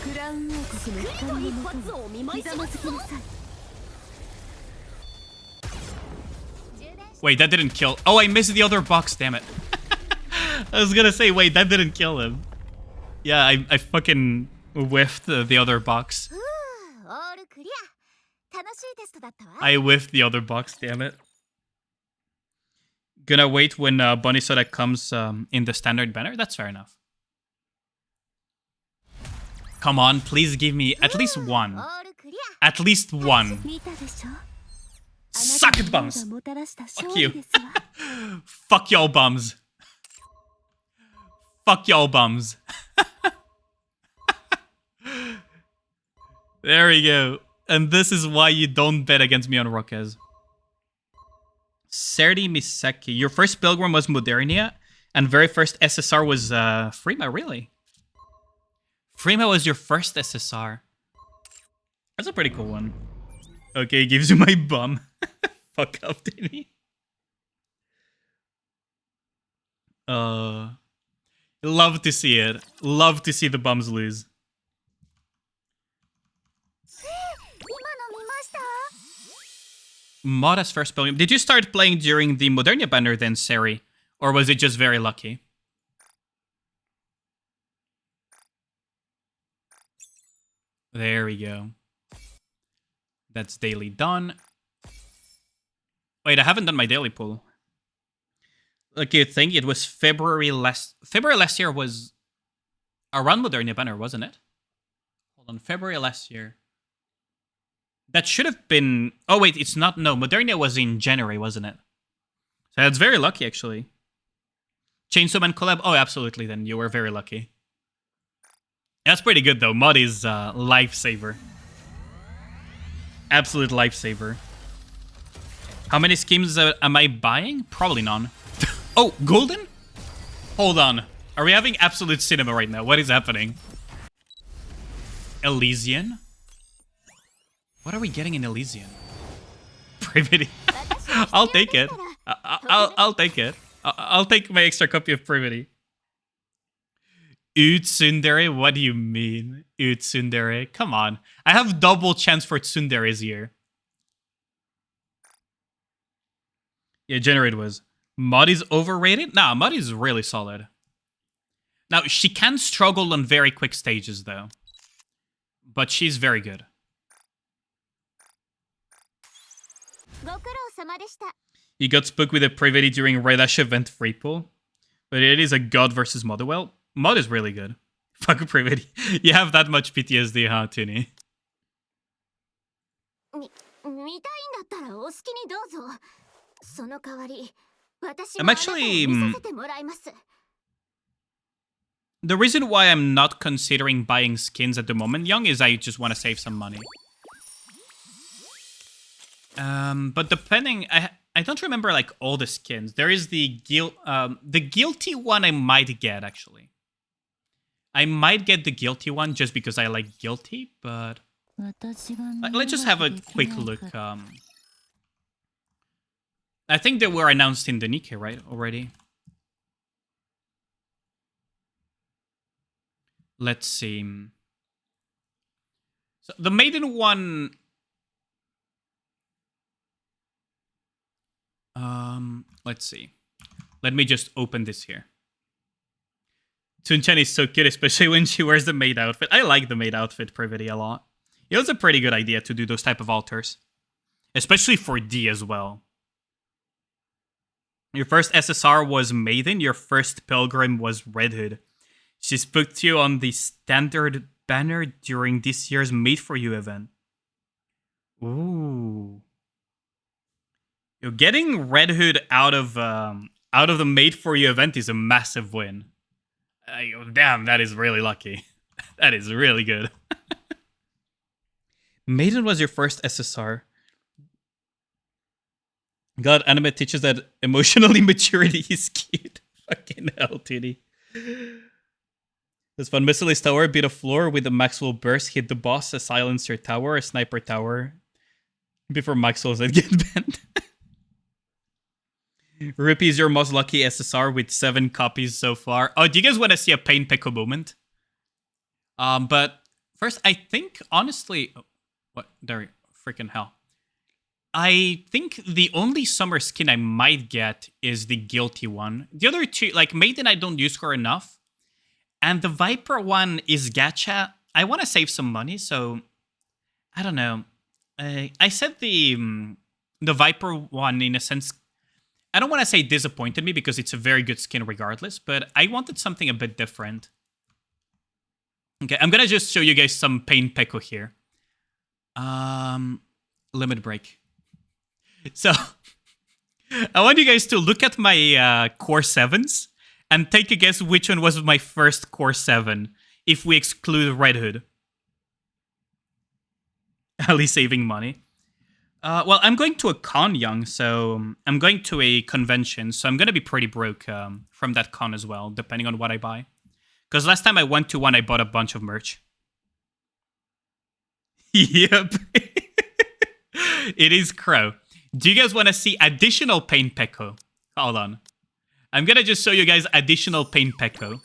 Speaker 4: クラウン王国の光のもとにひざまずきなさい。
Speaker 2: Wait, that didn't kill. Oh, I missed the other box, damn it. I was gonna say, wait, that didn't kill him. Yeah, I fucking whiffed the other box.
Speaker 1: オールクリア。楽しいテストだったわ。
Speaker 2: I whiffed the other box, damn it. Gonna wait when Bunny Soda comes in the standard banner? That's fair enough. Come on, please give me at least one.
Speaker 1: オールクリ
Speaker 2: At least one.
Speaker 4: 見たでしょ。
Speaker 2: Suck it, bums.
Speaker 4: もたらした勝
Speaker 2: Fuck you.
Speaker 4: 利ですわ。
Speaker 2: Fuck y'all bums. Fuck y'all bums. There we go. And this is why you don't bet against me on Rockez. Serdi Miseki. Your first Pilgrim was Modernia, and very first SSR was Frima, really? Frima was your first SSR. That's a pretty cool one. Okay, gives you my bum. Fuck up, Danny. Love to see it. Love to see the bums lose.
Speaker 1: 今の見ました
Speaker 2: Moda's first Pilgrim. Did you start playing during the Modernia banner then, Seri? Or was it just very lucky? There we go. That's daily done. Wait, I haven't done my daily pull. Okay, I think it was February last year was around Modernia banner, wasn't it? Hold on, February last year. That should have been... Oh, wait, it's not... No, Modernia was in January, wasn't it? So that's very lucky, actually. Chainsaw Man collab? Oh, absolutely, then. You were very lucky. That's pretty good, though. Mod is lifesaver. Absolute lifesaver. How many schemes am I buying? Probably none. Oh, golden? Hold on. Are we having absolute cinema right now? What is happening? Elysian? What are we getting in Elysian? Privity. I'll take it. I'll take it. I'll take my extra copy of Privity. Tsundere? What do you mean? Tsundere? Come on. I have double chance for Tsundere's here. Yeah, Generate was. Mod is overrated? Nah, Mod is really solid. Now, she can struggle on very quick stages, though. But she's very good.
Speaker 1: ご苦労様でした
Speaker 2: You got spooked with a Privity during Red Ash event free pull. But it is a God versus Mod. Well, Mod is really good. Fuck Privity. You have that much PTSD, huh, Tuni?
Speaker 1: 見たいんだったらお好きにどうぞその代わり私
Speaker 2: I'm
Speaker 1: もあなたを
Speaker 2: actually...
Speaker 1: 見させてもらいます
Speaker 2: The reason why I'm not considering buying skins at the moment, Young, is I just want to save some money. But depending... I don't remember, like, all the skins. There is the guilty one I might get, actually. I might get the guilty one just because I like guilty, but... let's just have a quick look. I think they were announced in the Nikkei, right, already? Let's see. So the Maiden one... let's see. Let me just open this here. Tun-chan is so cute, especially when she wears the maid outfit. I like the maid outfit, Privity, a lot. It was a pretty good idea to do those type of altars. Especially for D as well. Your first SSR was Maiden, your first Pilgrim was Red Hood. She spooked you on the standard banner during this year's Made For You event. Ooh. You're getting Red Hood out of the Made For You event is a massive win. Damn, that is really lucky. That is really good. Maiden was your first SSR. God, anime teaches that emotionally maturity is cute. Fucking hell, Titty. This fun. Missile's tower beat a floor with a Maxwell burst, hit the boss, a silencer tower, a sniper tower. Before Maxwell's head get bent. Rippy is your most lucky SSR with 7 copies so far. Oh, do you guys want to see a Pain Peko moment? But first, I think, honestly... Oh, what? There, freaking hell. I think the only summer skin I might get is the Guilty one. The other two, like Maiden, I don't use her enough. And the Viper one is gacha. I want to save some money, so... I don't know. I said the Viper one, in a sense... I don't want to say disappointed me because it's a very good skin regardless, but I wanted something a bit different. Okay, I'm gonna just show you guys some Pain Peko here. Limit break. So, I want you guys to look at my core 7s and take a guess which one was my first core 7 if we exclude Red Hood. At least saving money. Well, I'm going to a con, Young, so I'm going to a convention, so I'm going to be pretty broke from that con as well, depending on what I buy. Because last time I went to one, I bought a bunch of merch. Yep. It is Crow. Do you guys want to see additional Pain Peko? Hold on. I'm going to just show you guys additional Pain Peko.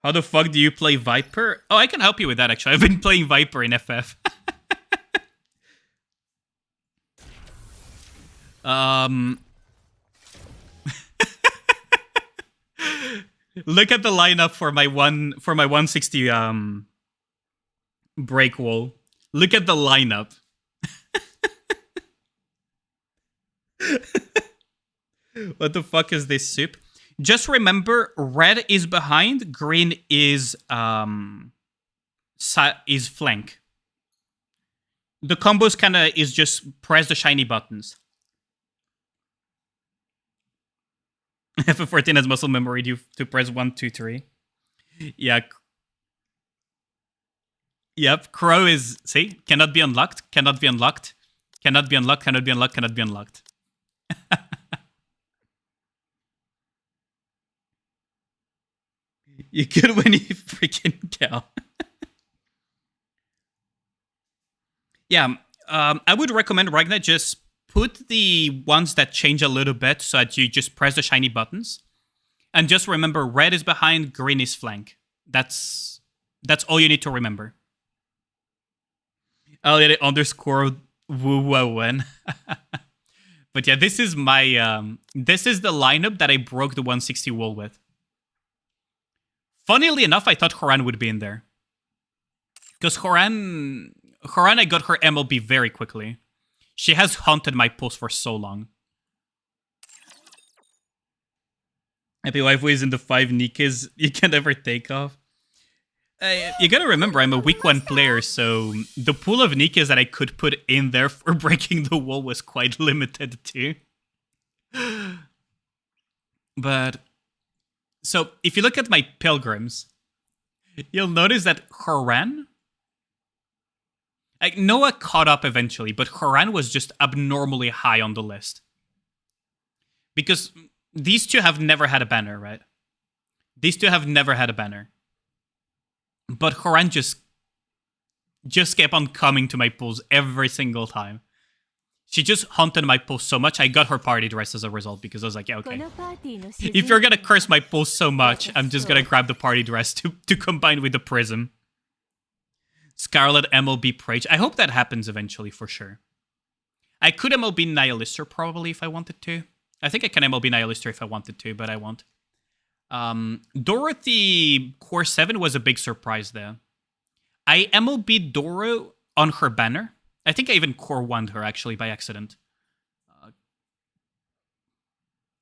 Speaker 2: How the fuck do you play Viper? Oh, I can help you with that, actually. I've been playing Viper in FF. Look at the lineup for my 160 break wall. Look at the lineup. What the fuck is this soup? Just remember, red is behind, green is flank. The combos kinda is just press the shiny buttons. FF14 has muscle memory to press 1, 2, 3. Yeah. Yep, Crow is, see? Cannot be unlocked, cannot be unlocked, cannot be unlocked, cannot be unlocked, cannot be unlocked. You could when you freaking kill. Yeah, I would recommend Ragnar just put the ones that change a little bit so that you just press the shiny buttons. And just remember, red is behind, green is flank. That's all you need to remember. Elliot underscore woo-woo-wen. But yeah, this is my this is the lineup that I broke the 160 wall with. Funnily enough, I thought Horan would be in there. Because Horan, I got her MLB very quickly. She has haunted my post for so long. Happy Waifu is in the 5 Nikes you can never take off. You gotta remember, I'm a week 1 player, so the pool of Nikes that I could put in there for breaking the wall was quite limited too. But... so, if you look at my pilgrims, you'll notice that Horan... like, Noah caught up eventually, but Horan was just abnormally high on the list. Because these two have never had a banner, right? These two have never had a banner. But Horan just kept on coming to my pools every single time. She just haunted my post so much, I got her party dress as a result, because I was like, yeah, okay. If you're gonna curse my post so much, I'm just gonna grab the party dress to combine with the prism. Scarlet MLB Prage. I hope that happens eventually, for sure. I could MLB Nihilister probably if I wanted to. I think I can MLB Nihilister if I wanted to, but I won't. Dorothy Core 7 was a big surprise there. I MLB Doro on her banner. I think I even Core 1'd her, actually, by accident.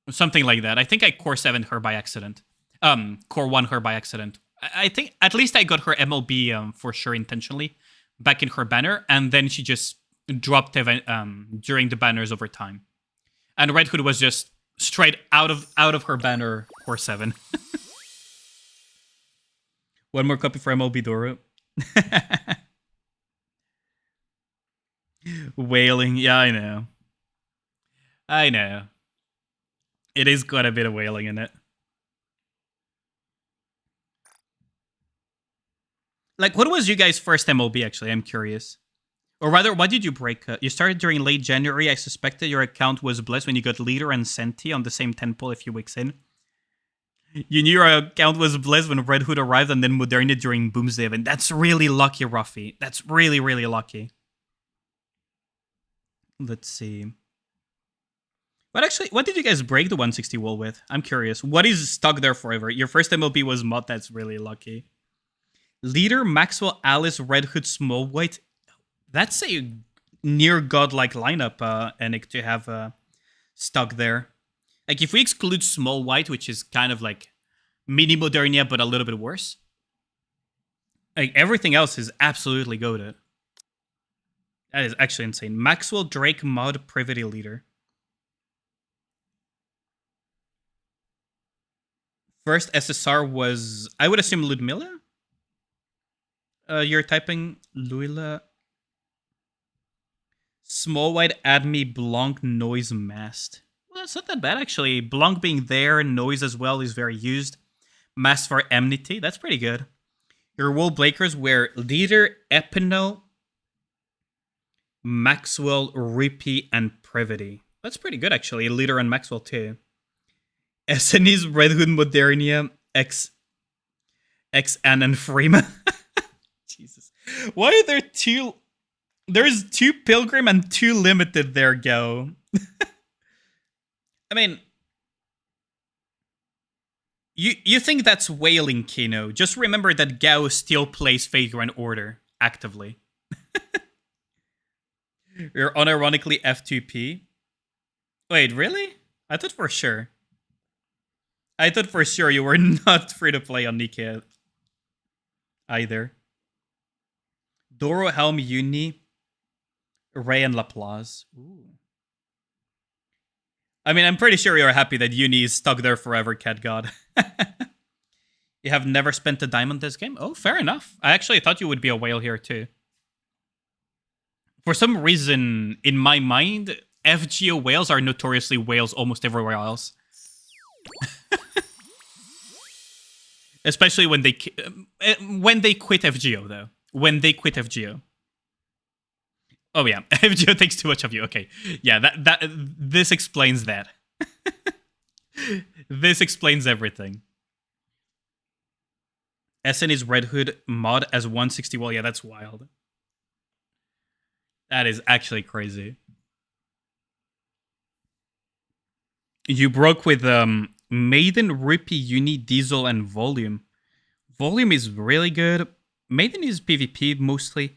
Speaker 2: Something like that. I think I Core 7'd her by accident. Core 1 her by accident. I think at least I got her MLB for sure intentionally back in her banner, and then she just dropped during the banners over time. And Red Hood was just straight out of her banner Core 7. One more copy for MLB Doro. Wailing. Yeah, I know. I know. It is quite a bit of wailing in it. Like, what was you guys' first MLB, actually? I'm curious. Or rather, why did you break? You started during late January. I suspected your account was blessed when you got Leader and Senti on the same temple a few weeks in. You knew your account was blessed when Red Hood arrived and then Modernia during Boomsday event. That's really lucky, Ruffy. That's really, really lucky. Let's see. What did you guys break the 160 wall with? I'm curious. What is stuck there forever? Your first MLB was Mod. That's really lucky. Leader, Maxwell, Alice, Red Hood, Small White. That's a near godlike lineup, Enik, to have stuck there. Like, if we exclude Small White, which is kind of like mini Modernia, but a little bit worse, like, everything else is absolutely goated. That is actually insane. Maxwell, Drake, Mod, Privity, Leader. First SSR was, I would assume, Ludmilla? You're typing Luila. Small White, Admi, Blanc, Noise, Mast. Well, that's not that bad, actually. Blanc being there, Noise as well is very used. Mast for Enmity, that's pretty good. Your Wool Breakers were Leader, Epino, Maxwell, Rippy, and Privity. That's pretty good, actually. Leader and Maxwell, too. SNE's Red Hood, Modernia, X, Ann, and Freeman. Jesus. Why are there two... There's 2 Pilgrim and 2 Limited there, Go. I mean... You think that's whaling, Kino. Just remember that Gao still plays Vagrant Order actively. You're unironically F2P. Wait, really? I thought for sure. I thought for sure you were not free to play on Nikkei either. Doro, Helm, Uni, Ray, and Laplace. Ooh. I mean, I'm pretty sure you're happy that Uni is stuck there forever, Cat God. You have never spent a diamond this game? Oh, fair enough. I actually thought you would be a whale here too. For some reason, in my mind, FGO whales are notoriously whales almost everywhere else. Especially when they quit FGO, though. When they quit FGO. Oh yeah, FGO takes too much of you. Okay, yeah, this explains that. This explains everything. SN is Red Hood mod as 160 wall. Yeah, that's wild. That is actually crazy. You broke with Maiden, Rippy, Uni, Diesel, and Volume. Volume is really good. Maiden is PvP mostly.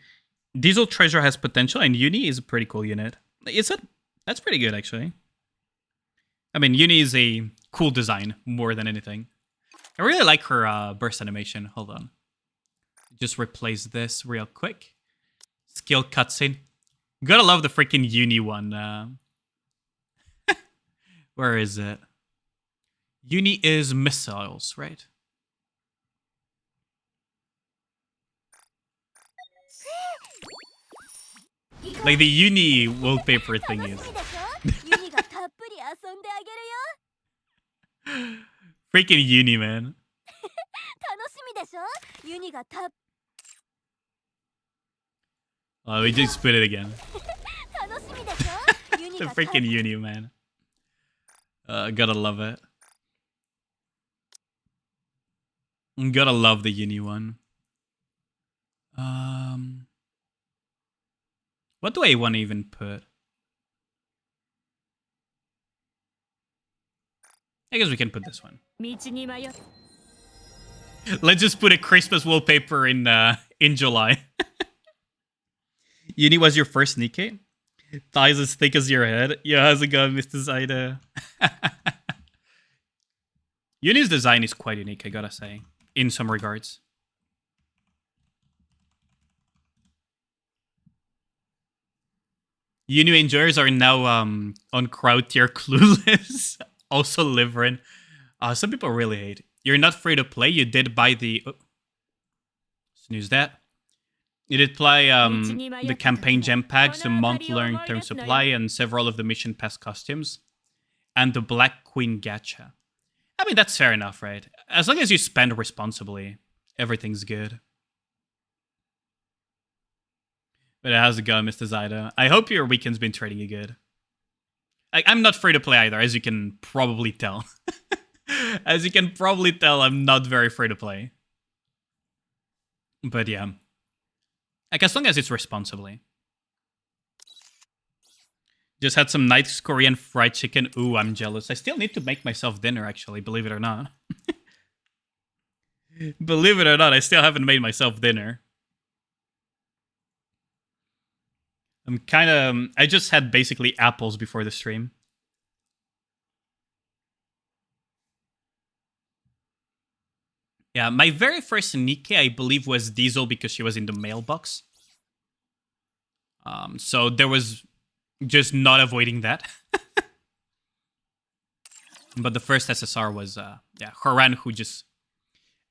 Speaker 2: Diesel Treasure has potential, and Uni is a pretty cool unit. That's pretty good, actually. I mean, Uni is a cool design more than anything. I really like her burst animation. Hold on. Just replace this real quick. Skill cutscene. Gotta love the freaking Uni one. Where is it? Uni is missiles, right? Like the Uni wallpaper thing is. Freaking Uni, man. Oh, we just put it again. The freaking Uni, man. Gotta love it. Gotta love the Uni one. What do I want to even put? I guess we can put this one. Let's just put a Christmas wallpaper in July. Uni was your first Nikkei? Thighs as thick as your head. Yeah, how's it going, Mr. Zaida? Uni's design is quite unique, I gotta say, in some regards. Uni enjoyers are now on crowd tier clueless. Also Liverin. Some people really hate. You're not free to play. You did buy the... Oh. Snooze that. You did play the campaign gem packs, the month long-term supply, and several of the mission pass costumes, and the Black Queen gacha. I mean, that's fair enough, right? As long as you spend responsibly, everything's good. But how's it going, Mr. Zyda? I hope your weekend's been treating you good. I'm not free to play either, as you can probably tell. As you can probably tell, I'm not very free to play. But yeah. Like, as long as it's responsibly. Just had some nice Korean fried chicken. Ooh, I'm jealous. I still need to make myself dinner, actually, believe it or not. Believe it or not, I still haven't made myself dinner. I'm kind of... I just had basically apples before the stream. Yeah, my very first Nikke, I believe, was Diesel because she was in the mailbox. So there was just not avoiding that. But the first SSR was, yeah, Horan, who just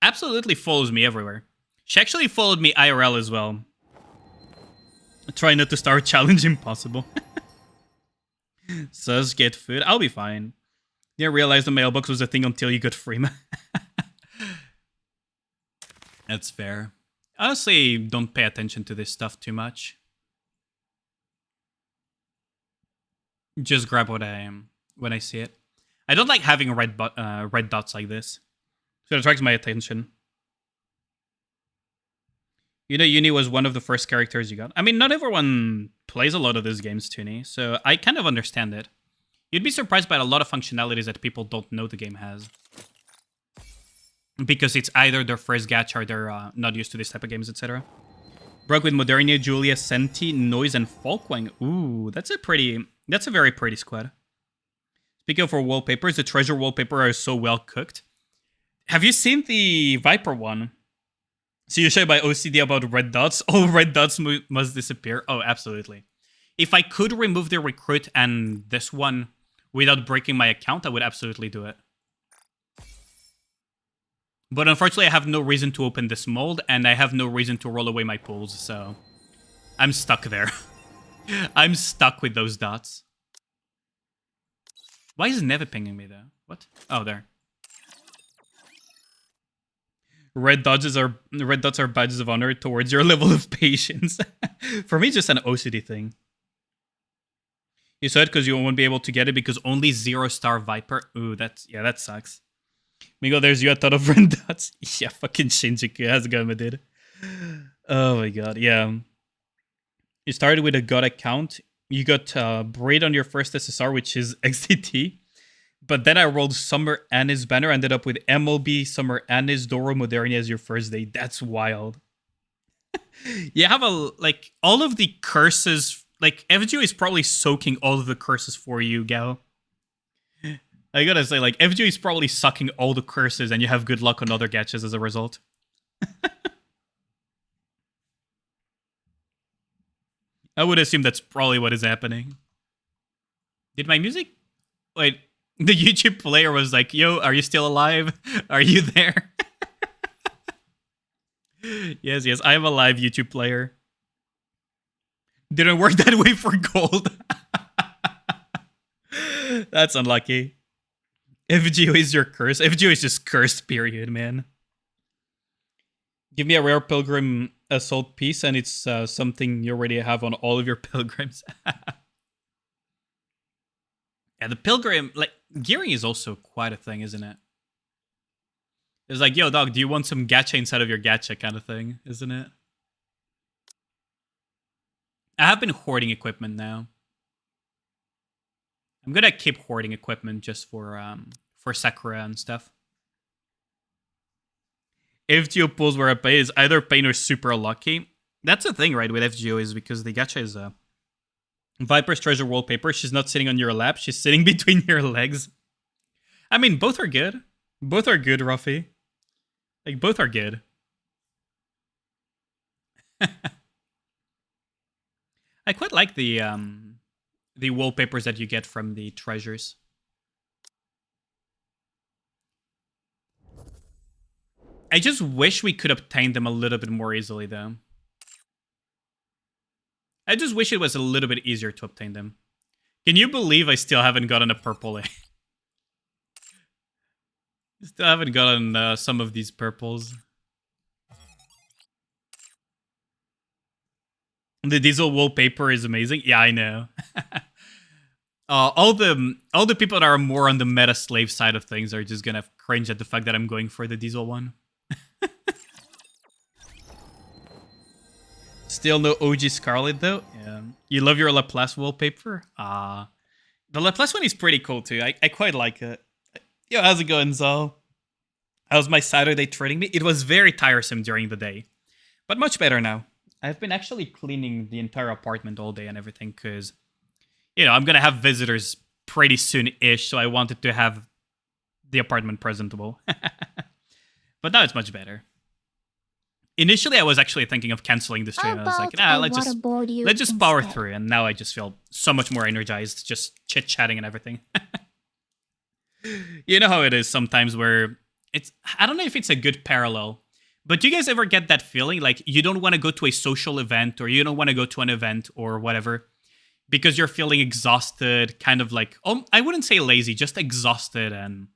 Speaker 2: absolutely follows me everywhere. She actually followed me IRL as well. Try not to start Challenge Impossible. Sus, get food. I'll be fine. Didn't realize the mailbox was a thing until you got Freema. That's fair. Honestly, don't pay attention to this stuff too much. Just grab what I am when I see it. I don't like having red dots like this. So it attracts my attention. You know, Uni was one of the first characters you got. I mean, not everyone plays a lot of these games, Toonie, so I kind of understand it. You'd be surprised by a lot of functionalities that people don't know the game has. Because it's either their first gacha or they're not used to this type of games, etc. Broke with Modernia, Julia, Senti, Noise, and Folkwang. Ooh, that's a very pretty squad. Speaking of wallpapers, the treasure wallpaper are so well cooked. Have you seen the Viper one? So you share by OCD about red dots. All red dots must disappear. Oh, absolutely. If I could remove the recruit and this one without breaking my account, I would absolutely do it. But unfortunately, I have no reason to open this mold, and I have no reason to roll away my pools, so I'm stuck there. I'm stuck with those dots. Why is Neve pinging me, though? What? Oh, there. Red dots are badges of honor towards your level of patience. For me, it's just an OCD thing. You said because you won't be able to get it because only 0-star Viper. Ooh, that sucks. Migo, there's you a ton of red dots. Yeah, fucking Shinjuku. How's it going, my dude? Oh my god, yeah. You started with a god account. You got Braid on your first SSR, which is XDT. But then I rolled Summer Annis banner, ended up with MLB, Summer Annis, Doro, Modernia as your first day. That's wild. You have all of the curses, like, FGO is probably soaking all of the curses for you, Gal. I gotta say, like, FGO is probably sucking all the curses and you have good luck on other gachas as a result. I would assume that's probably what is happening. Did my music... Wait... The YouTube player was like, yo, are you still alive? Are you there? Yes, I am a live YouTube player. Didn't work that way for gold. That's unlucky. FGO is your curse. FGO is just cursed, period, man. Give me a rare Pilgrim Assault piece and it's something you already have on all of your Pilgrims. Yeah, the Pilgrim, like, gearing is also quite a thing, isn't it? It's like, yo, dog, do you want some gacha inside of your gacha kind of thing, isn't it? I have been hoarding equipment now. I'm gonna keep hoarding equipment just for Sakura and stuff. FGO pulls where I pay is either pain or super lucky. That's the thing, right, with FGO is because the gacha is Viper's treasure wallpaper. She's not sitting on your lap. She's sitting between your legs. I mean, both are good. Both are good, Ruffy. Like, both are good. I quite like the wallpapers that you get from the treasures. I just wish we could obtain them a little bit more easily, though. I just wish it was a little bit easier to obtain them. Can you believe I still haven't gotten a purple A? Still haven't gotten some of these purples. The diesel wallpaper is amazing. Yeah, I know. All the people that are more on the meta slave side of things are just gonna cringe at the fact that I'm going for the diesel one. Still no OG Scarlet though. Yeah. You love your Laplace wallpaper? The Laplace one is pretty cool too. I quite like it. Yo, how's it going, Zal? How's my Saturday treating me? It was very tiresome during the day, but much better now. I've been actually cleaning the entire apartment all day and everything because, you know, I'm going to have visitors pretty soon-ish, so I wanted to have the apartment presentable. But now it's much better. Initially, I was actually thinking of canceling the stream. I was like, nah, let's just power through. And now I just feel so much more energized, just chit-chatting and everything. You know how it is sometimes where I don't know if it's a good parallel, but do you guys ever get that feeling like you don't want to go to a social event or you don't want to go to an event or whatever because you're feeling exhausted, kind of like, I wouldn't say lazy, just exhausted and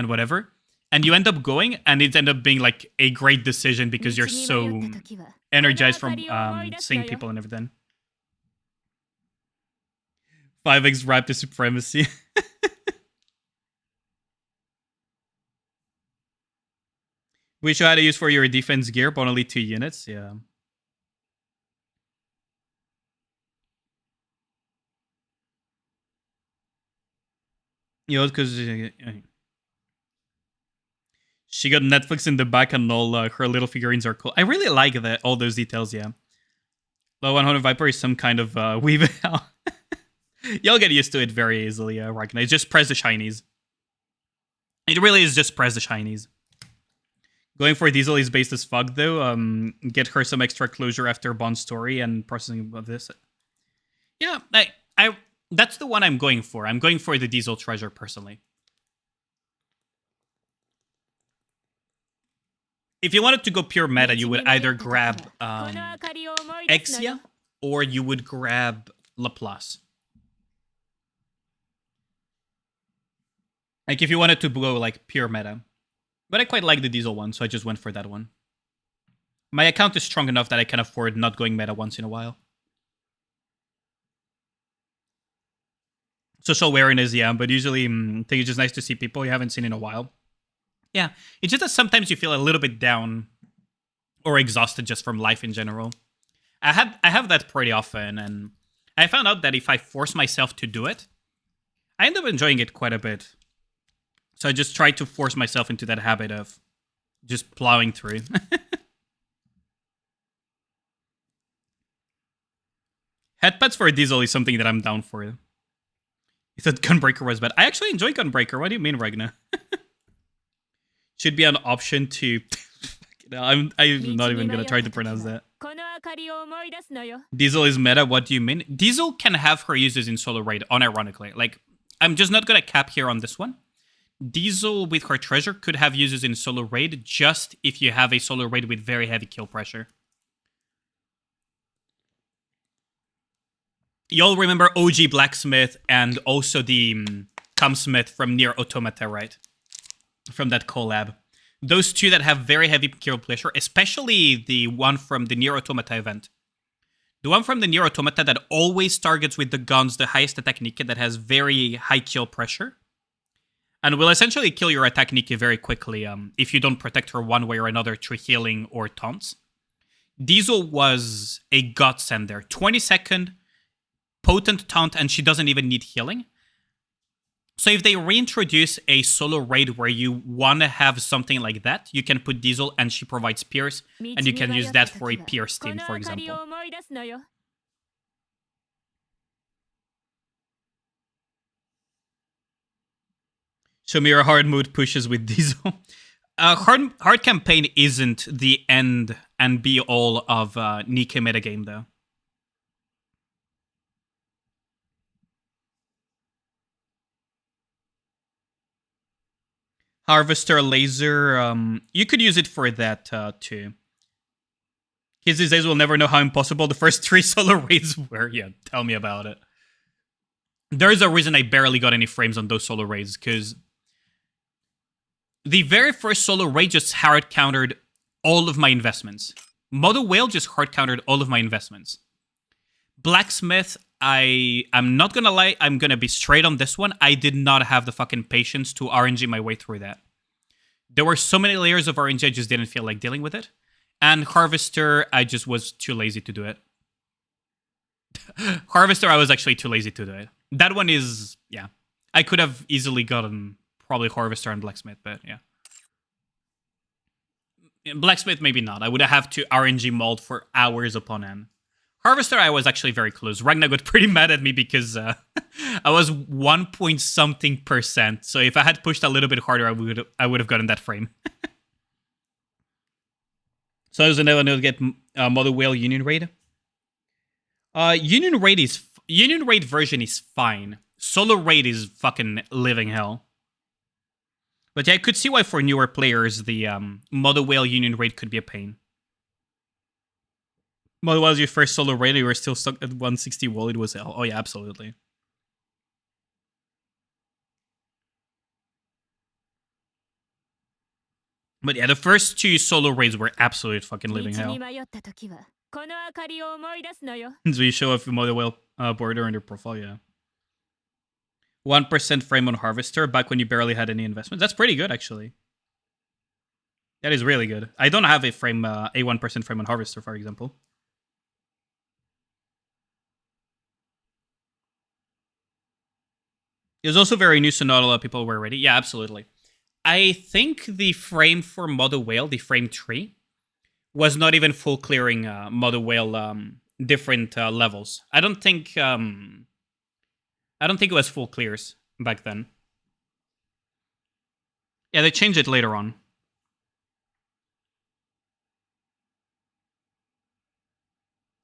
Speaker 2: whatever. And you end up going and it ends up being like a great decision because you're so energized from seeing people and everything. 5x Rap to Supremacy. We should have to use for your defense gear, but only 2 units. Yeah. You know, because she got Netflix in the back and all her little figurines are cool. I really like that, all those details, yeah. Low 100 Viper is some kind of weave out. You'll get used to it very easily, Ragnar. Just press the shinies. It really is just press the shinies. Going for Diesel is based as fuck, though. Get her some extra closure after Bond's story and processing of this. Yeah, I that's the one I'm going for. I'm going for the Diesel treasure, personally. If you wanted to go pure meta, you would either grab Exia or you would grab Laplace. Like, if you wanted to go, like, pure meta. But I quite like the Diesel one, so I just went for that one. My account is strong enough that I can afford not going meta once in a while. Social awareness, yeah, but usually I think it's just nice to see people you haven't seen in a while. Yeah, it's just that sometimes you feel a little bit down or exhausted just from life in general. I have that pretty often, and I found out that if I force myself to do it, I end up enjoying it quite a bit. So I just try to force myself into that habit of just plowing through. Headpads for Diesel is something that I'm down for. You thought Gunbreaker was bad. I actually enjoy Gunbreaker. What do you mean, Ragnar? Should be an option to... I'm not even going to try to pronounce that. Diesel is meta. What do you mean? Diesel can have her uses in solo raid, unironically. Like, I'm just not going to cap here on this one. Diesel with her treasure could have uses in solo raid just if you have a solo raid with very heavy kill pressure. You'll remember OG Blacksmith and also the Cumsmith from Nier Automata, right? From that collab. Those two that have very heavy kill pressure, especially the one from the Nier Automata event. The one from the Nier Automata that always targets with the guns the highest attack Nikki that has very high kill pressure. And will essentially kill your attack Nikki very quickly if you don't protect her one way or another through healing or taunts. Diesel was a godsend there. 20-second potent taunt and she doesn't even need healing. So if they reintroduce a solo raid where you want to have something like that, you can put Diesel and she provides Pierce, and you can use that for a Pierce team, for example. Show me your hard mode pushes with Diesel. Hard campaign isn't the end and be all of Nikke metagame, though. Harvester laser, you could use it for that too. Kids these days will never know how impossible the first 3 solo raids were. Yeah, tell me about it. There's a reason I barely got any frames on those solo raids, because the very first solo raid just hard countered all of my investments. Mother Whale just hard countered all of my investments. Blacksmith, I'm not gonna lie, I'm gonna be straight on this one. I did not have the fucking patience to RNG my way through that. There were so many layers of RNG, I just didn't feel like dealing with it. And Harvester, I just was too lazy to do it. Harvester, I was actually too lazy to do it. That one is, yeah. I could have easily gotten probably Harvester and Blacksmith, but yeah. Blacksmith, maybe not. I would have to RNG mold for hours upon end. Harvester, I was actually very close. Ragnar got pretty mad at me because I was 1 point something %. So if I had pushed a little bit harder, I would have gotten that frame. So I was never to get Mother Whale Union Raid. Union Raid version is fine. Solo Raid is fucking living hell. But yeah, I could see why for newer players the Mother Whale Union Raid could be a pain. Mother Whale was your first solo raid, you were still stuck at 160 wall, it was hell. Oh yeah, absolutely. But yeah, the first 2 solo raids were absolute fucking living hell. So you show off your Mother Whale border on your profile, yeah. 1% frame on Harvester back when you barely had any investments. That's pretty good, actually. That is really good. I don't have a 1% frame on Harvester, for example. It was also very new, so not a lot of people were ready. Yeah, absolutely. I think the frame for Mother Whale, the frame 3, was not even full clearing Mother Whale different levels. I don't think it was full clears back then. Yeah, they changed it later on.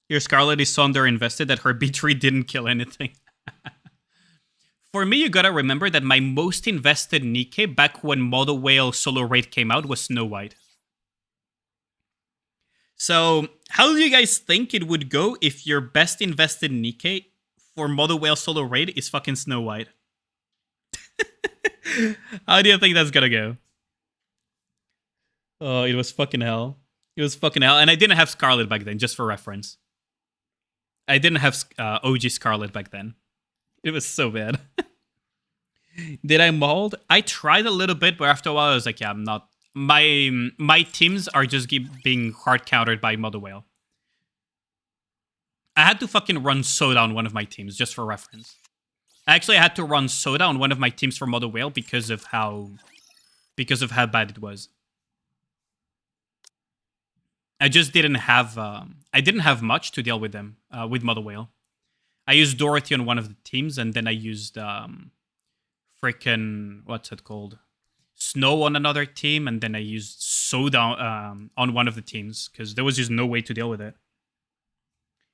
Speaker 2: Your Scarlet is so underinvested that her B3 didn't kill anything. For me, you gotta remember that my most invested Nikke back when Mother Whale solo raid came out was Snow White. So, how do you guys think it would go if your best invested Nikke for Mother Whale solo raid is fucking Snow White? How do you think that's gonna go? Oh, it was fucking hell. It was fucking hell. And I didn't have Scarlet back then, just for reference. I didn't have OG Scarlet back then. It was so bad. Did I mold? I tried a little bit, but after a while I was like, yeah, I'm not. My teams are just being hard countered by Mother Whale. I had to fucking run Soda on one of my teams, just for reference. Actually, I had to run Soda on one of my teams for Mother Whale because of how bad it was. I just didn't have much to deal with them, with Mother Whale. I used Dorothy on one of the teams, and then I used freaking, what's it called? Snow on another team, and then I used Soda on one of the teams, because there was just no way to deal with it.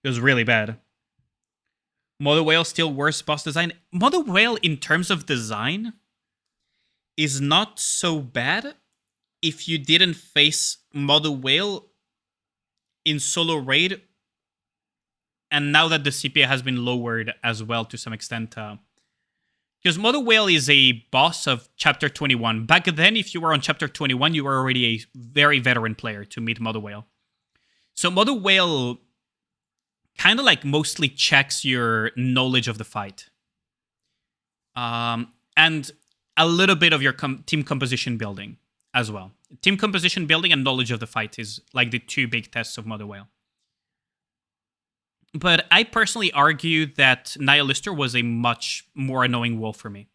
Speaker 2: It was really bad. Mother Whale still worse boss design. Mother Whale, in terms of design, is not so bad if you didn't face Mother Whale in solo raid, and now that the CPA has been lowered as well to some extent, because Mother Whale is a boss of Chapter 21. Back then, if you were on Chapter 21, you were already a very veteran player to meet Mother Whale. So Mother Whale kind of like mostly checks your knowledge of the fight. And a little bit of your team composition building as well. Team composition building and knowledge of the fight is like the 2 big tests of Mother Whale. But I personally argue that Nihilister was a much more annoying wolf for me.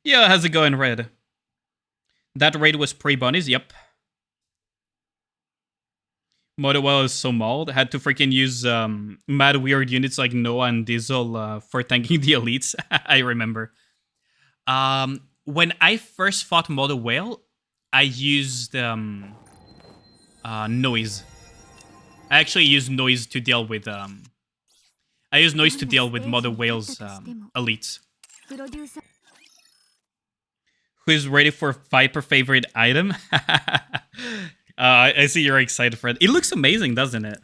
Speaker 2: Yeah, how's it going, Red? That raid was pre-bunnies, yep. Mother Whale is so mauled. Had to freaking use mad weird units like Noah and Diesel for tanking the elites. I remember. When I first fought Mother Whale, I used noise. I actually used noise to deal with Mother Whale's elites. Who is ready for Viper favorite item? I see you're excited for it. It looks amazing, doesn't it?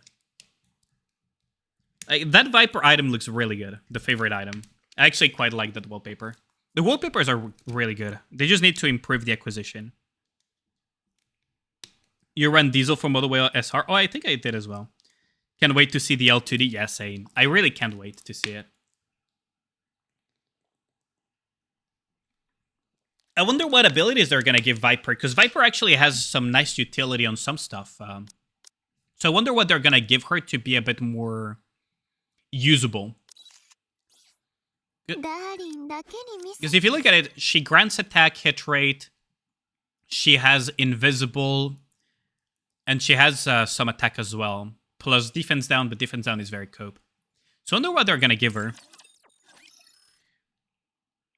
Speaker 2: That Viper item looks really good. The favorite item. I actually quite like that wallpaper. The wallpapers are really good. They just need to improve the acquisition. You ran Diesel for Motherwell SR? Oh, I think I did as well. Can't wait to see the L2D. Yeah, same. I really can't wait to see it. I wonder what abilities they're going to give Viper, because Viper actually has some nice utility on some stuff. So I wonder what they're going to give her to be a bit more usable. Because if you look at it, she grants attack, hit rate, she has invisible, and she has some attack as well. Plus defense down, but defense down is very cope. So I wonder what they're going to give her.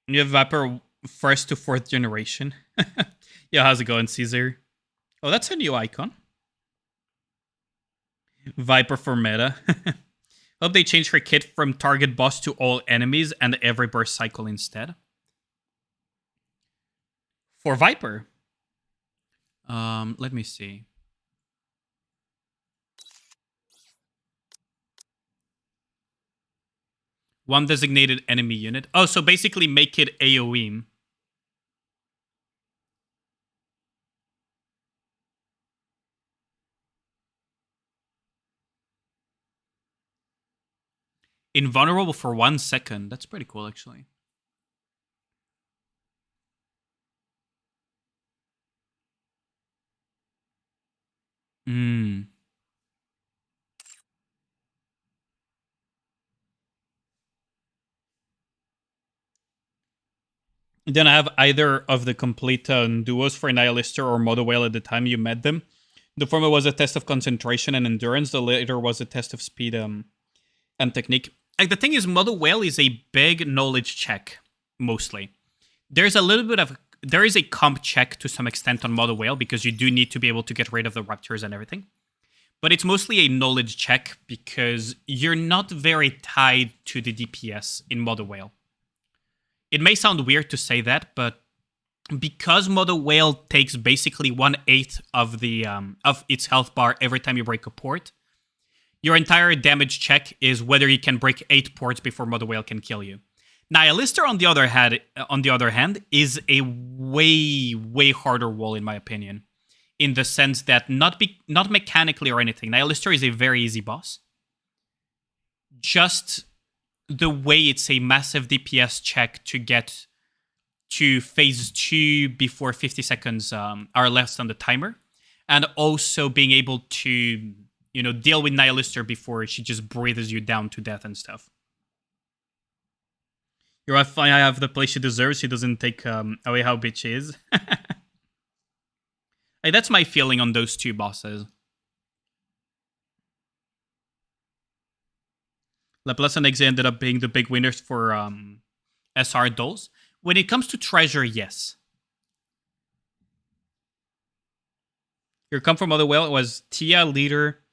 Speaker 2: You have Viper 1st to 4th generation. Yeah, how's it going, Caesar? Oh, that's a new icon. Viper for meta. Hope they change her kit from target boss to all enemies and every burst cycle instead. For Viper. Let me see. One designated enemy unit. Oh, so basically make it AoE. Invulnerable for 1 second. That's pretty cool, actually. Then I have either of the complete duos for Nihilister or Motherwell at the time you met them. The former was a test of concentration and endurance. The later was a test of speed and technique. Like, the thing is, Motherwell is a big knowledge check, mostly. There is a comp check to some extent on Motherwell, because you do need to be able to get rid of the Raptors and everything. But it's mostly a knowledge check, because you're not very tied to the DPS in Motherwell. It may sound weird to say that, but because Motherwell takes basically 1/8 of the of its health bar every time you break a port, your entire damage check is whether you can break 8 ports before Motherwell can kill you. Nihilister, on the other hand, is a way harder wall, in my opinion, in the sense that not mechanically or anything. Nihilister is a very easy boss. Just the way it's a massive DPS check to get to phase 2 before 50 seconds are left on the timer, and also being able to, you know, deal with Nihilister before she just breathes you down to death and stuff. You're right, I have the place she deserves. She doesn't take away how bitch she is. Like, that's my feeling on those two bosses. Laplace and Exe ended up being the big winners for SR dolls. When it comes to treasure, yes. Your come from Motherwell was Tia, Leader,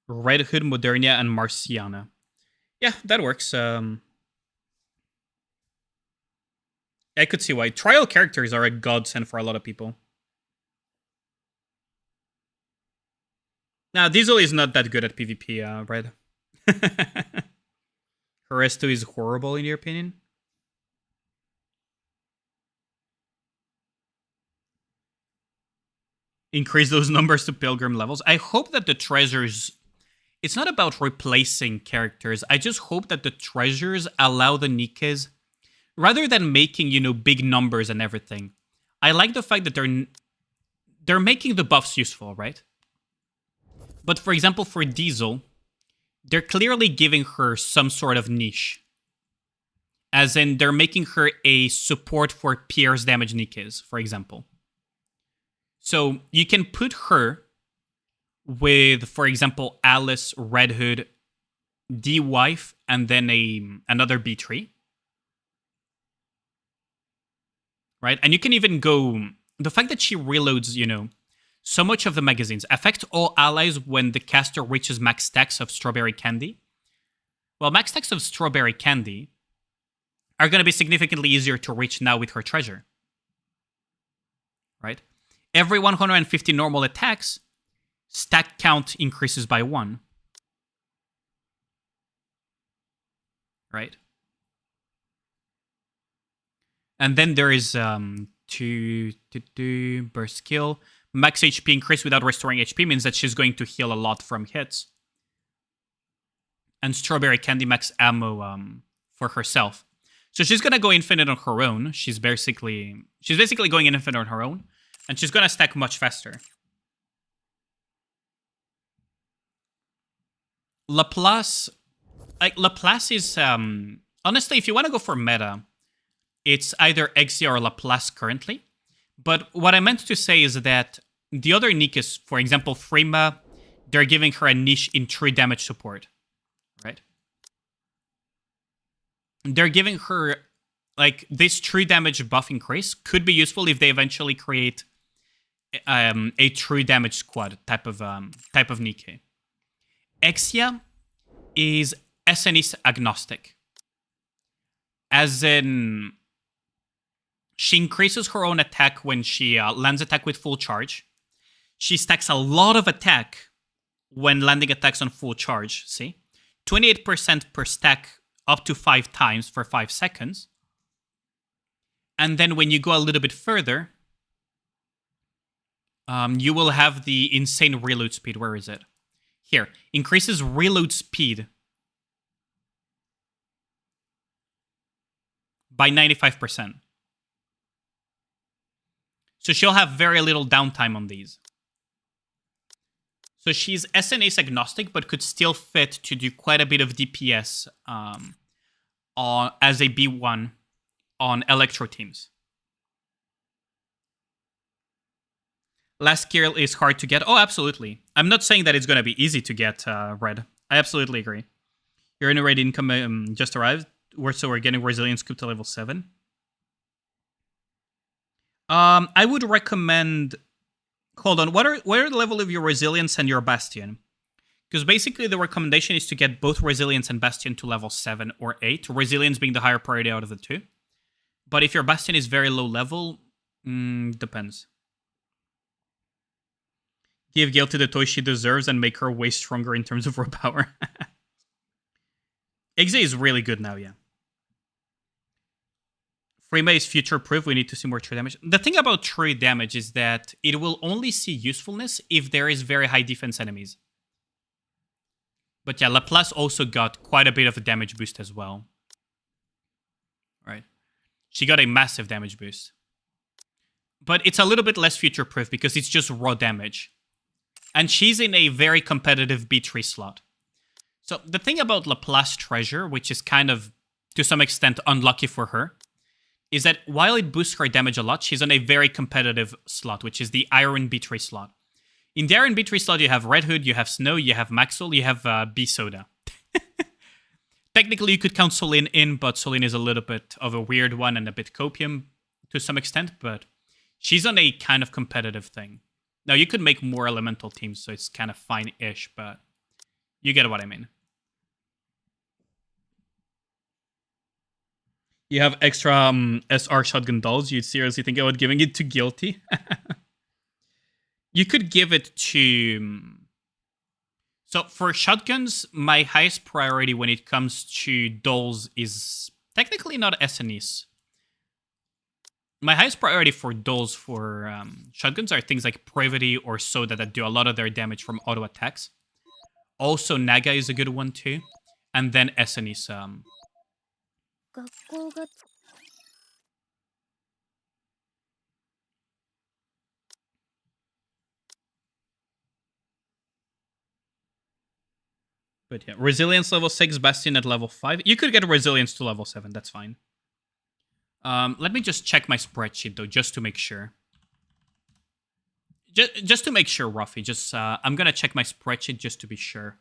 Speaker 2: Red Hood, Modernia, and Marciana. Yeah, that works. I could see why. Trial characters are a godsend for a lot of people. Now, Diesel is not that good at PvP, Red. Heresto is horrible, in your opinion? Increase those numbers to Pilgrim levels. I hope that the treasures... It's not about replacing characters. I just hope that the treasures allow the Nikkes, rather than making, you know, big numbers and everything. I like the fact that they're making the buffs useful, right? But for example, for Diesel, they're clearly giving her some sort of niche. As in, they're making her a support for Pierce damage Nikkes, for example. So you can put her with, for example, Alice, Red Hood, D-Wife, and then another B3. Right? And you can even go... The fact that she reloads, you know, so much of the magazines, affect all allies when the caster reaches max stacks of Strawberry Candy. Well, max stacks of Strawberry Candy are going to be significantly easier to reach now with her treasure. Right? Every 150 normal attacks stack count increases by 1. Right? And then there is burst skill. Max HP increase without restoring HP means that she's going to heal a lot from hits. And Strawberry Candy max ammo for herself. So she's gonna go infinite on her own. She's basically going infinite on her own, and she's gonna stack much faster. Laplace is honestly, if you want to go for meta, it's either Exia or Laplace currently. But what I meant to say is that the other niche is, for example, Frima. They're giving her a niche in true damage support, right? They're giving her like this true damage buff increase could be useful if they eventually create a true damage squad type of Nikke. Exia is SNES agnostic, as in she increases her own attack when she lands attack with full charge. She stacks a lot of attack when landing attacks on full charge. See, 28% per stack, up to 5 times for 5 seconds. And then when you go a little bit further, you will have the insane reload speed. Where is it? Here. Increases reload speed by 95%. So she'll have very little downtime on these. So she's SNES agnostic, but could still fit to do quite a bit of DPS as a B1 on Electro teams. Last skill is hard to get. Oh, absolutely. I'm not saying that it's going to be easy to get, Red. I absolutely agree. Your inner raid income just arrived. So we're getting Resilience scoop to level 7. I would recommend... Hold on, what are the level of your Resilience and your Bastion? Because basically the recommendation is to get both Resilience and Bastion to level 7 or 8. Resilience being the higher priority out of the two. But if your Bastion is very low level, depends. Give Guilty the toy she deserves and make her way stronger in terms of raw power. Exe is really good now, yeah. Frima is future-proof. We need to see more true damage. The thing about true damage is that it will only see usefulness if there is very high defense enemies. But yeah, Laplace also got quite a bit of a damage boost as well. Right. She got a massive damage boost. But it's a little bit less future-proof because it's just raw damage. And she's in a very competitive B3 slot. So the thing about Laplace Treasure, which is kind of, to some extent, unlucky for her, is that while it boosts her damage a lot, she's on a very competitive slot, which is the Iron B3 slot. In the Iron B3 slot, you have Red Hood, you have Snow, you have Maxwell, you have B-Soda. Technically, you could count Solin in, but Solin is a little bit of a weird one and a bit copium to some extent, but she's on a kind of competitive thing. Now, you could make more elemental teams, so it's kind of fine-ish, but you get what I mean. You have extra SR shotgun dolls. You'd seriously think about giving it to Guilty? You could give it to... So for shotguns, my highest priority when it comes to dolls is technically not SNES. My highest priority for dolls for shotguns are things like Privity or Soda that do a lot of their damage from auto attacks. Also, Naga is a good one too. And then SNES.
Speaker 1: 学校が
Speaker 2: But yeah, Resilience level 6, Bastion at level 5. You could get Resilience to level 7, that's fine. Let me just check my spreadsheet though, just to make sure. Just to make sure, Ruffy. I'm gonna check my spreadsheet just to be sure.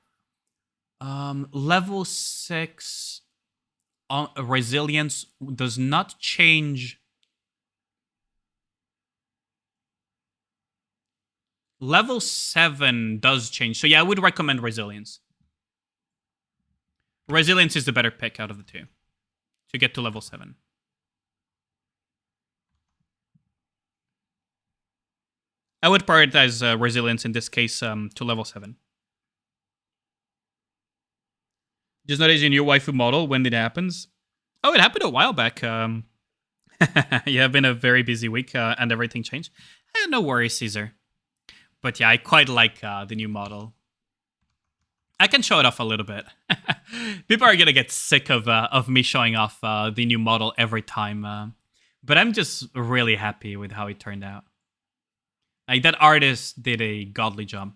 Speaker 2: Level 6 Resilience does not change. Level 7 does change. So yeah, I would recommend Resilience. Resilience is the better pick out of the two to get to level 7. I would prioritize resilience in this case to level 7. Just noticed your new waifu model. When did it happen? Oh, it happened a while back. Yeah, been a very busy week and everything changed. No worries, Caesar. But yeah, I quite like the new model. I can show it off a little bit. People are gonna get sick of me showing off the new model every time. But I'm just really happy with how it turned out. Like, that artist did a godly job.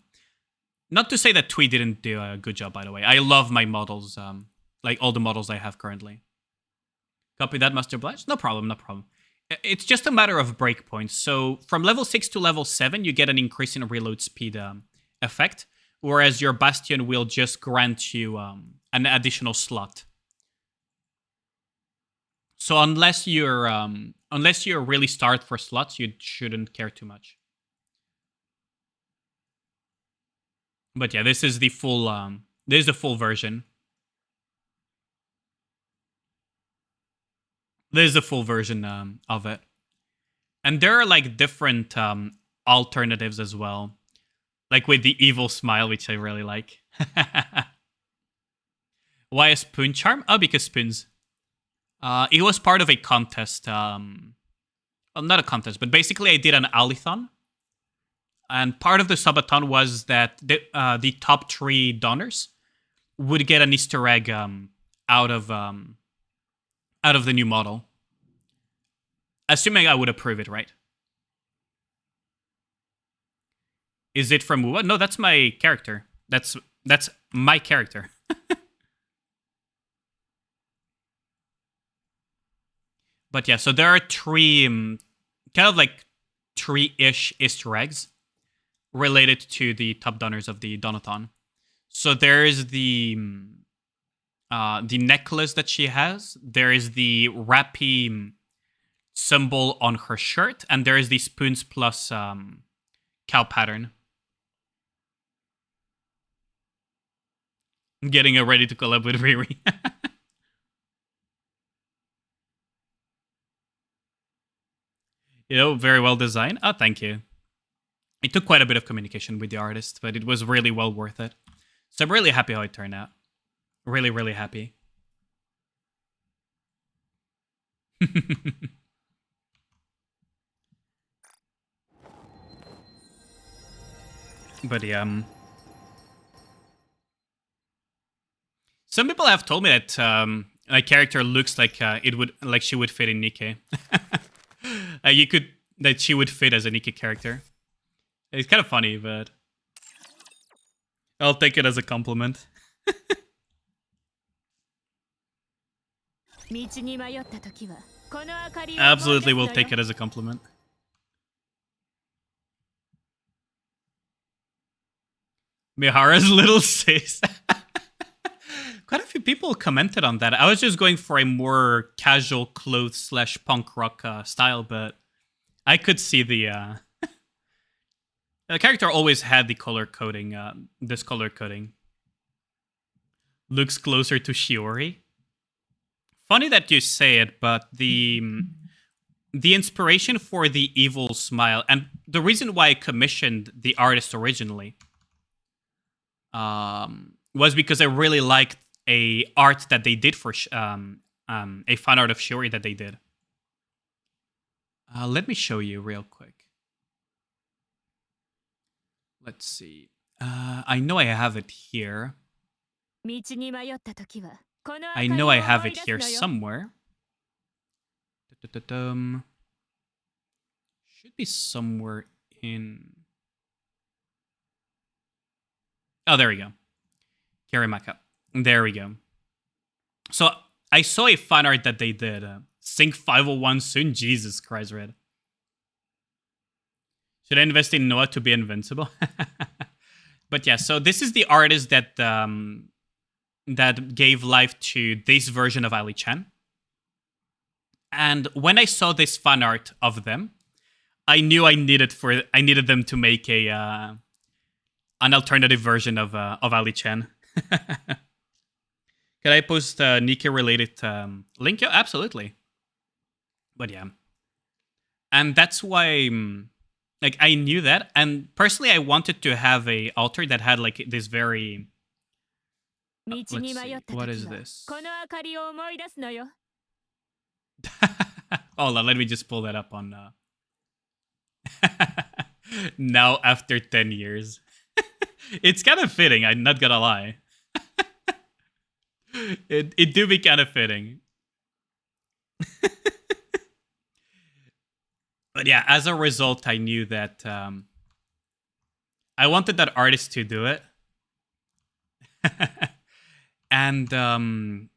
Speaker 2: Not to say that Twee didn't do a good job, by the way. I love my models, like all the models I have currently. Copy that, Master Blanche? No problem, no problem. It's just a matter of breakpoints. So from level 6 to level 7, you get an increase in reload speed effect, whereas your Bastion will just grant you an additional slot. So unless you're really starved for slots, you shouldn't care too much. But yeah, this is the full this is the full version. This is the full version of it. And there are like different alternatives as well. Like with the evil smile, which I really like. Why a spoon charm? Oh, because spoons. It was part of a contest. Well, not a contest, but basically I did an Alithon. And part of the subathon was that the top 3 donors would get an Easter egg out of the new model. Assuming I would approve it, right? Is it from Wuwa? No, that's my character. That's my character. But yeah, so there are 3 kind of like 3-ish Easter eggs related to the top donors of the Donathon. So there is the necklace that she has. There is the Rappy symbol on her shirt, and there is the spoons plus cow pattern. I'm getting ready to collab with Riri. You know, very well designed. Oh, thank you. It took quite a bit of communication with the artist, but it was really well worth it. So I'm really happy how it turned out. Really, really happy. But yeah. Some people have told me that my character looks like she would fit in Nikke. That she would fit as a Nikke character. It's kind of funny, but I'll take it as a compliment. Absolutely will take it as a compliment. Mihara's little sis. Quite a few people commented on that. I was just going for a more casual clothes / punk rock style, but I could see the character always had the color coding, this color coding. Looks closer to Shiori. Funny that you say it, but the inspiration for the evil smile, and the reason why I commissioned the artist originally, was because I really liked a art that they did for a fan art of Shiori that they did. Let me show you real quick. Let's see. I know I have it here. I know I have it here somewhere. Should be somewhere in... Oh, there we go. Karimaka. There we go. So I saw a fan art that they did. Sync 501 soon? Jesus Christ, Red. Should I invest in Noah to be invincible? But yeah, so this is the artist that that gave life to this version of Ali-chan. And when I saw this fan art of them, I knew I needed them to make a an alternative version of Ali-chan. Can I post a Nikke related link? Yeah, absolutely. But yeah. And that's why Like, I knew that, and personally, I wanted to have a altar that had like this very.
Speaker 1: 道に
Speaker 2: Let's
Speaker 1: 迷
Speaker 2: see,
Speaker 1: った
Speaker 2: what
Speaker 1: 時
Speaker 2: is
Speaker 1: は
Speaker 2: this?
Speaker 1: この明かりを思い出すのよ。
Speaker 2: Hold on, let me just pull that up on. Now after 10 years, it's kind of fitting. I'm not gonna lie. It do be kind of fitting. But yeah, as a result, I knew that I wanted that artist to do it. And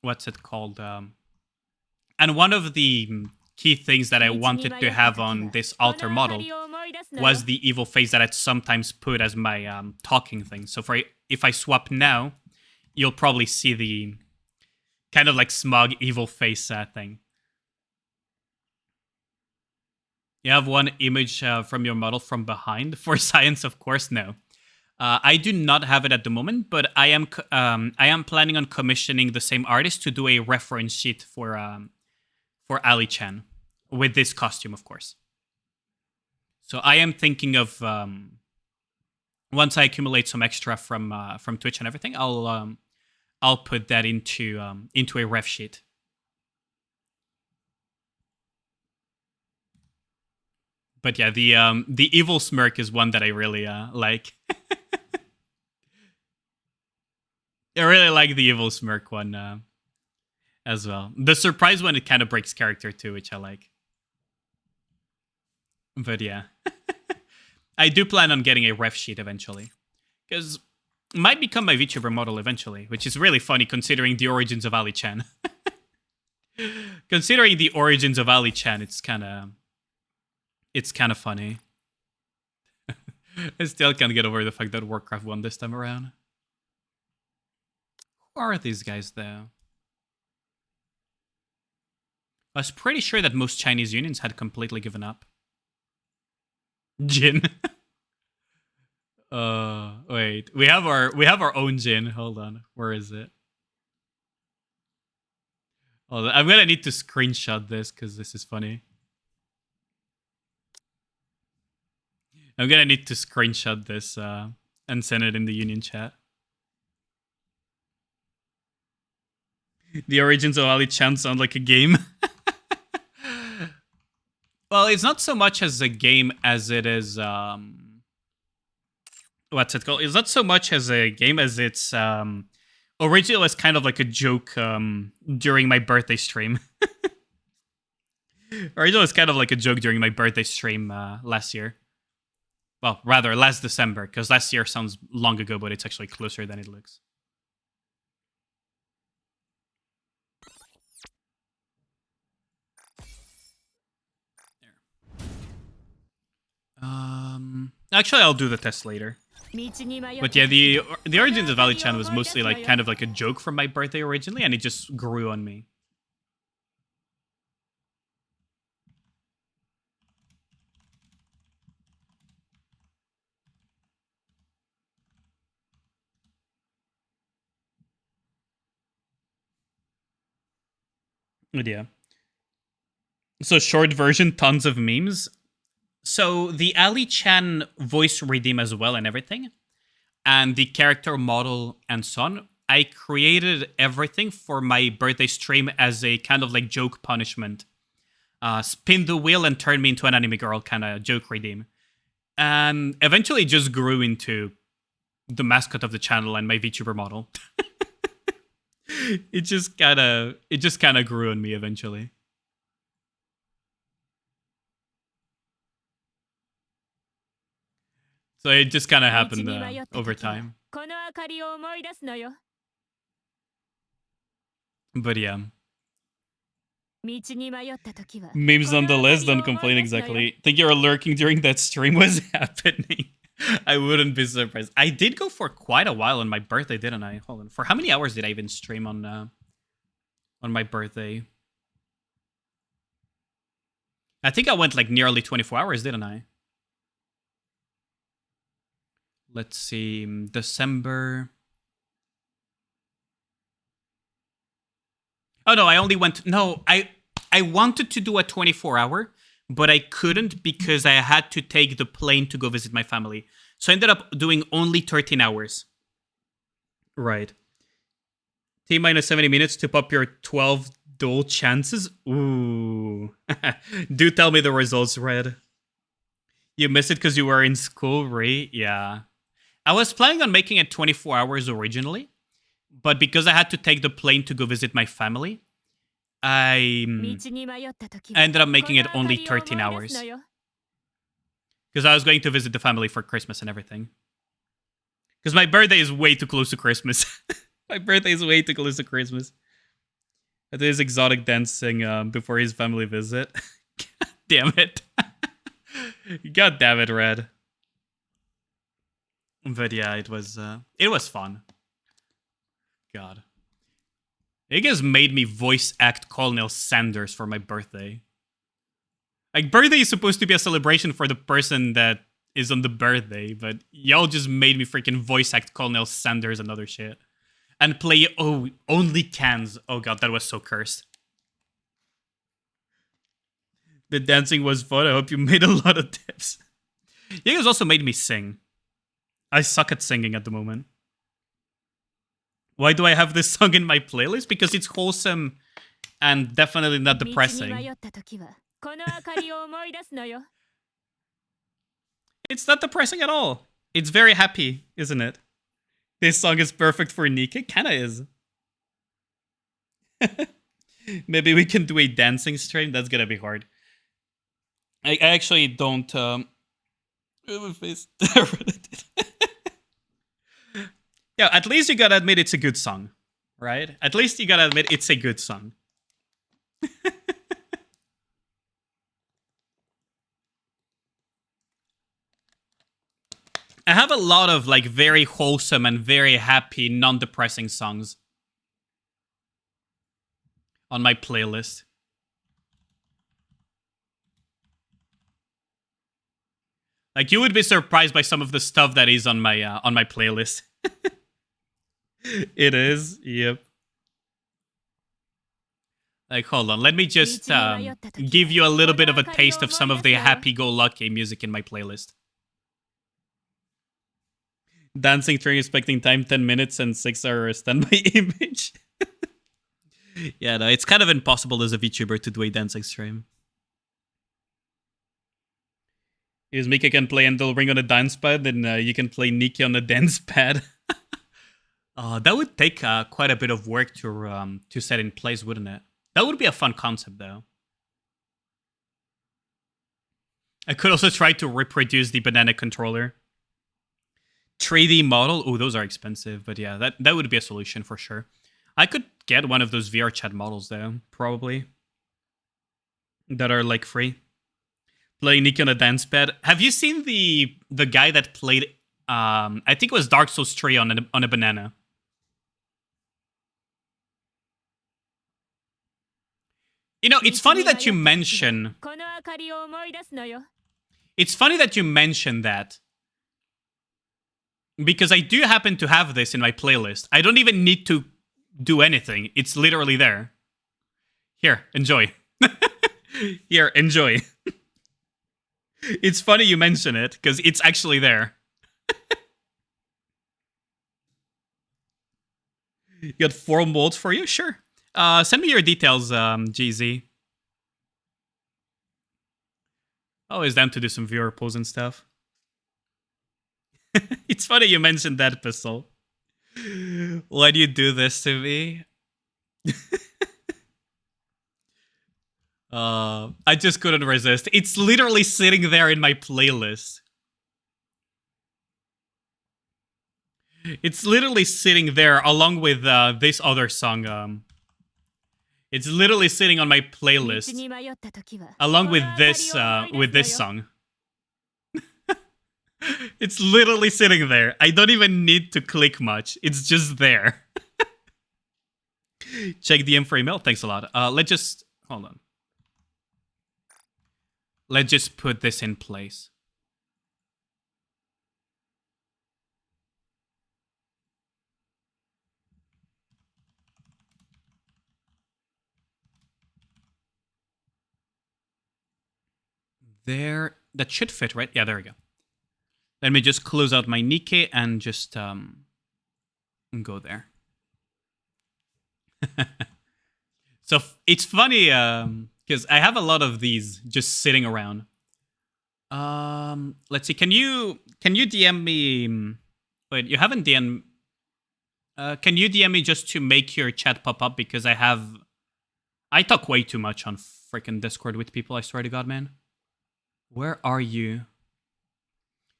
Speaker 2: what's it called? And one of the key things that I wanted to have on this altar model was the evil face that I'd sometimes put as my talking thing. So if I swap now, you'll probably see the kind of like smug evil face thing. You have one image from your model from behind. For science, of course, no. I do not have it at the moment, but I am planning on commissioning the same artist to do a reference sheet for Ali-chan with this costume, of course. So I am thinking of once I accumulate some extra from Twitch and everything, I'll put that into a ref sheet. But yeah, the evil smirk is one that I really like. I really like the evil smirk one as well. The surprise one, it kind of breaks character too, which I like. But yeah, I do plan on getting a ref sheet eventually, because it might become my VTuber model eventually, which is really funny considering the origins of Ali-chan. Considering the origins of Ali-chan, it's kind of funny. I still can't get over the fact that Warcraft won this time around. Who are these guys, though? I was pretty sure that most Chinese unions had completely given up. Jin. Wait. We have our own Jin. Hold on. Where is it? Hold on. I'm gonna need to screenshot this because this is funny. I'm gonna need to screenshot this and send it in the union chat. The origins of Ali-chan sound like a game. Well, it's not so much as a game as it is what's it called? It's not so much as a game as it's originally was kind of like a joke during my birthday stream. Originally was kind of like a joke during my birthday stream last year. Well, rather, last December, because last year sounds long ago, but it's actually closer than it looks. There. Actually, I'll do the test later. But yeah, the origins of Ali-chan was mostly like kind of like a joke from my birthday originally, and it just grew on me. But yeah. So short version, tons of memes. So the Ali-chan voice redeem as well and everything, and the character model and so on, I created everything for my birthday stream as a kind of like joke punishment. Spin the wheel and turn me into an anime girl kind of joke redeem. And eventually it just grew into the mascot of the channel and my VTuber model. It just kind of grew on me eventually. So it just kind of happened over time. But yeah. Memes on the list, don't complain exactly. Think you're lurking during that stream was happening. I wouldn't be surprised. I did go for quite a while on my birthday, didn't I? Hold on. For how many hours did I even stream on my birthday? I think I went like nearly 24 hours, didn't I? Let's see, December. Oh no, I only went. No, I wanted to do a 24-hour, but I couldn't because I had to take the plane to go visit my family. So I ended up doing only 13 hours. Right. T minus 70 minutes to pop your 12 dual chances? Ooh. Do tell me the results, Red. You missed it because you were in school, Ray? Yeah. I was planning on making it 24 hours originally, but because I had to take the plane to go visit my family, I ended up making it only 13 hours. Because I was going to visit the family for Christmas and everything. Because my birthday is way too close to Christmas. My birthday is way too close to Christmas. I did his exotic dancing before his family visit. God damn it. God damn it, Red. But yeah, it was fun. God. You guys made me voice act Colonel Sanders for my birthday. Like, birthday is supposed to be a celebration for the person that is on the birthday, but y'all just made me freaking voice act Colonel Sanders and other shit. And play, only cans. Oh god, that was so cursed. The dancing was fun. I hope you made a lot of tips. You guys also made me sing. I suck at singing at the moment. Why do I have this song in my playlist? Because it's wholesome and definitely not depressing. It's not depressing at all. It's very happy, isn't it? This song is perfect for Nick. It kinda is. Maybe we can do a dancing stream. That's gonna be hard. I actually don't. Yeah, at least you gotta admit it's a good song, right? At least you gotta admit it's a good song. I have a lot of like very wholesome and very happy, non-depressing songs on my playlist. Like, you would be surprised by some of the stuff that is on my playlist. It is, yep. Like, hold on, let me just give you a little bit of a taste of some of the happy-go-lucky music in my playlist. Dancing during expecting time 10 minutes and 6 hours standby image. Yeah, no, it's kind of impossible as a VTuber to do a dancing stream. Is Mika can play Endel Ring on a dance pad, then you can play Nikki on a dance pad. That would take quite a bit of work to set in place, wouldn't it? That would be a fun concept, though. I could also try to reproduce the banana controller. 3D model? Oh, those are expensive, but yeah, that would be a solution for sure. I could get one of those VR chat models, though, probably. That are, like, free. Playing Nikki on a dance pad. Have you seen the guy that played, I think it was Dark Souls 3 on a banana? You know, it's funny that you mention... It's funny that you mention that. Because I do happen to have this in my playlist. I don't even need to do anything. It's literally there. Here, enjoy. Here, enjoy. It's funny you mention it, because it's actually there. You got 4 molds for you? Sure. Send me your details, GZ. Always down to do some viewer polls and stuff. It's funny you mentioned that, Pistol. Why do you do this to me? I just couldn't resist. It's literally sitting there in my playlist. It's literally sitting there along with this other song. It's literally sitting on my playlist along with this song. It's literally sitting there. I don't even need to click much. It's just there. Check the M for email. Thanks a lot. Let's just... Hold on. Let's just put this in place. there. That should fit, right? Yeah, there we go. Let me just close out my Nikke and just go there. So it's funny because I have a lot of these just sitting around. Let's see. Can you DM me? Wait, you haven't DM. Can you DM me just to make your chat pop up? Because I talk way too much on freaking Discord with people. I swear to God, man. Where are you?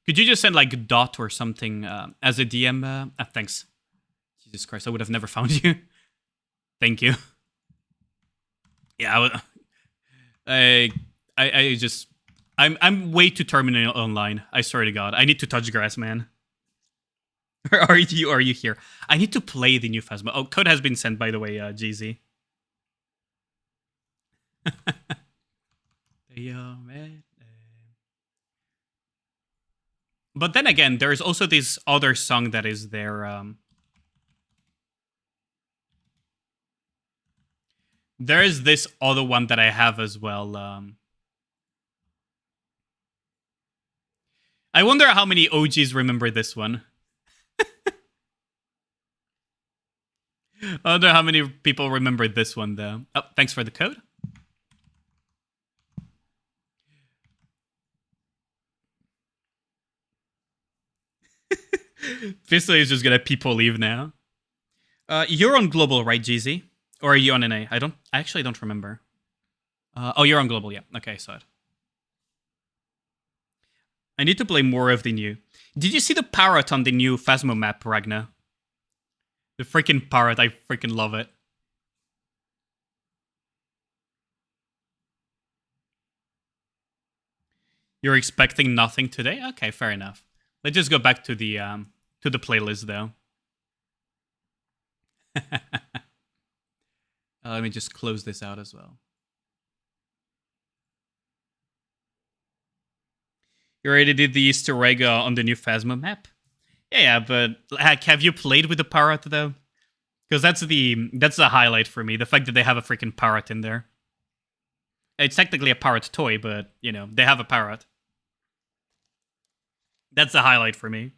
Speaker 2: Could you just send like dot or something as a DM? Thanks. Jesus Christ, I would have never found you. Thank you. Yeah, I'm way too terminal online. I swear to God, I need to touch grass, man. Are you here? I need to play the new Phasmo. Oh, code has been sent, by the way, GZ. But then again, there's also this other song that is there. There is this other one that I have as well. I wonder how many OGs remember this one. I wonder how many people remember this one, though. Oh, thanks for the code. Fisto is just gonna people leave now. You're on global, right, GZ? Or are you on NA? I actually don't remember. Oh, you're on global, yeah. Okay, I saw it. I need to play more of the new. Did you see the parrot on the new Phasmo map, Ragnar? The freaking parrot, I freaking love it. You're expecting nothing today? Okay, fair enough. Let's just go back to the playlist, though. Let me just close this out as well. You already did the Easter egg on the new Phasmo map? Yeah, but heck, have you played with the parrot, though? Because that's the highlight for me, the fact that they have a freaking parrot in there. It's technically a parrot toy, but, you know, they have a parrot. That's the highlight for me.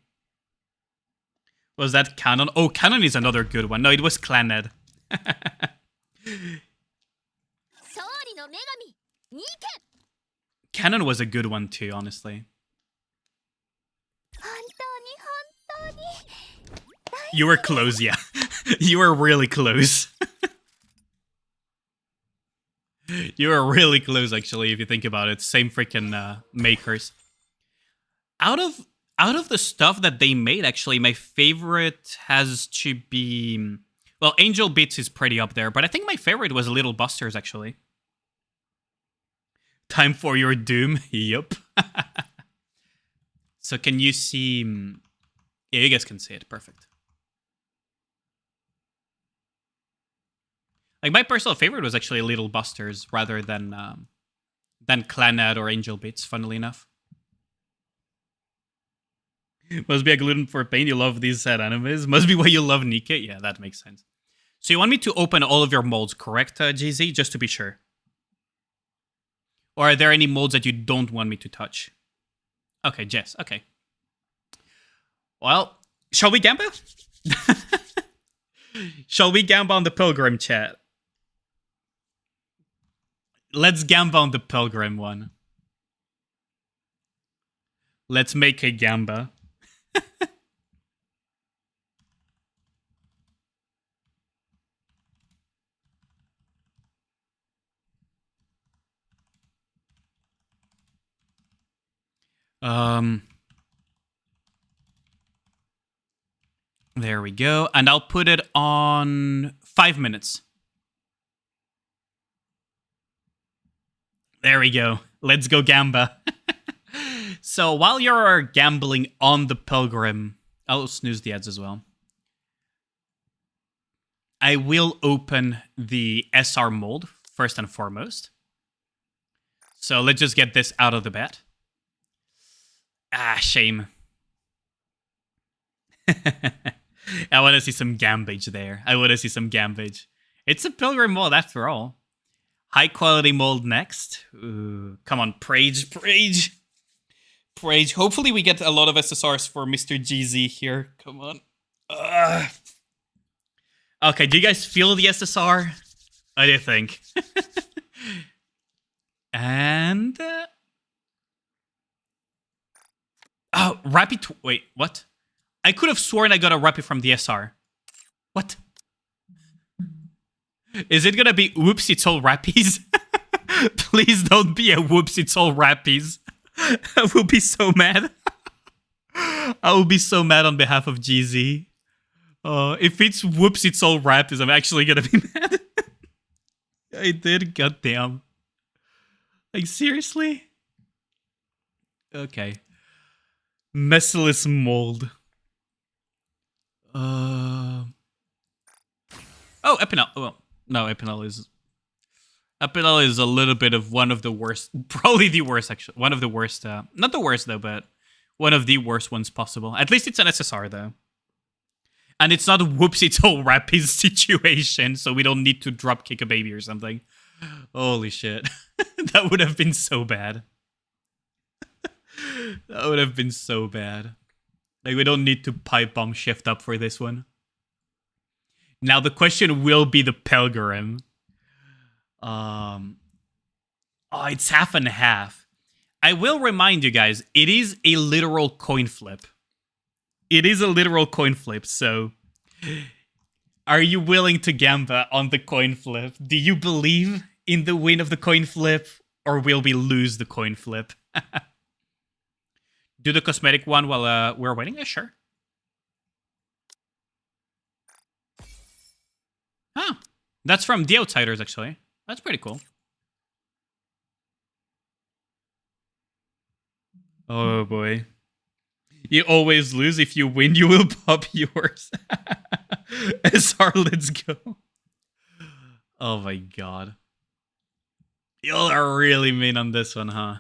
Speaker 2: Was that Canon? Oh, Canon is another good one. No, it was Clannad. Canon was a good one too, honestly. You were close, yeah. You were really close. You were really close, actually, if you think about it. Same freaking makers. Out of the stuff that they made, actually, my favorite has to be... Well, Angel Beats is pretty up there, but I think my favorite was Little Busters, actually. Time for your doom. Yup. So can you see... Yeah, you guys can see it. Perfect. Like, my personal favorite was actually Little Busters rather than Clannad or Angel Beats, funnily enough. Must be a gluten for pain. You love these sad animes. Must be why you love Nikke. Yeah, that makes sense. So you want me to open all of your molds, correct, GZ? Just to be sure. Or are there any molds that you don't want me to touch? Okay, Jess. Okay. Well, shall we gamba? Shall we gamba on the Pilgrim, chat? Let's gamba on the Pilgrim one. Let's make a gamba. There we go. And I'll put it on 5 minutes. There we go. Let's go gamba. So while you're gambling on the Pilgrim, I'll snooze the ads as well. I will open the SR mold first and foremost. So let's just get this out of the bat. Ah, shame. I want to see some gambage there. I want to see some gambage. It's a Pilgrim mold after all. High quality mold next. Ooh, come on, Prage. Hopefully we get a lot of SSRs for Mr. GZ here. Come on. Okay, do you guys feel the SSR? I do think. And... oh, Rappy... wait, what? I could have sworn I got a Rappy from the SR. What? Is it gonna be whoops, it's all Rappies? Please don't be a whoops, it's all Rappies. I will be so mad. I will be so mad on behalf of GZ. If it's whoops, it's all Rappies, I'm actually gonna be mad. I did, goddamn. Like, seriously? Okay. Merciless Mold. Oh, Epinal. Well, no, Epinal is a little bit of one of the worst, probably the worst, actually. One of the worst, not the worst though, but one of the worst ones possible. At least it's an SSR though. And it's not a whoops, it's all Rappies situation, so we don't need to drop kick a baby or something. Holy shit. That would have been so bad. That would have been so bad. Like, we don't need to pipe bomb shift up for this one. Now, the question will be the Pilgrim. Oh, it's half and half. I will remind you guys, it is a literal coin flip. It is a literal coin flip, so... are you willing to gamba on the coin flip? Do you believe in the win of the coin flip? Or will we lose the coin flip? Do the cosmetic one while we're waiting? Yeah, sure. Huh. That's from The Outsiders, actually. That's pretty cool. Oh, boy. You always lose. If you win, you will pop yours. SR, let's go. Oh, my God. Y'all are really mean on this one, huh?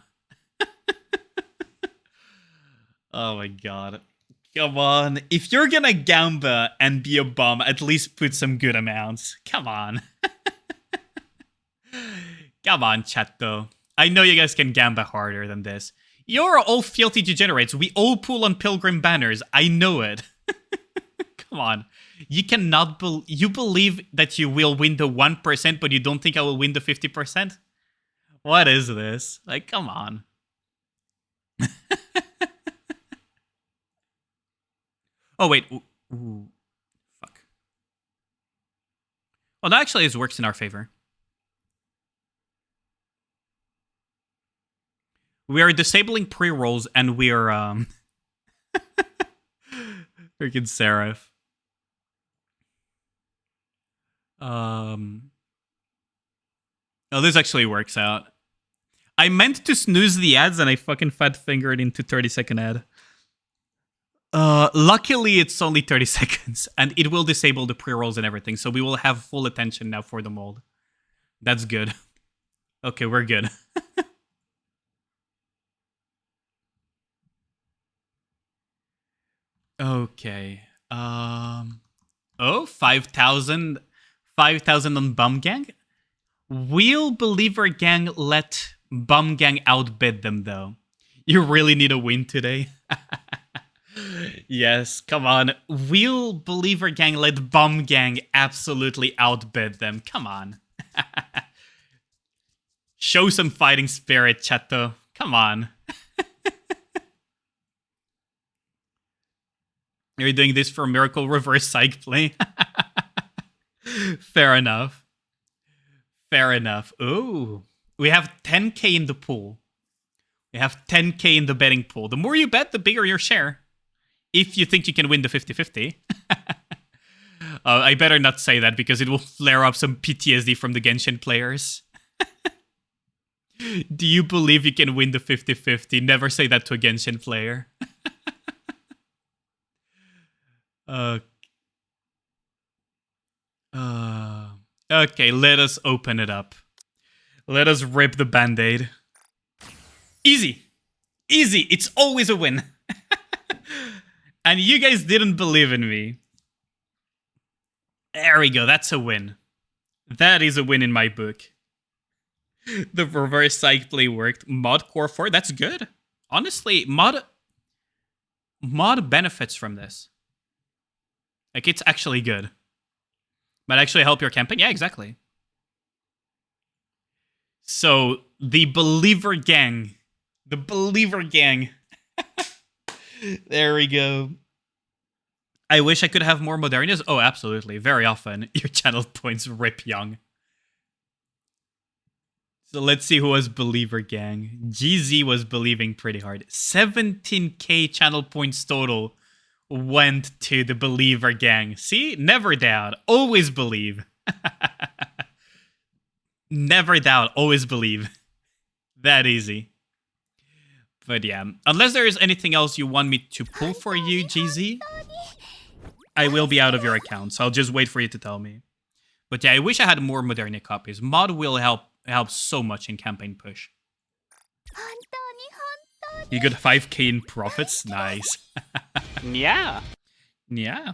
Speaker 2: Oh my god. Come on. If you're gonna gamba and be a bomb, at least put some good amounts. Come on. Come on, chat though. I know you guys can gamba harder than this. You're all filthy degenerates. We all pull on Pilgrim banners. I know it. Come on. You cannot you believe that you will win the 1%, but you don't think I will win the 50%? What is this? Like, come on. Oh, wait. Ooh. Fuck. Well, that actually works in our favor. We are disabling pre-rolls, and we are, freaking Seraph. Oh, this actually works out. I meant to snooze the ads, and I fucking fat-fingered into 30-second ad. Luckily, it's only 30 seconds, and it will disable the pre-rolls and everything, so we will have full attention now for the mold. That's good. Okay, we're good. Okay. Oh, 5,000. 5,000 on Bum Gang? Will Believer Gang let Bum Gang outbid them, though? You really need a win today? Yes, come on. Will Believer Gang let Bum Gang absolutely outbid them? Come on. Show some fighting spirit, Chato. Come on. You're doing this for Miracle Reverse Psych Play? Fair enough. Fair enough. Ooh. We have 10k in the pool. We have 10k in the betting pool. The more you bet, the bigger your share. If you think you can win the 50-50. I better not say that because it will flare up some PTSD from the Genshin players. Do you believe you can win the 50-50? Never say that to a Genshin player. Okay, let us open it up. Let us rip the band-aid. Easy. Easy. It's always a win. And you guys didn't believe in me. There we go. That's a win. That is a win in my book. The reverse side play worked. Mod Core 4, that's good. Honestly, mod benefits from this. Like, it's actually good. Might actually help your campaign. Yeah, exactly. So, the Believer Gang. The Believer Gang. There we go. I wish I could have more Modernias. Oh, absolutely. Very often, your channel points rip young. So let's see who was Believer Gang. GZ was believing pretty hard. 17k channel points total went to the Believer Gang. See? Never doubt. Always believe. Never doubt. Always believe. That easy. But yeah, unless there is anything else you want me to pull for you, GZ, I will be out of your account, so I'll just wait for you to tell me. But yeah, I wish I had more Modernia copies. Mod will help so much in campaign push. You got 5k in profits? Nice.
Speaker 3: Yeah.
Speaker 2: Yeah.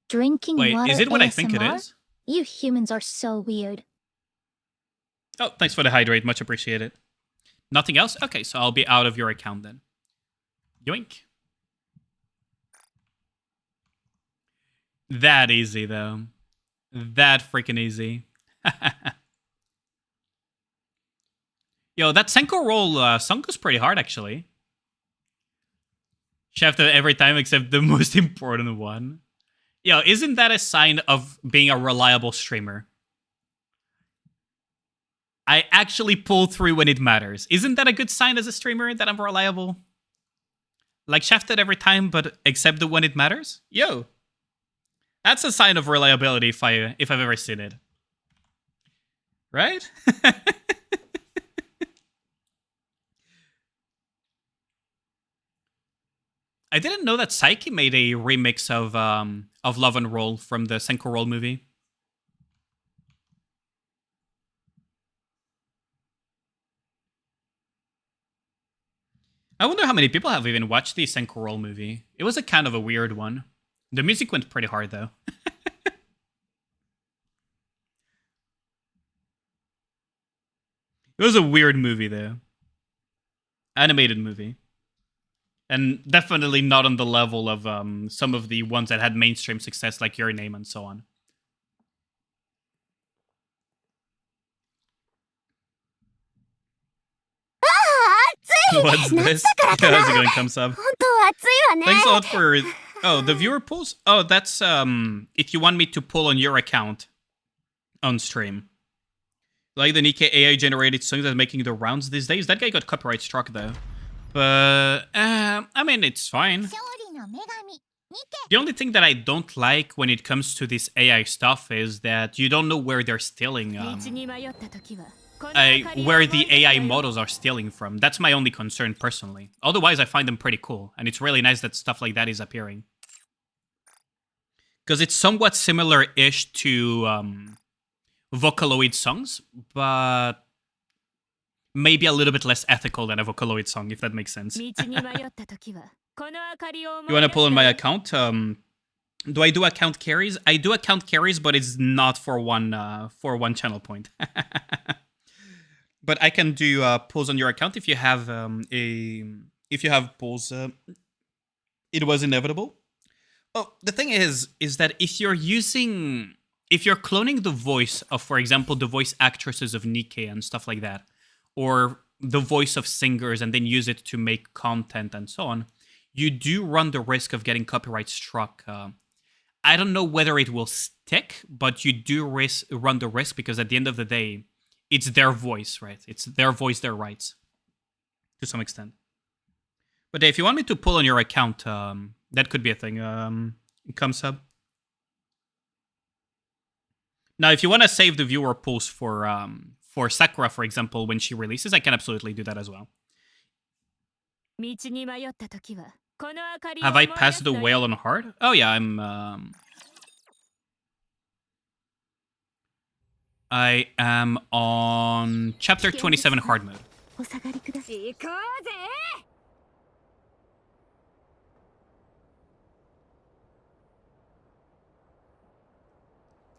Speaker 1: Drinking
Speaker 2: Wait,
Speaker 1: water
Speaker 2: is it what I think it
Speaker 1: ASMR?
Speaker 2: is?
Speaker 1: You humans are so weird.
Speaker 2: Oh, thanks for the hydrate. Much appreciated. Nothing else? Okay, so I'll be out of your account then. Yoink. That easy, though. That freaking easy. Yo, that Senko roll sunk was pretty hard, actually. Chef every time except the most important one. Yo, isn't that a sign of being a reliable streamer? I actually pull through when it matters. Isn't that a good sign as a streamer that I'm reliable? Like shafted every time, but except the when it matters? Yo. That's a sign of reliability if I've ever seen it. Right? I didn't know that Psyche made a remix of Love and Roll from the Senko Roll movie. I wonder how many people have even watched the Senko Roll movie. It was a kind of a weird one. The music went pretty hard, though. It was a weird movie, though. Animated movie. And definitely not on the level of some of the ones that had mainstream success, like Your Name and so on. What's this? How's it going, Kamsub? Thanks a lot for... Oh, the viewer pulls? Oh, that's if you want me to pull on your account on stream. Like the Nikkei AI-generated songs that are making the rounds these days. That guy got copyright struck, though. But, I mean, it's fine. The only thing that I don't like when it comes to this AI stuff is that you don't know where they're stealing, where the AI models are stealing from. That's my only concern, personally. Otherwise, I find them pretty cool, and it's really nice that stuff like that is appearing. Because it's somewhat similar-ish to Vocaloid songs, but maybe a little bit less ethical than a Vocaloid song, if that makes sense. You want to pull on my account? Do I do account carries? I do account carries, but it's not for one channel point. But I can do pulls on your account if you have pulls. It was inevitable. Oh, the thing is that if you're cloning the voice of, for example, the voice actresses of Nikkei and stuff like that, or the voice of singers and then use it to make content and so on, you do run the risk of getting copyright struck. I don't know whether it will stick, but you do run the risk because at the end of the day, it's their voice, right? It's their voice, their rights, to some extent. But if you want me to pull on your account, that could be a thing. Comes up. Now, if you want to save the viewer pulls for Sakura, for example, when she releases, I can absolutely do that as well. Have I passed the whale on hard? Oh yeah, I am on chapter 27 hard mode.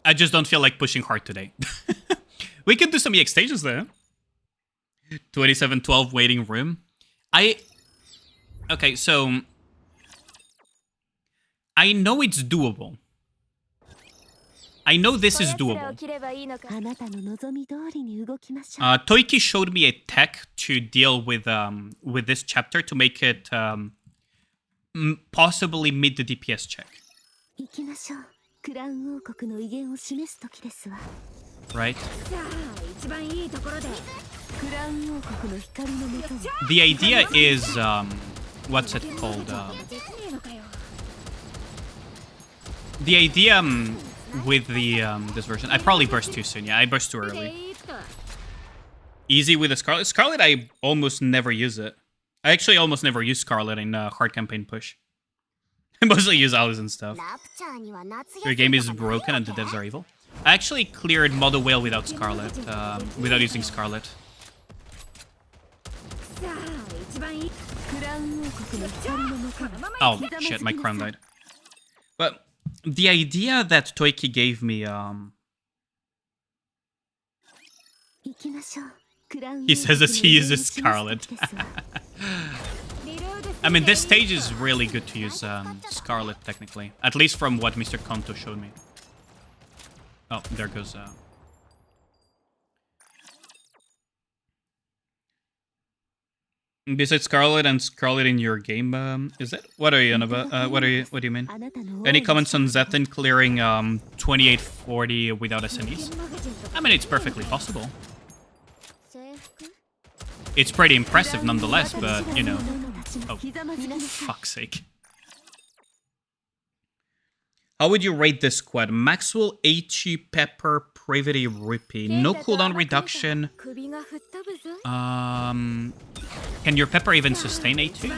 Speaker 2: I just don't feel like pushing hard today. We can do some EX stages though. 2712 waiting room. Okay, so I know it's doable. I know this is doable.
Speaker 4: あなたの望み通りに動きましょう
Speaker 2: Toiki showed me a tech to deal with this chapter to make it possibly mid the DPS check.
Speaker 4: 行きましょうクラウン王国の威厳を示す時ですわ
Speaker 2: Right?
Speaker 4: さあ一番いいところでクラウン王国の光のもとに
Speaker 2: The idea is what's it called? The idea with the this version, I probably burst too soon. Yeah, I burst too early. Easy with the Scarlet. Scarlet, I almost never use it. I actually almost never use Scarlet in hard campaign push. I mostly use Alice and stuff. Your game is broken and the devs are evil. I actually cleared Model Whale without Scarlet, without using Scarlet.
Speaker 4: さあ一番いいクラウン王国の光のもとに
Speaker 2: Oh shit, my crown died. But the idea that Toiki gave me,
Speaker 4: 行きましょうクラウン
Speaker 2: he says as he uses
Speaker 4: 王国の威厳を
Speaker 2: Scarlet.
Speaker 4: 示す時ですわ
Speaker 2: I mean, this stage is really good to use Scarlet, technically. At least from what Mr. Kanto showed me. Oh, there goes... Besides Scarlet and Scarlet in your game, is it? What are you on about? What do you mean?
Speaker 4: あなたの
Speaker 2: Any comments on Zethin clearing 2840 without SNEs? I mean, it's perfectly possible. It's pretty impressive nonetheless, but, you know... Oh, fuck's sake. How would you rate this squad? Maxwell, Aichi, Pepper, Privity, Rippy. No cooldown reduction. Can your Pepper even sustain A2?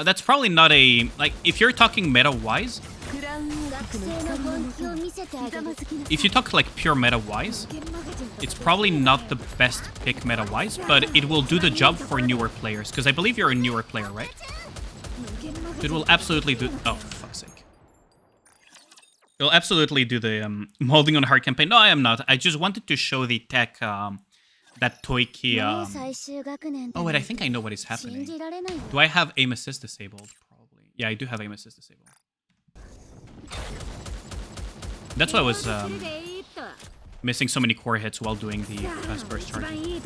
Speaker 2: That's probably not a... Like, if you're talking meta-wise... If you talk, like, pure meta-wise... It's probably not the best pick meta-wise, but it will do the job for newer players. Because I believe you're a newer player, right? It will absolutely do... Oh, for fuck's sake. It'll absolutely do the molding on hard campaign. No, I am not. I just wanted to show the tech that Toiki... Oh, wait, I think I know what is happening. Do I have aim assist disabled? Probably. Yeah, I do have aim assist disabled. That's why I was missing so many core hits while doing the fast burst charging.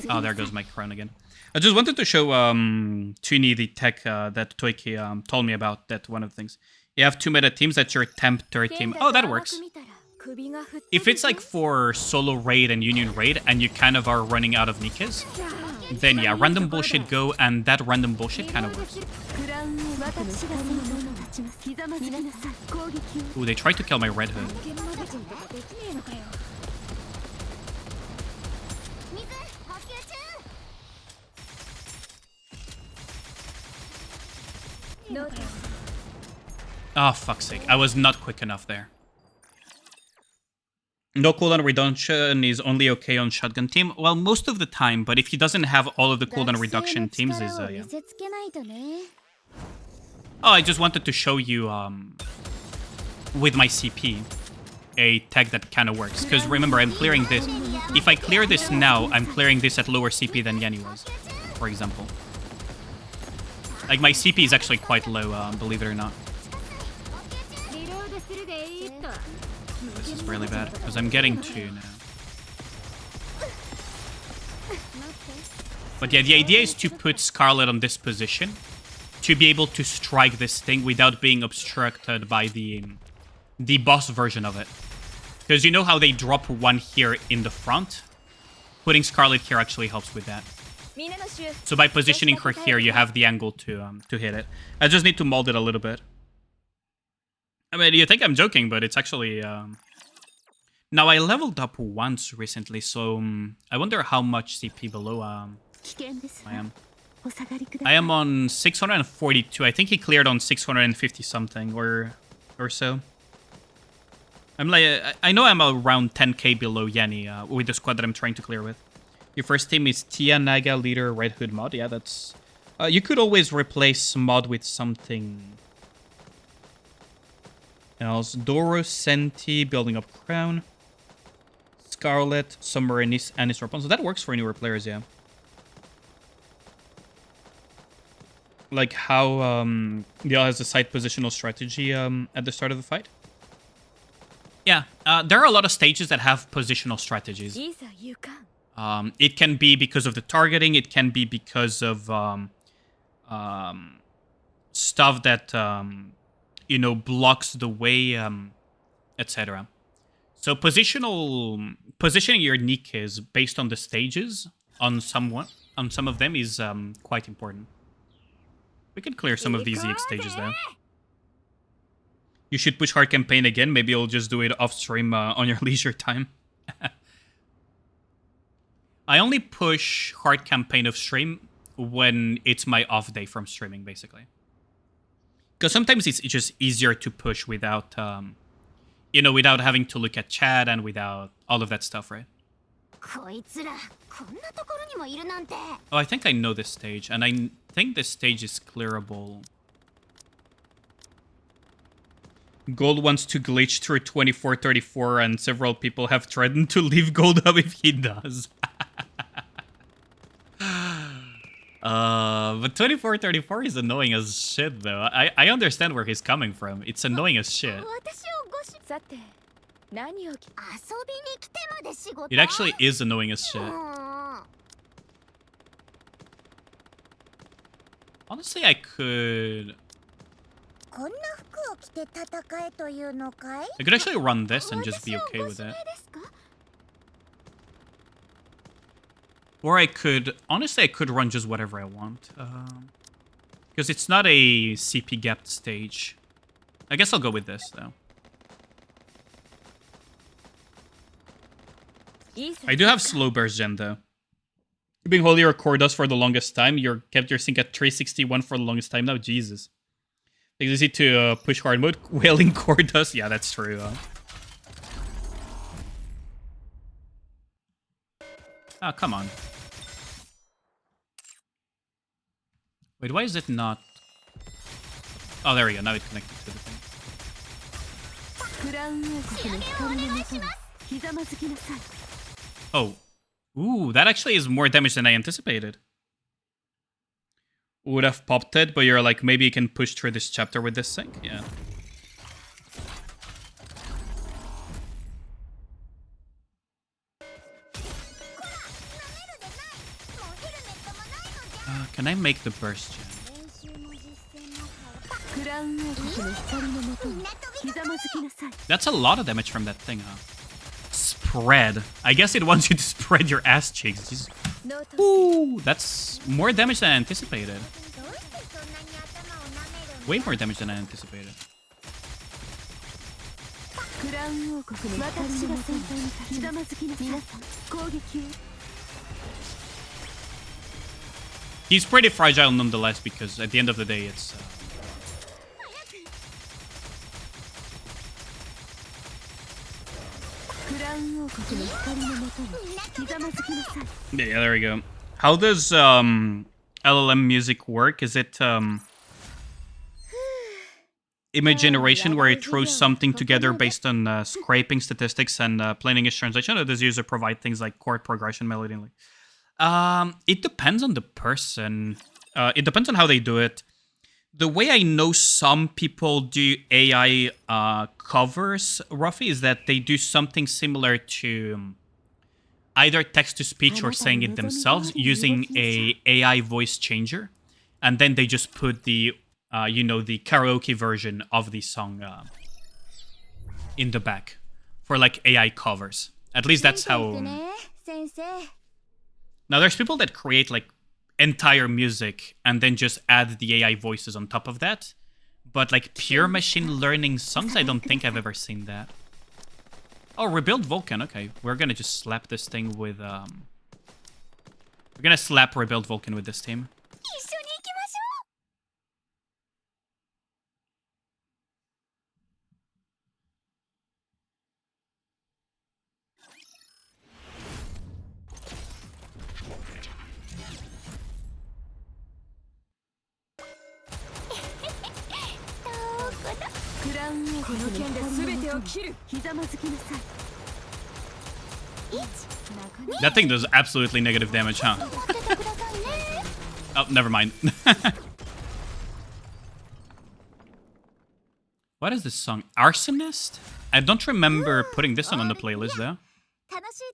Speaker 2: Oh, there goes my crown again. I just wanted to show Tuni the tech that Toiki told me about. That one of the things. You have 2 meta teams. That's your temp third team. Oh, that works. If it's like for solo raid and union raid and you kind of are running out of Nikes, then yeah, random bullshit go, and that random bullshit kind of works. Ooh, they tried to kill my Red Hood. Oh, fuck's sake. I was not quick enough there. No cooldown reduction is only okay on shotgun team. Well, most of the time, but if he doesn't have all of the cooldown reduction teams is, yeah. Oh, I just wanted to show you, with my CP, a tech that kind of works. Because remember, I'm clearing this. If I clear this now, I'm clearing this at lower CP than Yenny was, for example. Like, my CP is actually quite low, believe it or not. This is really bad, because I'm getting 2 now. But yeah, the idea is to put Scarlet on this position to be able to strike this thing without being obstructed by the boss version of it. Because you know how they drop 1 here in the front? Putting Scarlet here actually helps with that. So by positioning her here, you have the angle to hit it. I just need to mold it a little bit. I mean, you think I'm joking, but it's actually... Now, I leveled up once recently, so I wonder how much CP below I am. I am on 642. I think he cleared on 650 something or so. I'm like, I know I'm around 10k below Yenny with the squad that I'm trying to clear with. Your first team is Tia, Naga, Leader, Red Hood mod. Yeah, that's... you could always replace mod with something else? Doro, Senti, building up Crown. Scarlet, Summer, Anis, Rapunzel. That works for newer players, yeah. Like how Dial has a side positional strategy at the start of the fight. Yeah, there are a lot of stages that have positional strategies.
Speaker 1: いざ行かん
Speaker 2: It can be because of the targeting. It can be because of stuff that you know, blocks the way, etc. So positioning your Nikes based on the stages on some of them is quite important. We can clear some of these EX stages though. You should push hard campaign again. Maybe you'll just do it off stream on your leisure time. I only push hard campaign off stream when it's my off day from streaming, basically. Because sometimes it's just easier to push without, you know, without having to look at chat and without all of that stuff, right?
Speaker 1: こいつらこんなところにもいるなんて
Speaker 2: Oh, I think I know this stage, and I think this stage is clearable. Gold wants to glitch through 2434, and several people have threatened to leave Gold Hub if he does. But 2434 is annoying as shit, though. I understand where he's coming from. It's annoying as shit.
Speaker 1: 私をごしさて何を遊びに来てまで仕事
Speaker 2: It actually is annoying as shit.
Speaker 1: もう
Speaker 2: Honestly, I could...
Speaker 1: こんな服を着て戦えというのかい
Speaker 2: I could actually run this and just be okay with it.
Speaker 1: 私をご指名ですか
Speaker 2: Or I could... Honestly, I could run just whatever I want. Because it's not a CP gapped stage. I guess I'll go with this, though. I do have slow burst gen, though. You've been holding your core dust for the longest time. You kept your sync at 361 for the longest time now. Jesus. It's easy to push hard mode. Wailing core dust. Yeah, that's true. Oh, come on. Wait, why is it not... Oh, there we go. Now it connected to the thing.
Speaker 4: クラウン王国の光のもとにひざまずきなさい
Speaker 2: Oh. Ooh, that actually is more damage than I anticipated. Would have popped it, but you're like, maybe you can push through this chapter with this sync? Yeah. Can I make the burst gen?
Speaker 4: クラウン王国の光のもとにひざまずきなさい
Speaker 2: That's a lot of damage from that thing, huh? Spread. I guess it wants you to spread your ass cheeks. Jesus.
Speaker 1: ノート
Speaker 2: Ooh, that's more damage than I anticipated.
Speaker 1: どうしてそんなに頭を舐めるの
Speaker 2: Way more damage than I anticipated.
Speaker 4: クラウン王国の光のもとにひざまずきなさい皆さん攻撃を
Speaker 2: He's pretty fragile nonetheless, because at the end of the day, it's...
Speaker 4: クラウン王国の光のもとにひざまずきなさい
Speaker 2: Yeah, there we go. How does LLM music work? Is it image generation where it throws something together based on scraping statistics and plain English translation? Or does user provide things like chord progression, melody, and like... It depends on the person. It depends on how they do it. The way I know some people do AI covers, roughly, is that they do something similar to either text-to-speech or saying it themselves using a AI voice changer. And then they just put the, you know, the karaoke version of the song in the back for, like, AI covers. At least that's how...
Speaker 1: 先生
Speaker 2: Now, there's people that create, like, entire music and then just add the AI voices on top of that. But, like, pure machine learning songs, I don't think I've ever seen that. Oh, Rebuild Vulcan. Okay, we're gonna just slap this thing with, We're gonna slap Rebuild Vulcan with this team.
Speaker 1: 一緒に行きましょう ク
Speaker 4: クラウン王国の剣で全てを切る。ひざまずきなさい。
Speaker 2: That thing does absolutely negative damage, huh? Oh, never mind. What is this song? Arsonist? I don't remember putting this one on the playlist, though.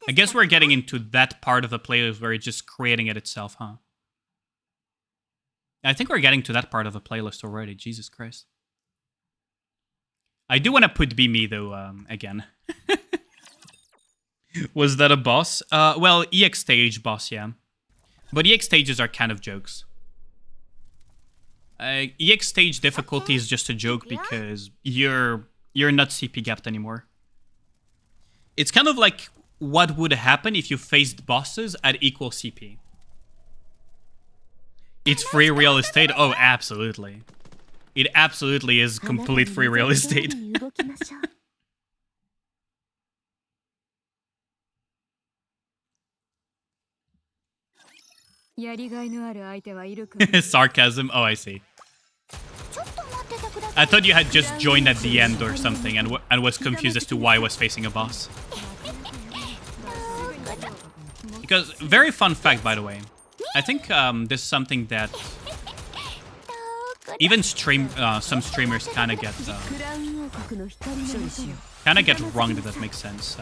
Speaker 2: I guess we're getting into that part of the playlist where it's just creating it itself, huh? I think we're getting to that part of the playlist already. Jesus Christ. I do want to put Be Me, though, again. Was that a boss? Well, EX stage boss, yeah. But EX stages are kind of jokes. EX stage difficulty is just a joke because you're not CP gapped anymore. It's kind of like what would happen if you faced bosses at equal CP. It's free real estate? Oh, absolutely. It absolutely is complete free real estate. Sarcasm? Oh, I see. I thought you had just joined at the end or something and was confused as to why I was facing a boss. Because, very fun fact, by the way. I think this is something that even some streamers kind of get wronged, if that makes sense.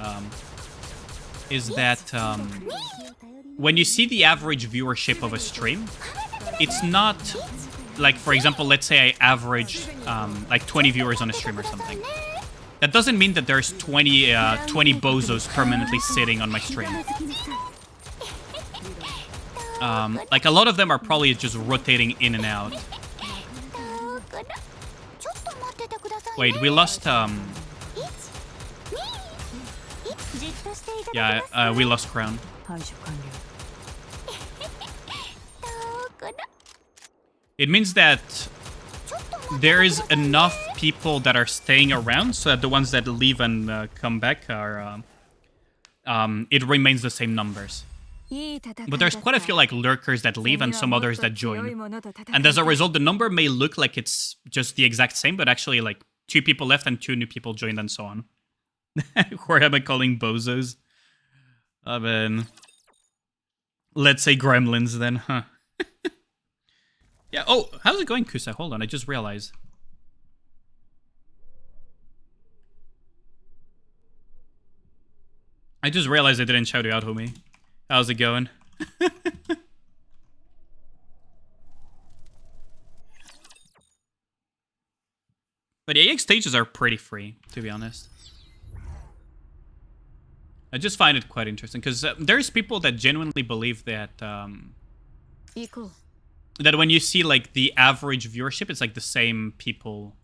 Speaker 2: Is that when you see the average viewership of a stream, it's not like, for example, let's say I average like 20 viewers on a stream or something. That doesn't mean that there's 20 bozos permanently sitting on my stream. Like a lot of them are probably just rotating in and out. Wait, we lost yeah, we lost Crown. It means that there is enough people that are staying around so that the ones that leave and come back are it remains the same numbers. But there's quite a few like lurkers that leave and some others that join. And as a result, the number may look like it's just the exact same, but actually like 2 people left and 2 new people joined and so on. Who am I calling bozos? I mean, let's say gremlins then, huh? Yeah, oh, how's it going, Kusa? Hold on, I just realized. I just realized I didn't shout you out, homie. How's it going? But the AX stages are pretty free, to be honest. I just find it quite interesting, because there's people that genuinely believe that that when you see like the average viewership, it's like the same people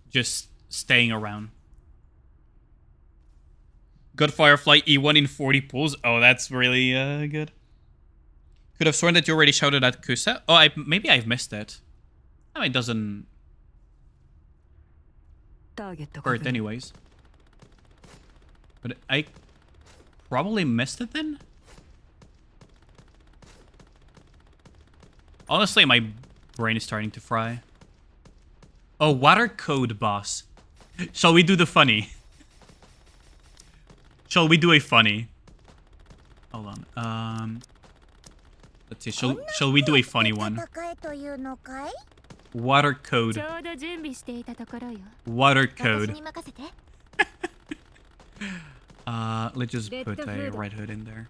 Speaker 2: just staying around. Got Firefly E1 in 40 pulls. Oh, that's really good. Could have sworn that you already shouted at Kusa. Oh, maybe I've missed it. I mean, it doesn't hurt anyways. But I probably missed it then? Honestly, my brain is starting to fry. Oh, water code boss. Shall we do the funny? Shall we do a funny? Hold on. Let's see. Shall we do a funny one? Water code. Water code. Let's just put a Red Hood in there.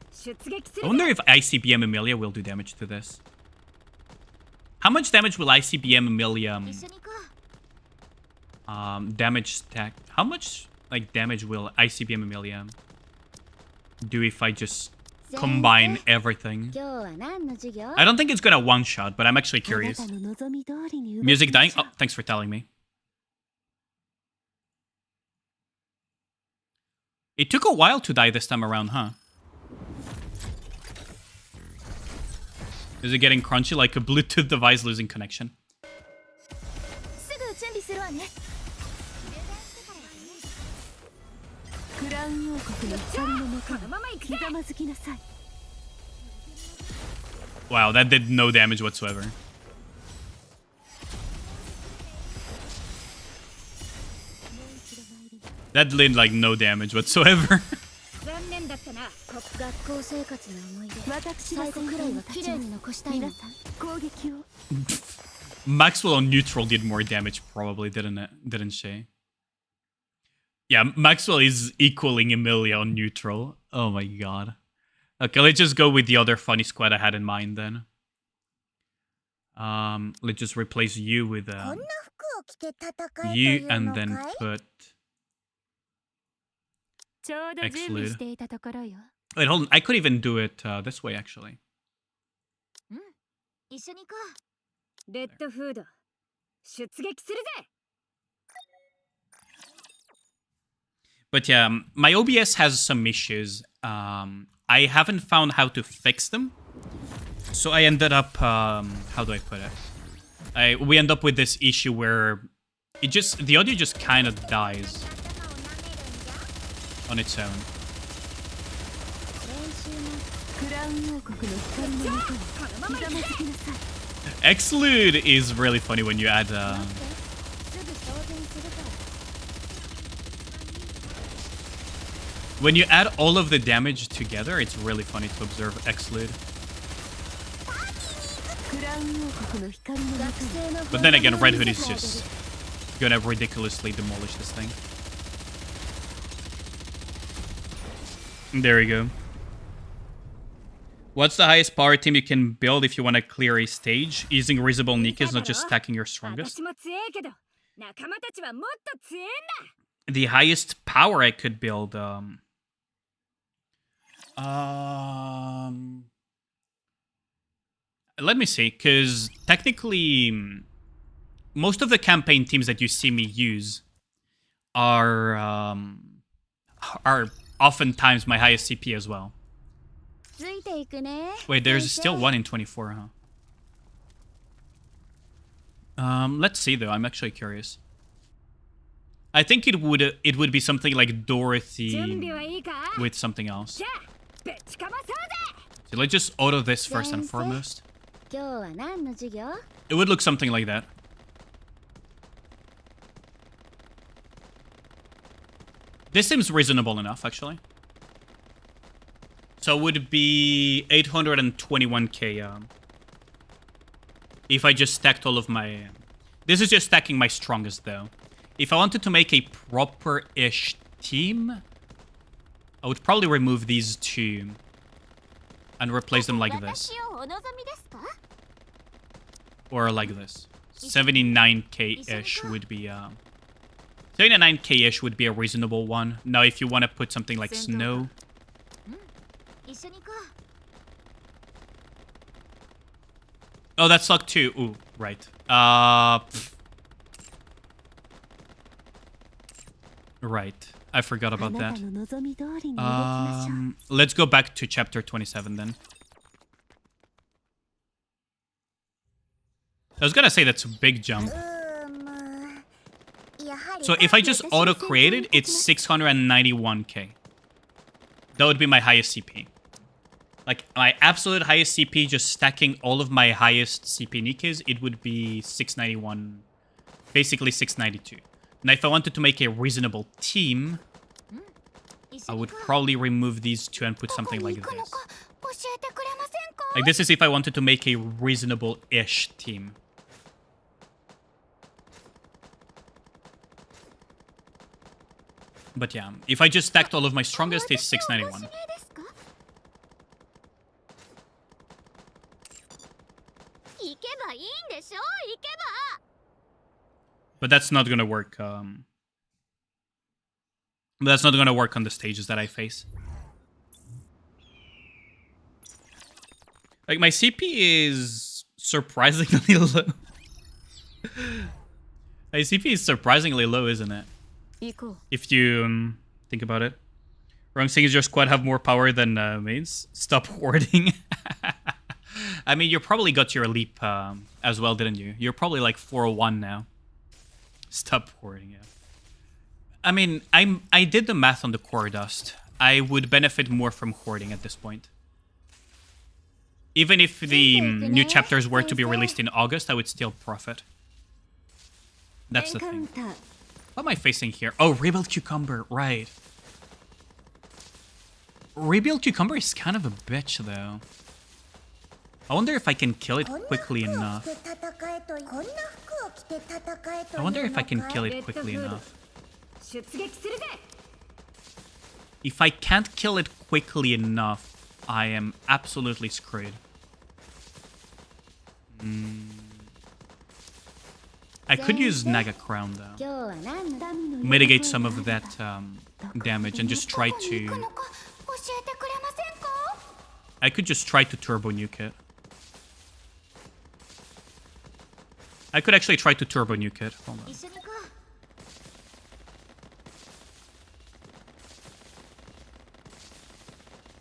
Speaker 2: I wonder if ICBM Emilia will do damage to this. How much damage will ICBM Emilia damage stack? How much like damage will ICBM Emilia do if I just combine everything? I don't think it's gonna one-shot, but I'm actually curious. Music dying? Oh, thanks for telling me. It took a while to die this time around, huh? Is it getting crunchy like a Bluetooth device losing connection? Wow, that did no damage whatsoever. That did like no damage whatsoever.
Speaker 1: 残念だったな。学校生活の思い出。
Speaker 4: 私が
Speaker 1: 最後くらいは綺麗に残したいの。
Speaker 4: 皆さん攻撃を
Speaker 2: Maxwell on neutral did more damage, probably, didn't it? Didn't she? Yeah, Maxwell is equaling Emilia on neutral. Oh my god. Okay, let's just go with the other funny squad I had in mind then. Let's just replace you with you and then put
Speaker 4: ちょうど準備していたところよ
Speaker 2: wait, hold on. I could even do it this way actually.
Speaker 1: 一緒に行こう。
Speaker 4: レッドフード出撃するぜ
Speaker 2: But yeah, my OBS has some issues. I haven't found how to fix them. So I ended up, how do I put it? We end up with this issue where the audio just kind of dies on its own.
Speaker 4: クラウン王国の光のもとにひざまずきなさい
Speaker 2: Exlude is really funny when you add,
Speaker 1: すぐ当然するから。
Speaker 2: when you add all of the damage together, it's really funny to observe Exlude.
Speaker 4: クラウン王国の光のもとに
Speaker 2: But then again, Red Hood is just gonna ridiculously demolish this thing. There we go. What's the highest power team you can build if you want to clear a stage? Using Risible Nika is not just stacking your strongest.
Speaker 4: 私も強いけど仲間たちはもっと強いんだ
Speaker 2: The highest power I could build, let me see, because technically, most of the campaign teams that you see me use are oftentimes my highest CP as well.
Speaker 1: ついていくね。
Speaker 2: Wait, there's still one in 24, huh? Let's see though. I'm actually curious. I think it would be something like Dorothy
Speaker 4: 準備はいいか
Speaker 2: with something else.
Speaker 4: じゃあぶちかまそうぜ
Speaker 2: So let's just auto this first and
Speaker 1: Sensei?
Speaker 2: foremost.
Speaker 1: 今日は何の授業？
Speaker 2: It would look something like that. This seems reasonable enough, actually. So it would be 821k if I just stacked all of my... This is just stacking my strongest, though. If I wanted to make a proper-ish team, I would probably remove these two and replace them like this.
Speaker 1: 私をお望みですか？
Speaker 2: Or like this. 79k-ish would be... 79k-ish would be a reasonable one. Now, if you want to put something like Snow...
Speaker 1: 一緒に行こ
Speaker 2: Oh, that's luck too. Ooh, right. Right. I forgot
Speaker 4: あ
Speaker 2: about
Speaker 4: な
Speaker 2: that.
Speaker 4: たの望み通りに動きましょう
Speaker 2: Let's go back to chapter 27 then. I was gonna say that's a big jump.
Speaker 1: う。やはり
Speaker 2: So if I just auto-create it, it's 691k. That would be my highest CP. Like, my absolute highest CP, just stacking all of my highest CP Nikkes, it would be 691, basically 692. Now, if I wanted to make a reasonable team,
Speaker 1: 一
Speaker 2: I
Speaker 1: 緒に
Speaker 2: would
Speaker 1: 行こう
Speaker 2: probably remove these two and put
Speaker 1: どこ
Speaker 2: something
Speaker 1: に
Speaker 2: like
Speaker 1: 行くの
Speaker 2: this.
Speaker 1: か教えてくれませんか？
Speaker 2: Like, this is if I wanted to make a reasonable-ish team. But yeah, if I just stacked all of my strongest, it's 691.
Speaker 1: 私をご指名ですか？行けばいいんでしょ？行けば。
Speaker 2: But that's not gonna work. That's not gonna work on the stages that I face. Like, my CP is surprisingly low. My CP is surprisingly low, isn't it?
Speaker 4: 行こう
Speaker 2: If you think about it. Wrong thing is your squad have more power than mains. Stop hoarding. I mean, you probably got your leap as well, didn't you? You're probably like 401 now. Stop hoarding, yeah. I mean, I did the math on the core dust. I would benefit more from hoarding at this point. Even if the new chapters were to be released in August, I would still profit. That's the
Speaker 4: カウン
Speaker 2: thing.
Speaker 4: ター
Speaker 2: What am I facing here? Oh, Rebuild Cucumber, right. Rebuild Cucumber is kind of a bitch, though. I wonder if I can kill it quickly enough. I wonder if I can kill it quickly enough. If I can't kill it quickly enough, I am absolutely screwed. I could use Naga Crown, though. Mitigate some of that damage and just try to... I could just try to Turbo Nuke it. I could actually try to Turbo Nuke it. Hold on.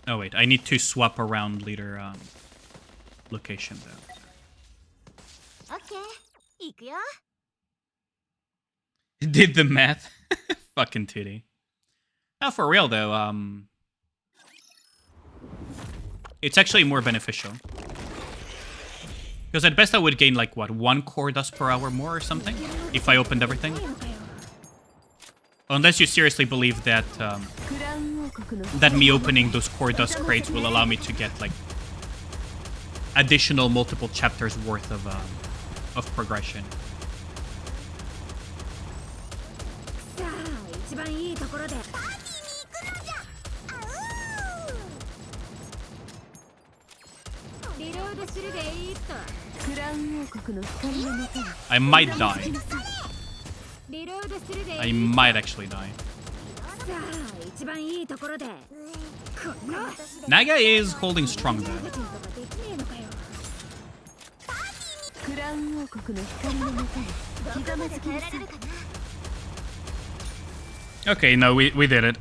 Speaker 2: Oh wait, I need to swap around leader location though.
Speaker 1: Okay.
Speaker 2: Did the math. Fucking titty. Now for real though, it's actually more beneficial. Because at best I would gain like what, 1 core dust per hour more or something if I opened everything. Unless you seriously believe that that me opening those core dust crates will allow me to get like additional multiple chapters worth of progression. I might die. I might actually die. Naga is holding strong though. Okay, no, we did it.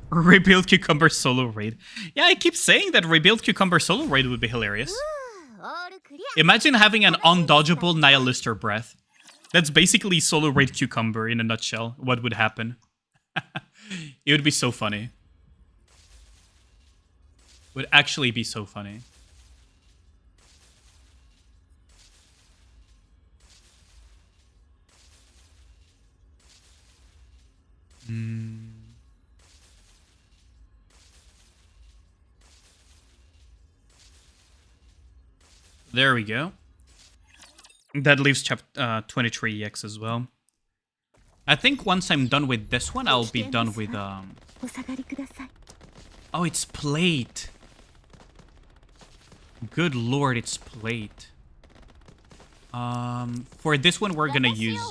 Speaker 2: Rebuild Cucumber solo raid. Yeah, I keep saying that Rebuild Cucumber solo raid would be hilarious. Imagine having an undodgeable Nihilister breath. That's basically solo raid Cucumber in a nutshell. What would happen? It would be so funny. Would actually be so funny. There we go. That leaves chapter 23EX as well. I think once I'm done with this one, I'll be done with Oh, it's plate. Good lord, it's plate. For this one, we're gonna use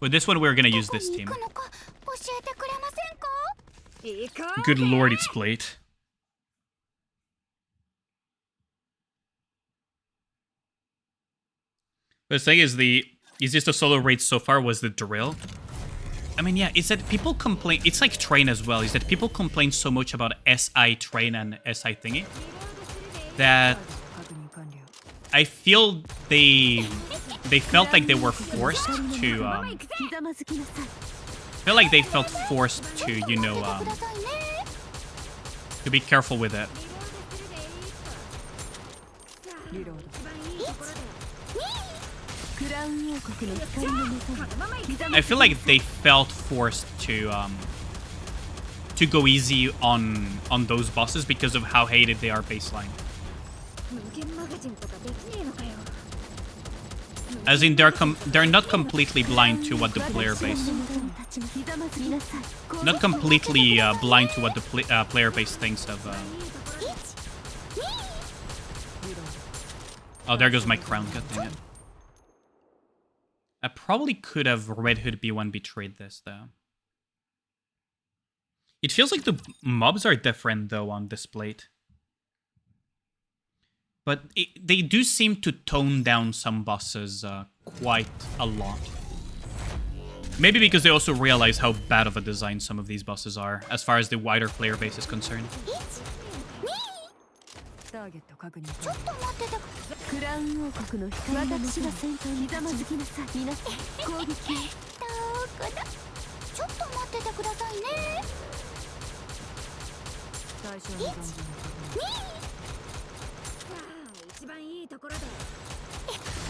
Speaker 2: for this one, we're gonna use this team. Good lord, it's plate. The thing is, the easiest to solo raid so far was the drill. I mean, yeah, it's that people complain. It's like train as well. Is that people complain so much about SI train and SI thingy that I feel they felt like they were forced to. Feel like they felt forced to, you know, to be careful with it. I feel like they felt forced to go easy on those bosses because of how hated they are baseline. As in, they're not completely blind to what the player base, not completely blind to what the player base thinks of. Oh, there goes my crown. God dang it. I probably could have Red Hood B1 betrayed this, though. It feels like the mobs are different, though, on this plate. But they do seem to tone down some bosses quite a lot. Maybe because they also realize how bad of a design some of these bosses are, as far as the wider player base is concerned.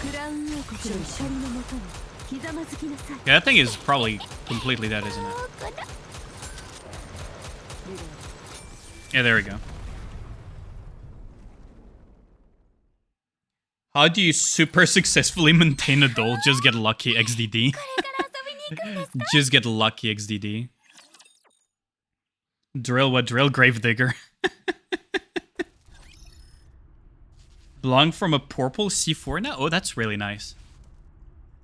Speaker 4: クラウン王国の光のもとにひざまずきなさい。
Speaker 2: Yeah, that thing is probably completely dead, isn't it? Yeah, there we go. How do you super successfully maintain a doll? Just get lucky, XDD. Just get lucky, XDD. Drill what? Drill Gravedigger. Belong from a purple C4 now? Oh, that's really nice.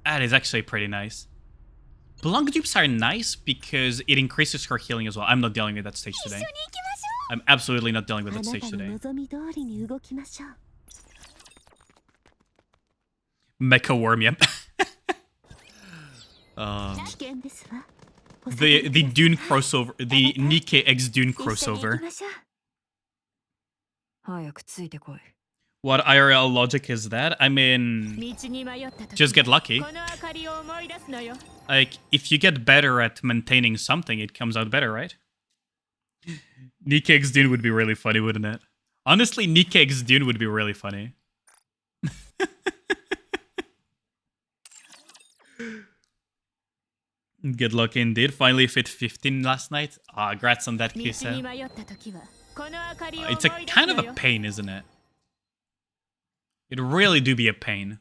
Speaker 2: That is actually pretty nice. Belong dupes are nice because it increases her healing as well. I'm not dealing with that stage today. I'm absolutely not dealing with
Speaker 4: あ
Speaker 2: that
Speaker 4: な
Speaker 2: stage
Speaker 4: たの
Speaker 2: today.
Speaker 4: 望み通りに動きましょう。
Speaker 2: Mecha Worm, yep.
Speaker 4: 危険ですわ。
Speaker 2: The Dune crossover, the Nikke X Dune crossover.
Speaker 5: 早くついてこい。
Speaker 2: What IRL logic is that? I mean,
Speaker 1: 道に迷った時
Speaker 2: just get lucky.
Speaker 1: この明かりを思い出すのよ
Speaker 2: Like, if you get better at maintaining something, it comes out better, right? Nikke X Dune would be really funny, wouldn't it? Honestly, Nikke X Dune would be really funny. Good luck indeed. Finally fit 15 last night. Ah, congrats on that,
Speaker 1: 道に
Speaker 2: Kisa.
Speaker 1: 迷った時はこの明かりを思い
Speaker 2: It's
Speaker 1: 出
Speaker 2: a
Speaker 1: す
Speaker 2: kind
Speaker 1: の
Speaker 2: of a
Speaker 1: よ
Speaker 2: pain, isn't it? It really do be a pain.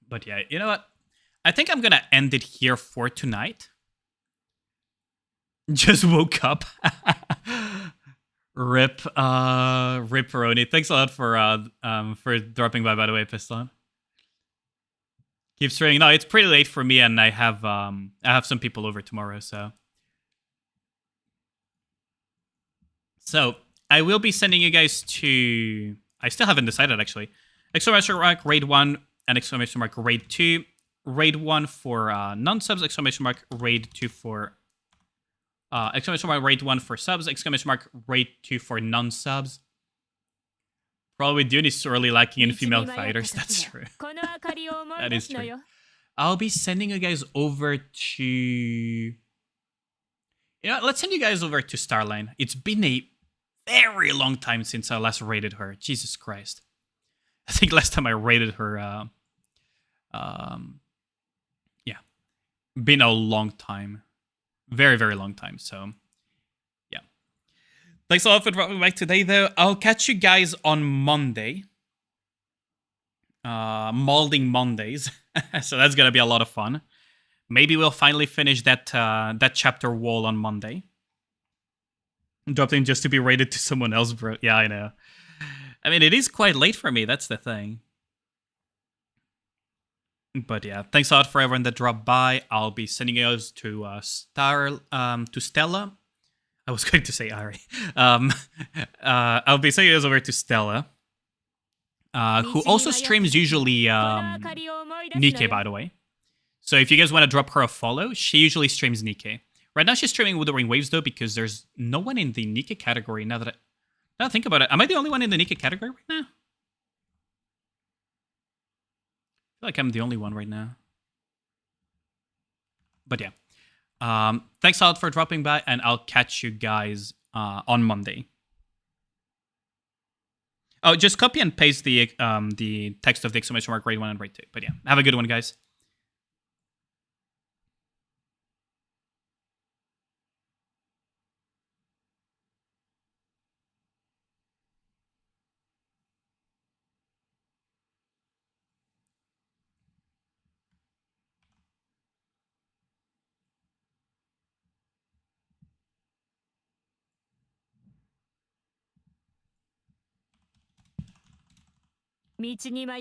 Speaker 2: But yeah, you know what? I think I'm gonna end it here for tonight. Just woke up. Rip, Rip Roni. Thanks a lot for dropping by the way, Piston. Keep streaming. No, it's pretty late for me, and I have some people over tomorrow, so. So I will be sending you guys to. I still haven't decided actually. Exclamation mark raid 1 and exclamation mark raid 2. Raid 1 for non-subs. Exclamation mark raid 2 for. Exclamation mark raid 1 for subs. Exclamation mark raid 2 for non-subs. Probably Dune is sorely lacking in female fighters. That's true.
Speaker 1: この明かりを思い
Speaker 2: That
Speaker 1: 出
Speaker 2: is
Speaker 1: すの
Speaker 2: true.
Speaker 1: よ
Speaker 2: I'll be sending you guys over to. You know, let's send you guys over to Starline. It's been a very long time since I last raided her. Jesus Christ. I think last time I raided her, yeah, been a long time. Very, very long time. So, yeah. Thanks a lot for dropping by today, though. I'll catch you guys on Monday. Molding Mondays. So that's gonna be a lot of fun. Maybe we'll finally finish that that chapter wall on Monday. Dropped in just to be rated to someone else, bro. Yeah, I know. I mean, it is quite late for me. That's the thing. But yeah, thanks a lot for everyone that dropped by. I'll be sending you guys to to Stella. I was going to say Ari. I'll be sending you guys over to Stella, who also streams usually
Speaker 1: この明かりを思い出すの
Speaker 2: Nikke,
Speaker 1: よ
Speaker 2: by the way. So if you guys want to drop her a follow, she usually streams Nikke. Right now she's streaming Wuthering Waves though, because there's no one in the Nikke category now that I think about it. Am I the only one in the Nikke category right now? I feel like I'm the only one right now. But yeah. Thanks a lot for dropping by, and I'll catch you guys on Monday. Oh, just copy and paste the text of the exclamation mark raid 1 and raid 2. But yeah, have a good one, guys.
Speaker 1: 道に迷っ